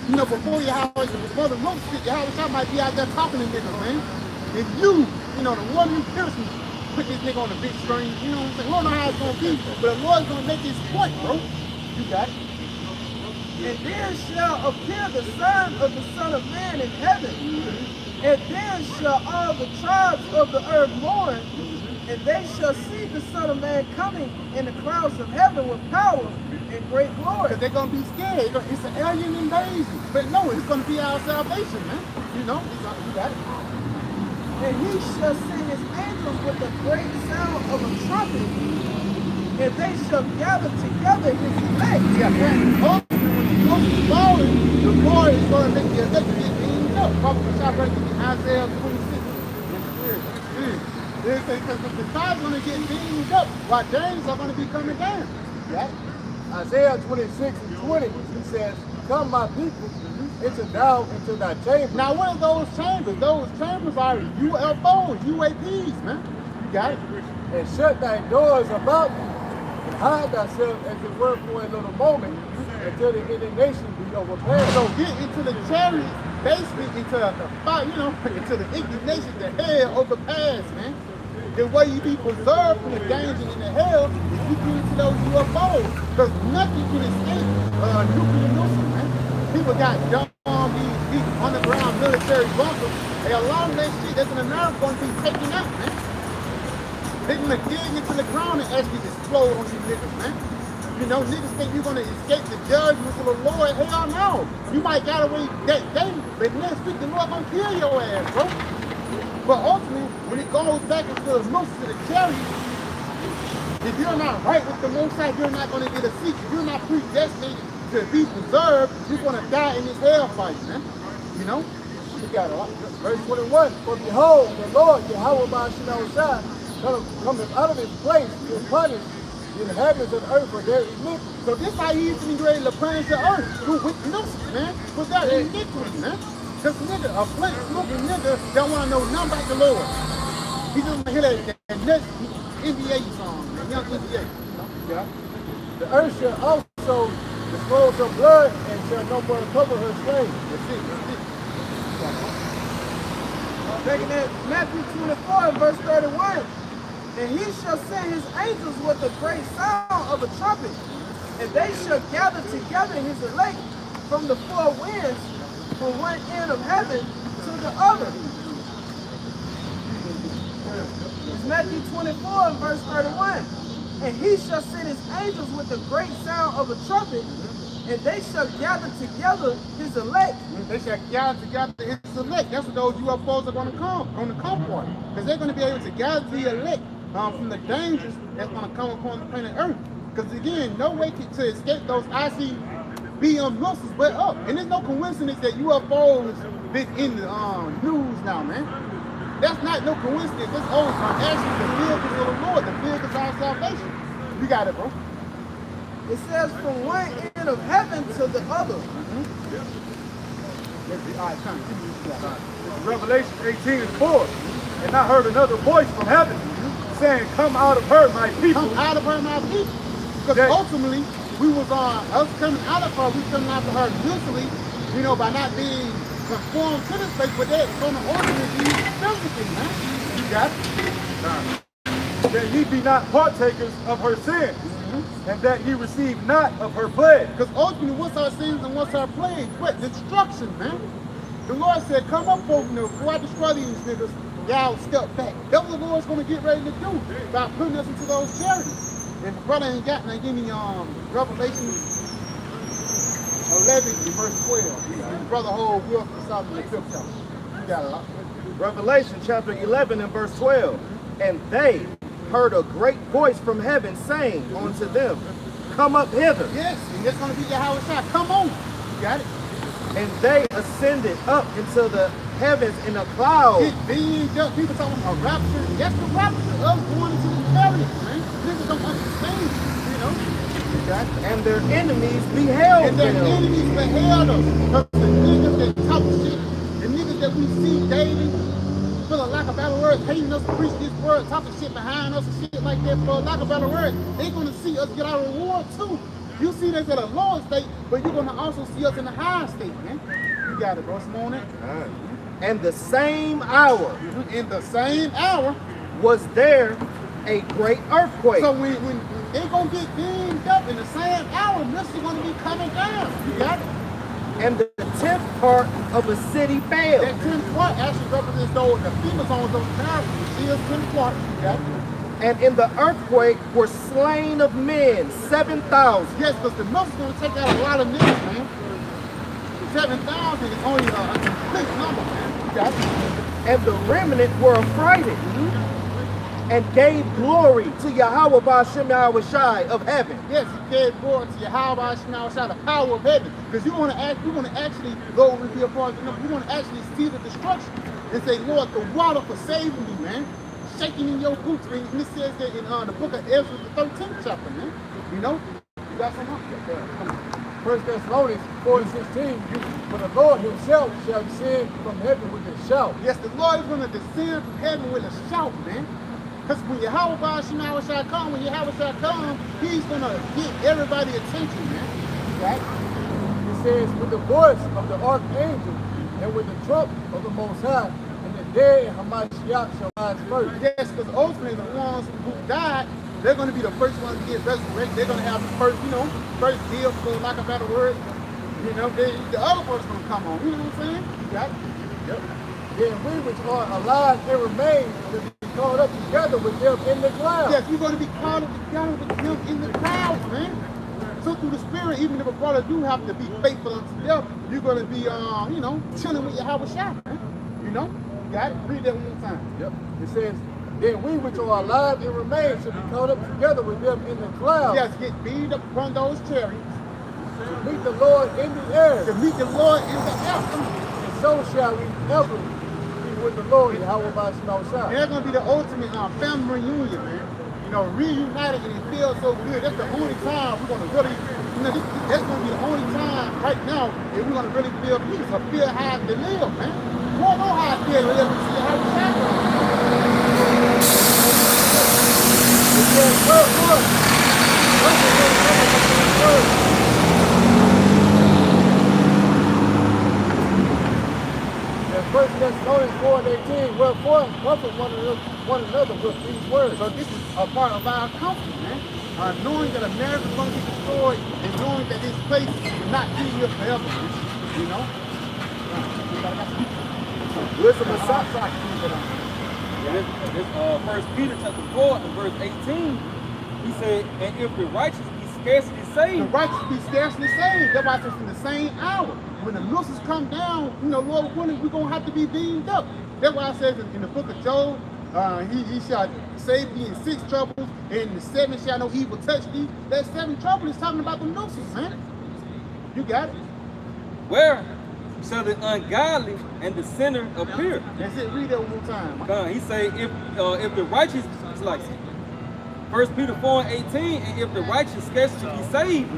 You know, before the missiles, Yahweh Shai might be out there talking to niggas, man. If you know, the one who kills me, put this nigga on the big screen, you know what I'm saying? We don't know how it's going to be, but the Lord's going to make his point, bro. You got it. And then shall appear the sign of the Son of Man in heaven. And then shall all the tribes of the earth mourn, and they shall see the Son of Man coming in the clouds of heaven with power and great glory. Because they're going to be scared. It's an alien invasion. But no, it's going to be our salvation, man. You know, you got it. And he shall send his angels with a great sound of a trumpet, and they shall gather together his elect. Yeah, ultimately, when he goes to falling, the Lord is going to make the elect get beamed up. Probably shot right in Isaiah 26. Because the clouds are going to get beamed up while days are going to be coming down. Yeah. Isaiah 26:20, he says, come my people, enter down into thy chambers. Now what are those chambers? Those chambers are UFOs, UAPs, man. You got it. And shut thy doors about thee, and hide thyself as it were for a little moment, until the indignation be overpassed. So get into the chariots, basically into the fire, you know, into the indignation, the hell overpass, man. The way you be preserved from the danger in the hell is you get into those UFOs. Because nothing can escape nuclear missiles, man. People got these underground military bunkers. And a lot of that shit that's in America going to be taken out, man. They're going to dig into the ground and actually explode on these niggas, man. You know, niggas think you're going to escape the judgments of the Lord. Hell no. You might get away that day, but next week the Lord going to kill your ass, bro. But ultimately, when it goes back into the most of the chariot, if you're not right with the Most High, you're not going to get a seat. If you're not predestinated to be preserved, you're going to die in this hellfire, man. You know? You got it. Verse 21, for behold, the Lord, Yahweh Shai, cometh out of his place to punish the inhabitants of the earth for their iniquity. So this how he's getting ready to punish the earth through wickedness, man, for their iniquity, man. Because nigga, a flint smoking nigga don't want to know nothing about the Lord. He just want to hear that next NBA song, that young NBA. Yeah. The earth shall also disclose her blood and shall no more cover her slain. That's it. Taking that Matthew 24, verse 31. And he shall send his angels with a great sound of a trumpet, and they shall gather together his elect from the four winds, from one end of heaven to the other. It's Matthew 24, verse 31. And he shall send his angels with a great sound of a trumpet, and they shall gather together his elect. They shall gather together his elect. That's what those UFOs are going to come on the come for. Because they're going to be able to gather the elect from the dangers that's going to come upon the planet Earth. Because again, no way to escape those ICBM missiles but up. And there's no coincidence that UFOs been in the news now, man. That's not no coincidence. That's always actually the vehicles of the Lord, the vehicles of our salvation. You got it, bro. It says from one end of heaven to the other. Revelation 18:4. And I heard another voice from heaven saying, come out of her, my people. Come out of her, my people. Because That- ultimately, we was us coming out of her, we coming out of her mentally, you know, by not being conformed to this place, but that's going to ultimately be physically, man. You got it? that ye be not partakers of her sins, and that ye receive not of her plague. Because ultimately, what's our sins and what's our plague? What? Destruction, man. The Lord said, come up over there. Before I destroy these niggas, y'all step back. That's what the Lord's going to get ready to do by putting us into those charities. And the brother ain't got now, give me Revelation 11 verse 12. Brother Hole, we'll start in the 5th chapter. You got it. Revelation chapter 11 and verse 12. And they heard a great voice from heaven saying unto them, come up hither. Yes, and that's going to be your house shot. Come on. You got it? And they ascended up into the heavens in a cloud. It being just people talking about a rapture. That's the rapture of going into the chariots, man. Niggas don't understand, you know. You got it? And their enemies beheld And their them. enemies beheld us. Because the niggas that talk shit, the niggas that we see daily, feeling like a battle word, hating us to preach this word, talking shit behind us and shit like that, for lack of a better word, they're going to see us get our reward too. You see us at a lower state, but you're going to also see us in a higher state, man. You got it, bro. Some on it. And the same hour In the same hour, was there a great earthquake. so when they're going to get beamed up in the same hour, missiles are going to be coming down. You got it? And the 10th part of a city fell. That 10th part actually represents those, the FEMA zones, those towns. See us 10th part. You got it? And in the earthquake were slain of men 7,000. Yes, because the missiles going to take out a lot of niggas, man. 7,000 is only a complete number, man. You got it? And the remnant were affrighted and gave glory to Yahweh Ba'Shem Yahweh Shai of heaven. Yes, he gave glory to Yahweh Shai, the power of heaven. Because you want to actually, Lord, will be a part of the number. You want to actually see the destruction and say, Lord, the water for saving me, man. Shaking in your boots. And it says that in the book of Ezra, the 13th chapter, man. You know? You got some up there? Come on. 1 Thessalonians 4:16, for the Lord himself shall descend from heaven with a shout. Yes, the Lord is going to descend from heaven with a shout, man. Because when Yahweh Ba'Shem shall come, when Yahweh shall come, he's going to get everybody's attention, man. Right? It says, with the voice of the archangel and with the trump of the Most High, and the dead in Hamashiach shall rise first. Yes, because ultimately the ones who died, they're going to be the first ones to get resurrected. They're going to have the first, first deal, for lack of a better word. You know, the other one's going to come on. You know what I'm saying? You got it? Yep. Then we which are alive and remain will be caught up together with them in the clouds. Yes, you're going to be caught up together with them in the clouds, man. So through the Spirit, even if a brother do have to be faithful unto death, you're going to be, chilling with Yahweh Shai, man. You know? You got it? Read that one more time. Yep. It says, then we which are alive and remain shall be caught up together with them in the clouds. Yes, get beat up from those chariots. To meet the Lord in the air. To meet the Lord in the air. And so shall we ever be with the Lord, Yahweh Ba'Shem Shai. And that's going to be the ultimate family reunion, man. You know, reunited, and it feels so good. That's the only time we're going to really, that's going to be the only time right now that we're going to really feel peace or feel how to live, man. We don't know how I feel to live until how we sacrifice. First Thessalonians 4:18, wherefore comfort one another with these words. So this is a part of our comfort, man. Knowing that America's going to be destroyed and knowing that this place will not be here forever, man. You know? Wisdom of Sot. This 1 Peter chapter 4 and verse 18, he said, and if the righteous be scarcely The saved, righteous be scarcely saved. That's why it's in the same hour. When the missiles come down, Lord willing, we're going to have to be beamed up. That's why it says in the book of Job, he shall save thee in 6 troubles, and the 7 shall no evil touch thee. That 7 trouble is talking about the missiles, man. You got it. where shall the ungodly and the sinner appear? That's it. Read that one more time. He say, if the righteous, it's like 1 Peter 4:18, and if the righteous scarcely be saved,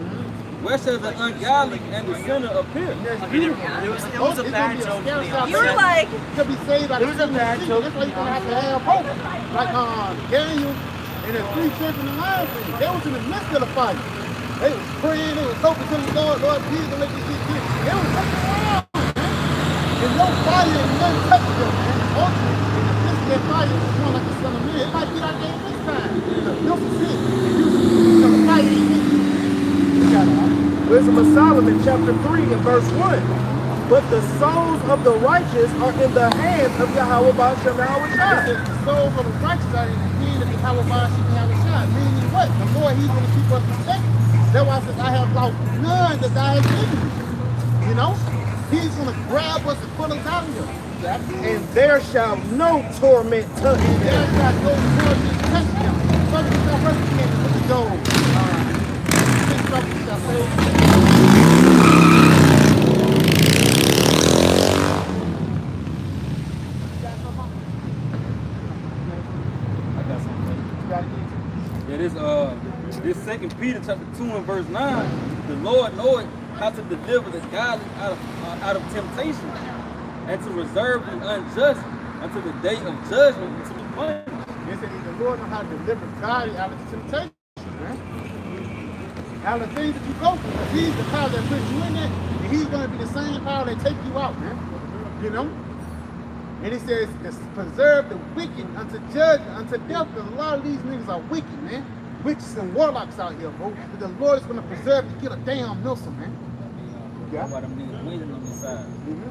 Where shall the ungodly and the sinner appear? It was a bad joke. You were like, To be saved out of sin. That's why you're gonna have to have hope. Like Daniel and the 3 children in line for you. They was in the midst of the fight. They was praying, they was hoping to the Lord, Lord, please don't let this shit get. They was looking around, man. And no fire and nothing touched them, man. Ultimately, in the midst of that fire, it was one like the Son of Man. It might get out there this time. No sin. And the fight ain't in you. You got it. Wisdom of Solomon, chapter 3 and verse 1. But the souls of the righteous are in the hands of Yahweh Ba'ashem Yahweh Shai. The souls of the righteous are in the hand of the Yahweh Ba'ashem Yahweh Shai. Meaning what? The Lord, He's going to keep us protected. That's why I said, I have lost none that I have given you. You know? He's going to grab us and pull us out of here. And there shall no torment touch And them. there shall no torment touch them. Brothers shall hurt them with the gold. Six brothers shall say, Yeah, this 2 Peter chapter 2 and verse 9, the Lord knoweth how to deliver the godly out of temptation, and to reserve the unjust until the day of judgment and to be punished. They said the Lord knows how to deliver godly out of temptation, man. Out of the things that you go through. Because He's the power that puts you in there, and He's going to be the same power that take you out, man. You know? And He says, preserve the wicked unto judgment, unto death, because a lot of these niggas are wicked, man. Witches and warlocks out here, bro. But the Lord is going to preserve to kill a damn missile, man. Yeah. That's why them niggas winning on this side.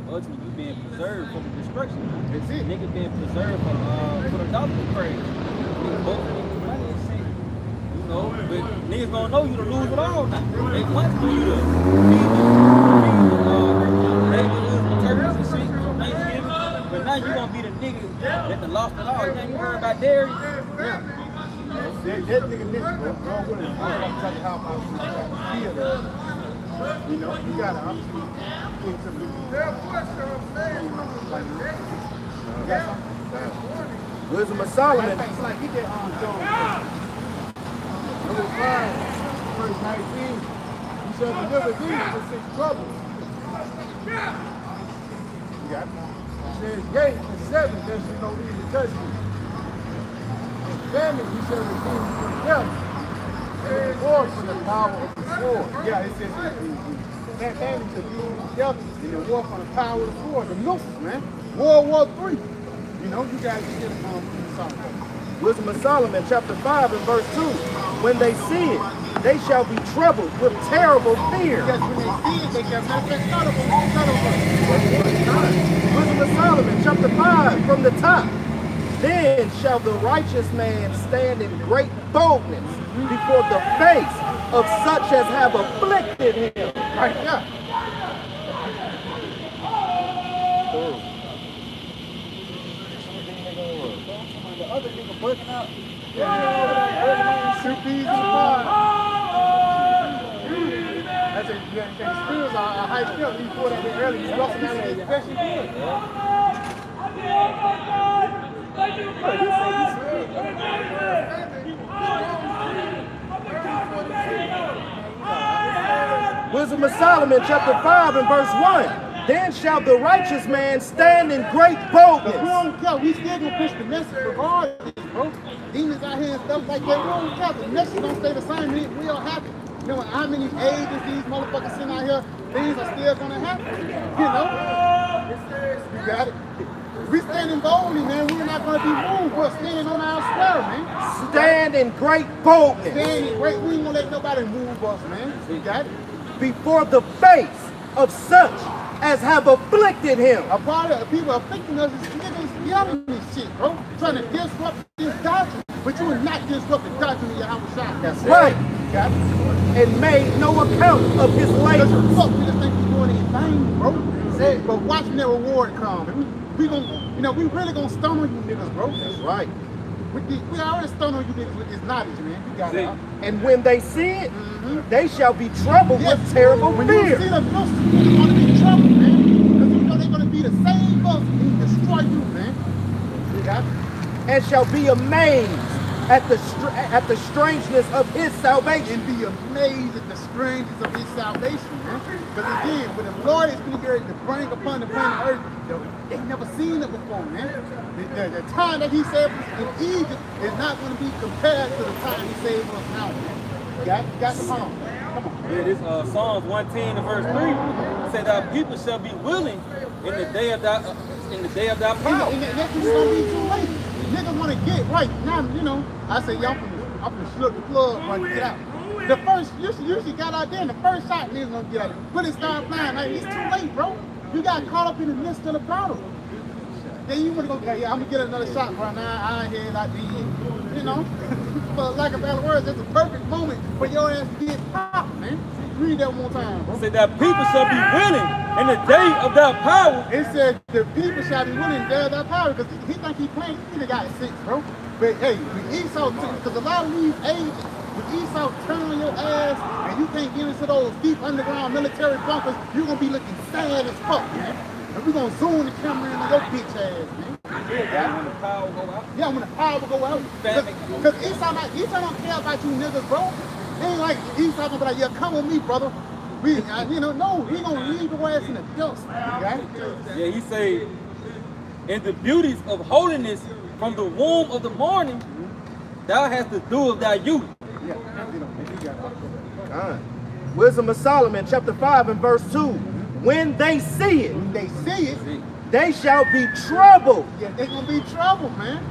Ultimately, you being preserved from the destruction. That's it. Niggas being preserved for the doctor crazy. Niggas both making money and shit. You know, but niggas gonna know you to lose it all now. They want you to feed the turkeys and shit for Thanksgiving. But now you gonna be the nigga that done lost it all. You heard about Dairy? Yeah. That nigga nigga, bro. Go with him. I'm going to tell you how about you feel that. You know, you got to obviously think something. You got something? Wisdom of Solomon. It's like he did on Jones. Number 5, verse 19. You shall deliver these from 6 troubles. You got it? It says, gate and 7, there shall no evil touch you. Famine, you shall redeem from death, and reward from the power of the sword. Yeah, it says that famine shall be from death, and reward from the power of the sword. The missiles, man. World War III. You know, you guys can get something. Wisdom of Solomon, chapter 5 and verse 2. When they see it, they shall be troubled with terrible fear. Because when they see it, they can manifest out of them. Wisdom of Solomon, chapter 5, from the top. Then shall the righteous man stand in great boldness before the face of such as have afflicted him. Right there. The other nigga busting out. Yeah. 2 peas in the pod. That's the skills are high skills. You pull that in early, you busting out of the special Wisdom of Solomon, chapter 5 and verse 1. Then shall the righteous man stand in great boldness. We don't care. We still gonna push the message regardless, bro. Demons out here and stuff like that. We don't care. The message don't stay the same. It will happen. You know how many ages these motherfuckers sitting out here, things are still gonna happen. You know? You got it. We standing boldly, man. We're not gonna be moved. We're standing on our square, man. Stand in great boldness. Standing great. We ain't gonna let nobody move us, man. You got it? Before the face of such as have afflicted him. A part of the people afflicting us is niggas yelling this shit, bro. Trying to disrupt this doctrine. But you will not disrupt the doctrine of Yahweh Shai. That's right. Got it? And made no account of his labor. Fuck, we just think we're doing anything, bro. Say, but watching that reward come. We gonna, you know, we really gonna stun on you niggas, bro. That's right. We already stun on you niggas with this knowledge, man. You got it. And when they see it, they shall be troubled with terrible when fear. you see the Muslims, they're gonna be troubled, man. Because you know they're gonna be the same Muslims who destroy you, man. You got it? And shall be amazed at the strangeness of his salvation. And be amazed at the strangeness of his salvation, man. Because again, when the Lord is going to bring upon the planet Earth, they've never seen it before, man. The time that he saved us in Egypt is not going to be compared to the time he saved us now, man. You got the palm. Come on. Yeah, this Psalms 110 and verse 3 said that people shall be willing in the day of thy power. And that's when it's going to be too late. Niggas want to get right. Now, you know, I say, y'all I'm gonna slip the plug when you get out. The first, you usually got out there, and the first shot niggas gonna get out. When it start flying, like, it's too late, bro. You got caught up in the midst of the battle. Then you wanna go, okay, yeah, I'm gonna get another shot right now. I ain't here like these, you know. For lack of better words, that's a perfect moment for your ass to get popped, man. Read that one more time, bro. Said that people shall be willing in the day of thy power. It said the people shall be willing in the day of thy power, because he think he playing, he got six, bro. But hey, when Esau, because a lot of these agents, when Esau turn on your ass and you can't get into those deep underground military bunkers, you're gonna be looking sad as fuck, man. And we're gonna zoom the camera into your bitch ass, man. Yeah, when the power go out. Yeah, when the power go out. Because Esau don't care about you niggas, bro. It ain't like Esau gonna be like, yeah, come with me, brother. We, you know, no, he gonna leave your ass in the dust. Okay? Yeah, he say, in the beauties of holiness from the womb of the morning, thou hast the dew of thy youth. Yeah, you know, you got it. Wisdom of Solomon, chapter 5 and verse 2. When they see it, they shall be troubled. Yeah, they gonna be trouble, man.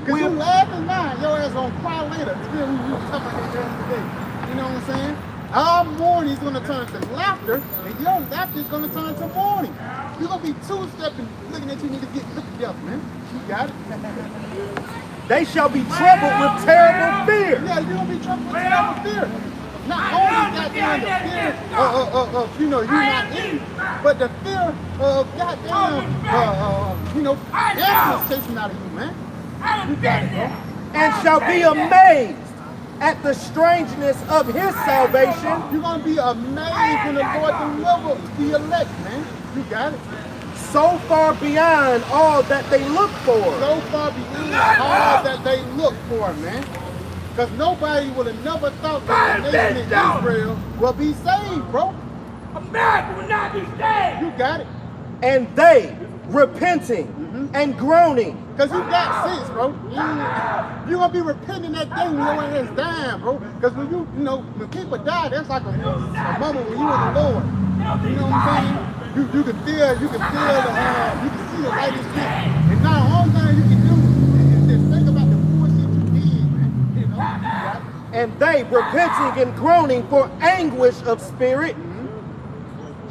Cause you laughing now, your ass gonna cry later. We were talking about that yesterday. You know what I'm saying? Our mourning is gonna turn to laughter, and your laughter is gonna turn to mourning. You're gonna be two-stepping, looking at you niggas get put together, man. You got it? They shall be troubled with terrible fear. Yeah, you're gonna be troubled with terrible fear. Not only goddamn the fear of you know, you not in, but the fear of goddamn, you know, animals chasing out of you, man. You got it, bro. And shall be amazed at the strangeness of his salvation. You're going to be amazed when the Lord delivers the elect, man. You got it. So far beyond all that they look for. So far beyond all that they look for, man. Because nobody would have never thought that the nation of Israel will be saved, bro. America will not be saved. You got it. And they repenting and groaning. Because you got sense, bro. You're going to be repenting that day when your ass dying, bro. Because when you know, when people die, that's like a moment when you in the Lord. You know what I'm saying? You can feel the, you can see the light is lit. And now the only thing you can do is just think about the bullshit you did, man. You know? And they repenting and groaning for anguish of spirit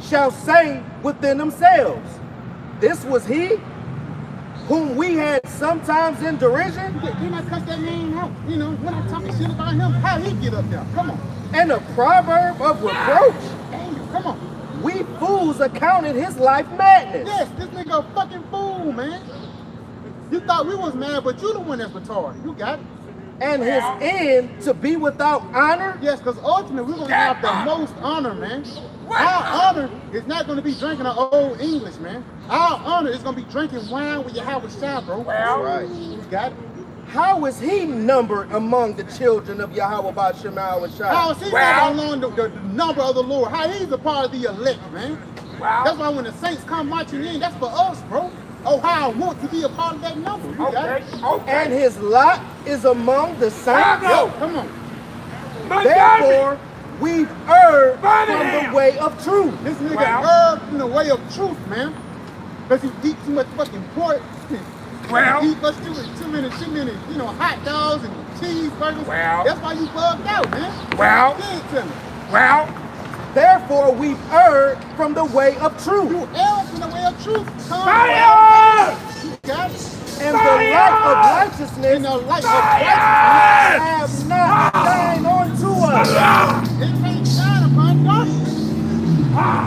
shall say within themselves, this was he whom we had sometimes in derision. Didn't I cuss that man out? You know, when I talking shit about him, how he get up there? Come on. And a proverb of reproach. Damn, come on. We fools accounted his life madness. Yes, this nigga a fucking fool, man. You thought we was mad, but you the one that's retarded. You got it. And his end to be without honor. Yes, because ultimately we're going to have the most honor, man. Our honor is not going to be drinking an old English, man. Our honor is going to be drinking wine with your house shine, bro. That's right. You got it. How is he numbered among the children of Yahweh by Shema and Shai? How is he numbered among the number of the Lord? How he's a part of the elect, man. That's why when the saints come marching in, that's for us, bro. Oh, how I want to be a part of that number. You got it. And his lot is among the saints. Yo, come on. Therefore, we've erred from the way of truth. This nigga erred from the way of truth, man. Because he eat too much fucking pork. He eat too many, you know, hot dogs and cheeseburgers. That's why you bugged out, man. Therefore, we've erred from the way of truth. You erred from the way of truth. Fire! You got it. And the light of righteousness have not shined unto us. It can't shine upon darkness.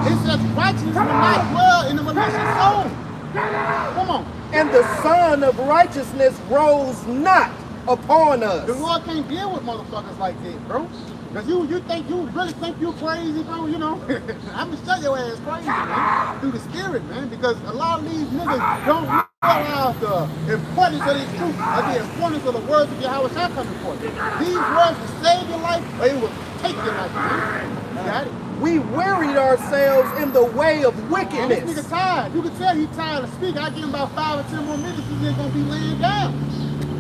It says righteousness will not dwell in the malicious soul. Come on. And the Son of Righteousness rose not upon us. The Lord can't deal with motherfuckers like that, bro. Because you really think you crazy, bro, you know? I'm gonna show your ass crazy, man. Through the spirit, man. Because a lot of these niggas don't realize the importance of this truth, and the importance of the words of Yahweh shall coming forth. These words will save your life, or it will take your life, man. You got it? We wearied ourselves in the way of And this nigga wickedness. tired. You can tell he tired of speaking. I give him about 5 or 10 more minutes, he's gonna be laying down.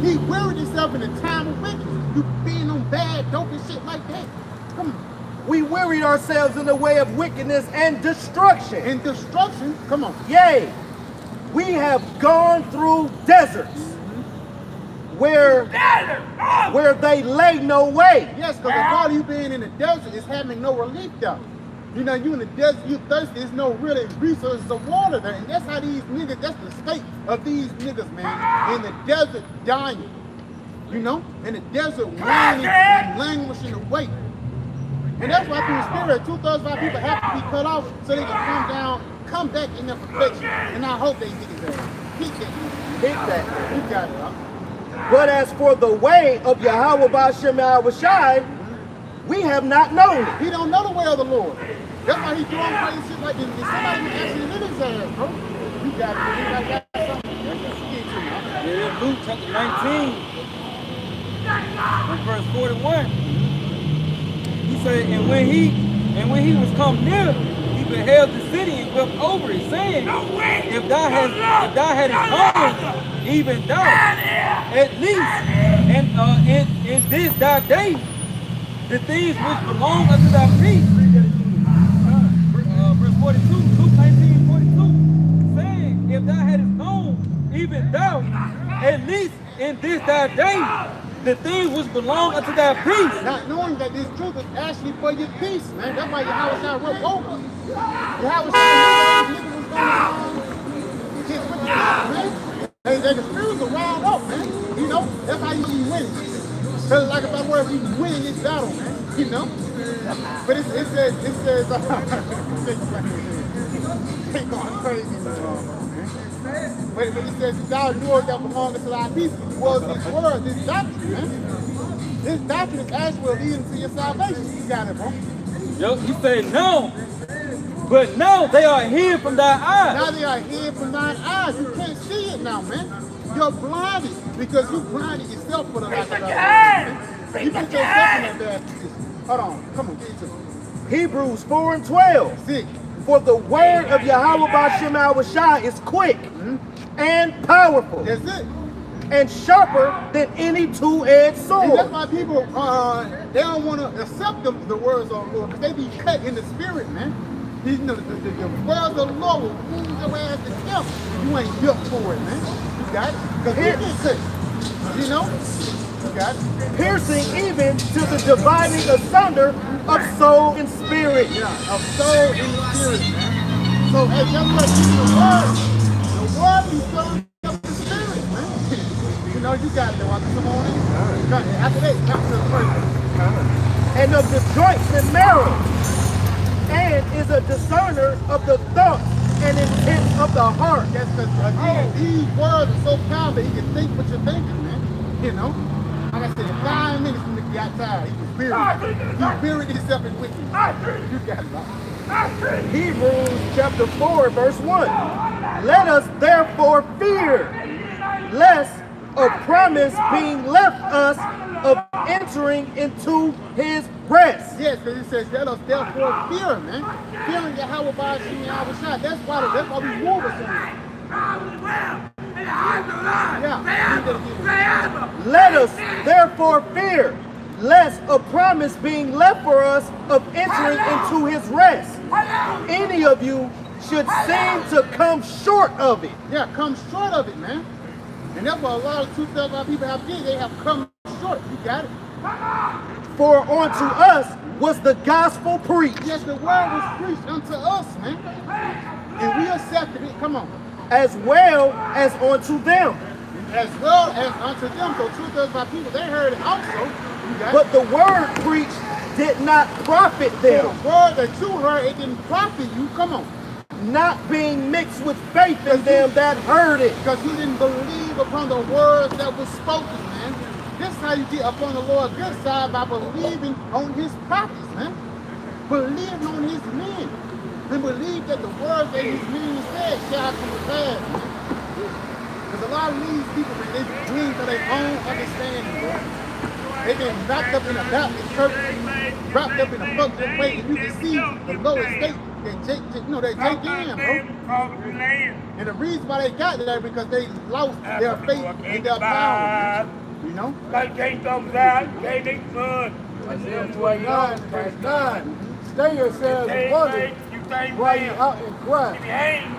He wearied himself in the time of wickedness. You being on bad, dope and shit like that. Come on. We wearied ourselves in the way of wickedness and destruction. And destruction, come on. Yea, we have gone through deserts where they lay no way. Yes, because the thought of you being in the desert is having no relief though. You know, you in the desert, you thirsty, there's no really resources of water there. And that's how these niggas, that's the state of these niggas, man. In the desert, dying. You know? In the desert, whining and languishing away. And that's why through the spirit, 2/3 of our people have to be cut off so they can come down, come back in their perfection. And I hope they get his ass. Hit that nigga. Hit that. You got it, huh? But as for the way of Yahweh Ba'Shem Yahawashi, we have not known it. He don't know the way of the Lord. That's why he doing crazy shit like this. If somebody was actually in his ass, bro. You got it. Anybody got something? Get to me, huh? Yeah, Luke chapter 19, and verse 41. He said, and when he was come near, he beheld the city and wept over it, saying, if thou hadst known, even thou, at least, and in this thy day, the things which belong unto thy peace. Verse 42, Luke 19:42, saying, if thou hadst known, even thou, at least in this thy day, the things which belong unto thy peace. Not knowing that this truth is actually for your peace, man. That's why Yahweh shall wrote over. Yahweh shall niggas was going get with the man. Hey, the spirits are wound up, man. You know, that's how you be winning. Because like if I were you winning this battle, man. You know? But it says, they going crazy, man. But it says, thou knowest that belongeth to thy peace was this word, this doctrine, man. This doctrine is actually leading to your salvation. You got it, bro. Yo, he said, no. But now they are hid from thy eyes. Now they are hid from thine eyes. You can't see it now, man. You're blinded because you blinded yourself for the lack of God. You put yourself in that bad position. Hold on. Come on, get it to me. Hebrews 4:12. Sick. For the word of Yahweh Ba'Shem Yahawashi is quick and powerful That's it. and sharper than any two-edged And sword. that's why people, they don't want to accept the words of the Lord because they be cut in the spirit, man. You know, the words of the Lord will wound your ass to death if you ain't built for it, man. You got it? Because it is cut. You know? You got it? Piercing even to the dividing asunder of soul and spirit. Yeah, of soul and spirit, man. So, as young man, give you the word be filling up the spirit, man. You know, you got it, though. Come on in. After that, come to the first. And of the joints and marrow, and is a discerner of the thoughts and intents of the heart. That's because, again, these words are so powerful, he can think what you're thinking, man. You know? Like I said, in 5 minutes when he got tired, he was buried. He buried himself in wickedness. You got it, right? Hebrews chapter 4, verse 1. Let us therefore fear, lest a promise being left us of entering into his rest. Yes, because it says, let us therefore fear, man. Fearing Yahweh Ba'Shem Yahawashi. That's why we move us on. Yeah. Let us therefore fear, lest a promise being left for us of entering into his rest, any of you should seem to come short of it. Yeah, come short of it, man. And that's what a lot of 2,000 people have did. They have come short. You got it? For unto us was the gospel preached, Yes, the word was preached unto us, man. And we accepted it. Come on. as well as unto them. As well as unto them. So 2,000 people, they heard it also. You got But it? the word preached did not profit So them, the word that you heard, it didn't profit you. Come on. not being mixed with faith in them that heard it. Because you didn't believe upon the words that was spoken, man. This is how you get upon the Lord's good side, by believing on his prophets, man. Believing on his men. And believe that the words that his men said shall come to pass, man. Because a lot of these people, man, they bring for their own understanding, bro. They've been wrapped up in a Baptist church, wrapped up in a fucked up way, and you can see the lowest state that they take in, bro. And the reason why they got that is because they lost their faith in their power, you know? Isaiah 29, verse 9. Stay yourselves and wonder while you out and cry.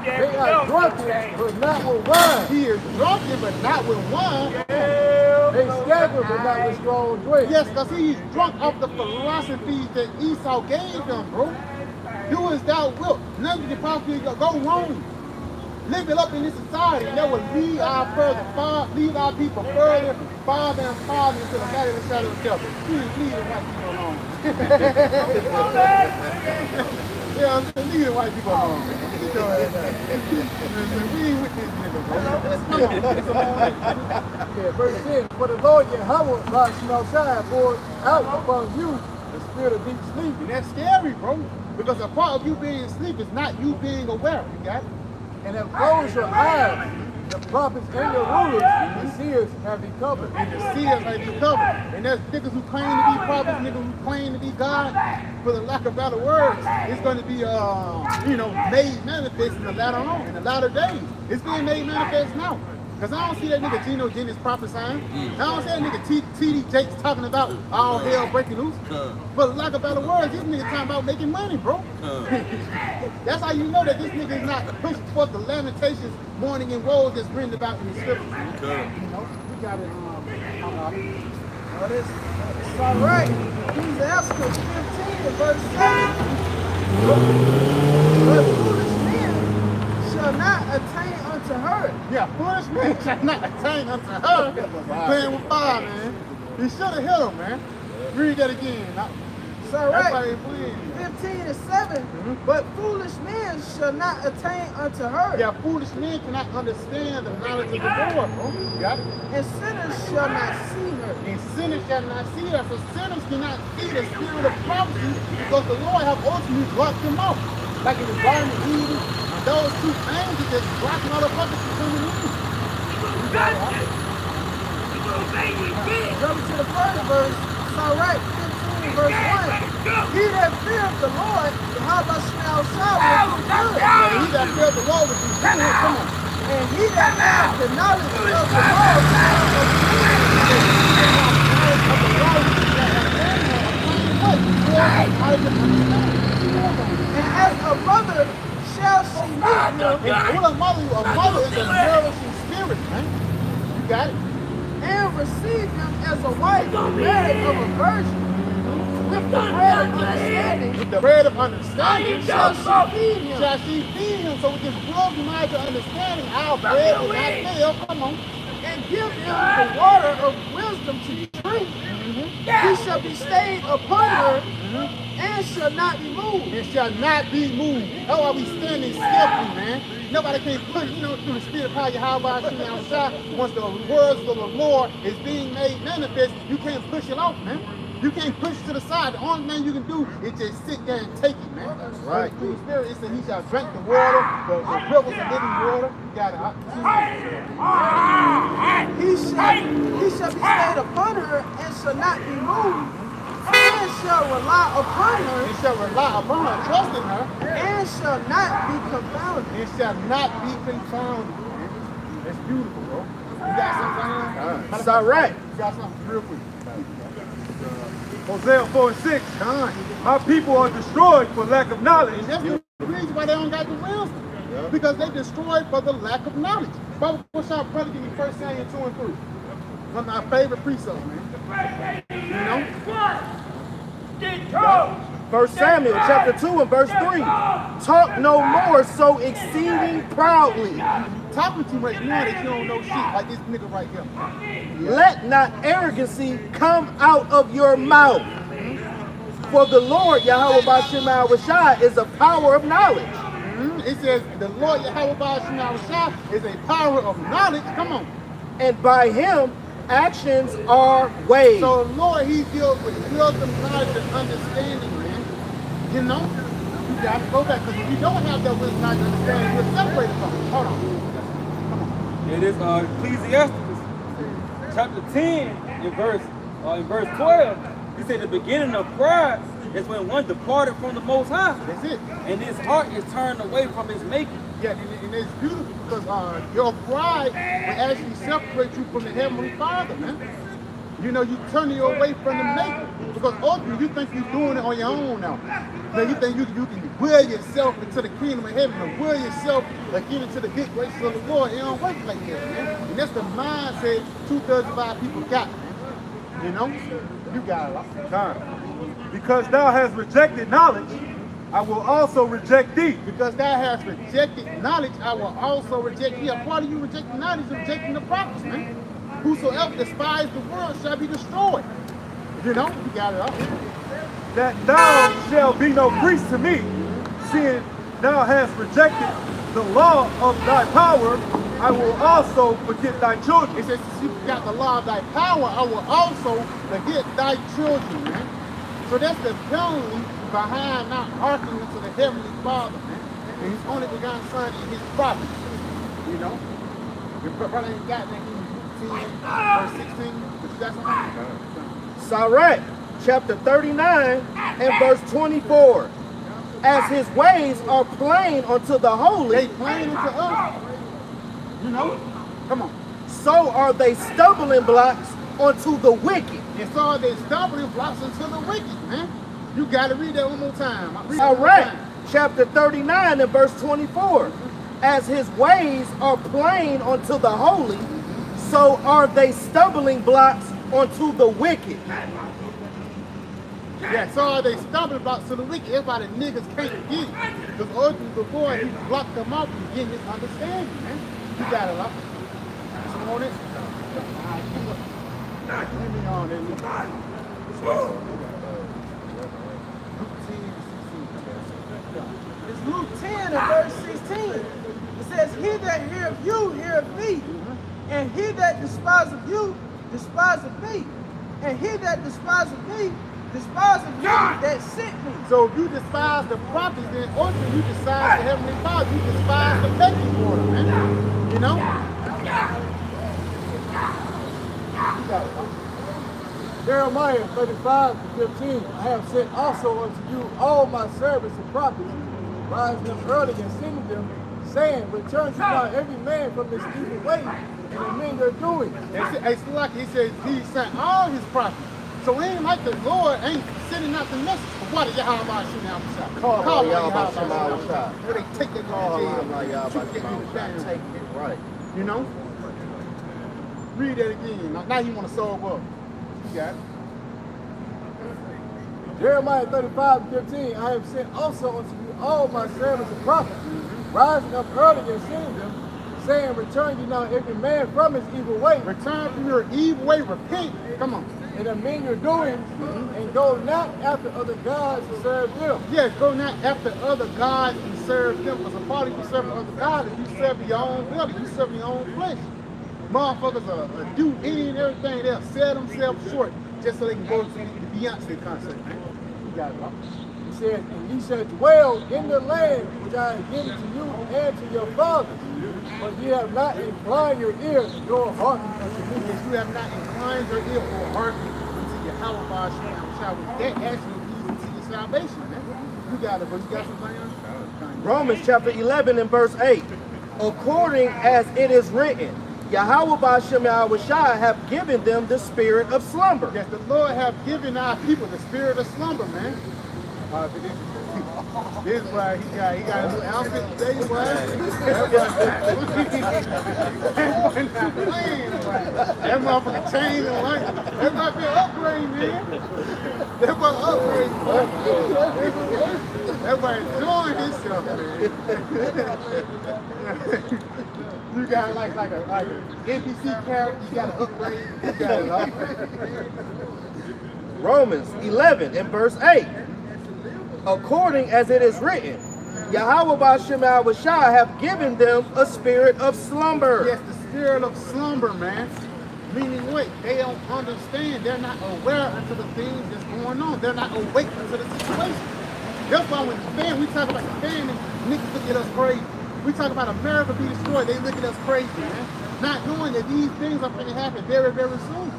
They are drunken, but not with wine. He is drunken, but not with wine. They stagger, but not with strong drink. Yes, because he's drunk off the philosophies that Esau gave them, bro. Do as thou wilt. Nothing can possibly go wrong. Live it up in this society, and that will lead our people further, farther and farther into the valley of the shadow of death. Please leave the white people alone. Yeah, I'm saying, leave the white people alone. We ain't with this nigga, bro. Yeah, verse 10. For the Lord Yahweh, God shall shine, pour out upon you the spirit of deep sleep. And that's scary, bro. Because a part of you being asleep is not you being aware. You got it? And have closed your eyes. The prophets and the rulers, the seers have you covered. And the seers have you covered. And there's niggas who claim to be prophets, niggas who claim to be God, for the lack of better words, it's going to be, made manifest in the latter days. It's being made manifest now. Because I don't see that nigga Geno Jennings prophesying. I don't see that nigga T.D. Jakes talking about all hell breaking loose. But lack of better words, this nigga talking about making money, bro. That's how you know that this nigga is not pushing forth the lamentations, mourning, and woes that's written about in the scriptures. You know, we got it. It's all right. Ecclesiastes 15 verse 7. But foolish men shall not attain unto her. Yeah, foolish men shall not attain unto her. Playing with fire, man. He should have hit him, man. Read that again. It's all right. 15 and 7. But foolish men shall not attain unto her. Yeah, foolish men cannot understand the knowledge of the Lord, bro. You got it? And sinners shall not see her. And sinners shall not see her. So sinners cannot see the spirit of prophecy because the Lord have ultimately blocked them off. Like in the Garden of Eden, those two angels that's blocking all the prophets from coming in. Jump to the first verse. It's all right. 15 verse 1. He that feareth the Lord, how about shall Yeah, he that feareth the Lord will do good. Come on. and he that hath the knowledge of the Lord and as a mother shall she meet him. What a mother is a nourishing spirit, man. You got it? And receive him as a wife married of a virgin. With the bread of understanding. With the bread of understanding shall she feed him. Shall she feed him? So with this broad mind of understanding, our bread will not fail. Come on. And give him the water of wisdom to drink. He shall be stayed upon her and shall not be moved. It shall not be moved. That's why we standing skillfully, man. Nobody can push, through the spirit of power, Yahweh, outside. Once the words of the Lord is being made manifest, you can't push it off, man. You can't push it to the side. The only thing you can do is just sit there and take it, man. That's right. Through the spirit, it said he shall drink the water, the rivers of living water. You got it. He shall be stayed upon her and shall not be moved. And shall rely upon her. He shall rely upon her, trust in her. And shall not be confounded. It shall not be confounded. That's beautiful, bro. You got something? It's all right. You got something real quick. Hosea 4 and 6. My people are destroyed for lack of knowledge. And that's the reason why they don't got the wisdom. Because they destroyed for the lack of knowledge. Brother, what's our brother? Give me 1 Samuel 2 and 3. One of my favorite precepts, man. You know? 1 Samuel chapter 2 and verse 3. Talk no more so exceeding proudly. Talking too much now that you don't know shit, like this nigga right here. Let not arrogancy come out of your mouth. For the Lord Yahweh Ba'Shem Rashai is a power of knowledge. It says the Lord Yahweh Ba'Shem Rashai is a power of knowledge. Come on. And by him actions are weighed. So the Lord, he deals with wisdom, knowledge, and understanding, man. You know? You got to go back, because if you don't have that wisdom, knowledge, and understanding, you're separated from it. Hold on. Come on. It is Ecclesiastes chapter 10 in verse 12. He said the beginning of pride is when one departed from the Most High. That's it. And his heart is turned away from his making. Yeah, and it's beautiful because your pride will actually separate you from the Heavenly Father, man. You know, you turn you away from the maker because ultimately you think you're doing it on your own now. Now you think you can will yourself into the kingdom of heaven and will yourself again into the good graces of the Lord. It don't work like that, man. And that's the mindset 2/3 of our people got, man. You know, you got it. Time. Because thou hast rejected knowledge, I will also reject thee. Because thou hast rejected knowledge, I will also reject thee. A part of you rejecting knowledge is rejecting the prophets, man. Whosoever despises the world shall be destroyed. You know, you got it all. That thou shalt be no priest to me, seeing thou hast rejected the law of thy power, I will also forget thy children. It says, you got the law of thy power, I will also forget thy children, man. So that's the penalty behind not hearkening to the Heavenly Father, man. And his only begotten Son and his prophets. You know? You probably ain't got that in 10, verse 16, but you got something? Sirach, chapter 39 and verse 24. As his ways are plain unto the holy, They plain unto us. You know? Come on. so are they stumbling blocks unto the wicked. And so are they stumbling blocks unto the wicked, man. You got to read that one more time. Read that one more Sirach, time. chapter 39 and verse 24. As his ways are plain unto the holy, so are they stumbling blocks unto the wicked. Yeah, so are they stumbling blocks to the wicked. Everybody niggas can't get it. Because ultimately before he blocked them off from getting this understanding, man. You got it up. Some on it. Let me on it. It's Luke 10 and verse 16. It says, he that heareth you, heareth me. And he that despiseth you, despiseth me. And he that despiseth me, despiseth me that sent me. So if you despise the prophets, then ultimately you despise the Heavenly Father. You despise the pecking order, man. You know? Jeremiah 35:15. I have sent also unto you all my servants and prophets, rising them early and sending them, saying, return to now every man from his evil way, and amend your doing. It's like he says he sent all his prophets. So it ain't like the Lord ain't sending out the message. But what did Yahweh shooting out the shot? Call Yahweh shot. where they take that man to jail. Take it right. You know? Read that again. Now you want to solve up. You got it. Jeremiah 35:15. I have sent also unto you all my servants and prophets, rising up early and sending them, saying, return ye now every man from his evil way, Return from your evil way, repent. Come on. and amend your doings, and go not after other gods to serve them. Yes, go not after other gods and serve them. Because a part of you serving other gods is you serve your own belly, you serve your own flesh. Motherfuckers do any and everything. They'll sell themselves short just so they can go to the Beyonce concert, man. You got it, bro. He says, and ye shall dwell in the land which I have given to you and to your fathers, but ye have not inclined your ear nor hearkened unto me. Because you have not inclined your ear or hearkened unto your Yahweh Shalom. That actually leads into your salvation, man. You got it, but you got something else? Romans chapter 11 and verse 8. According as it is written, Yahweh Ba'Shem Yahushua have given them the spirit of slumber. Yes, the Lord have given our people the spirit of slumber, man. This is why he got a new outfit today, boy. That motherfucker changed and like that might be an upgrade, man. That might upgrade, boy. That might enjoying himself, man. You got like a NPC character, you got an upgrade, you got it all. Romans 11 and verse 8. According as it is written, Yahweh Ba'Shem Yahushua have given them a spirit of slumber. Yes, the spirit of slumber, man. Meaning what? They don't understand. They're not aware unto the things that's going on. They're not awake to the situation. That's why when we talk about the famine, niggas look at us crazy. We talk about America be destroyed, they look at us crazy, man. not knowing that these things are going to happen very, very soon.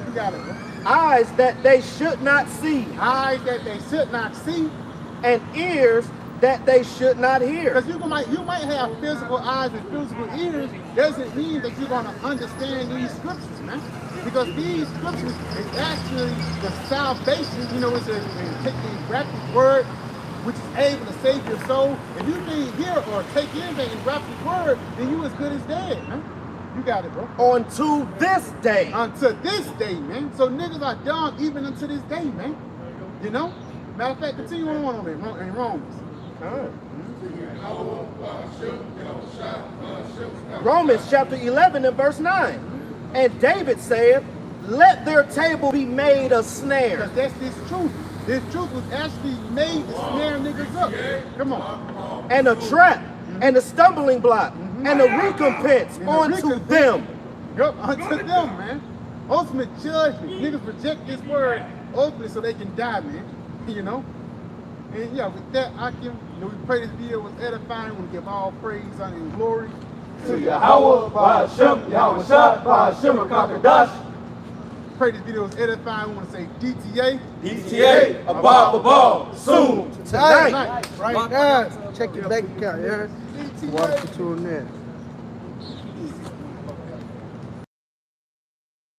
You got it, bro. Eyes that they should not see, Eyes that they should not see. and ears that they should not hear. Because you might have physical eyes and physical ears, doesn't mean that you're going to understand these scriptures, man. Because these scriptures is actually the salvation, it's a graphic word which is able to save your soul. If you can't hear or take anything in graphic word, then you as good as dead, man. You got it, bro. Unto this day. Unto this day, man. So niggas are dumb even unto this day, man. Matter of fact, continue on in Romans. Romans chapter 11 and verse 9. And David said, let their table be made a snare. Because that's this truth. This truth was actually made to snare niggas up. Come on. And a trap, and a stumbling block, and a recompense unto them. Yup, unto them, man. Ultimate judgment. Niggas reject this word ultimately so they can die, man. And yeah, with that, I can, we pray this video was edifying. We give all praise, honor, and glory To Yahweh, Ba'ashem, Yahweh Shah, Ba'ashem, Kakadash. Pray this video was edifying. We want to say DTA. DTA, Abab, soon. Tonight, right now, check your bank account, yeah? Watch it on there.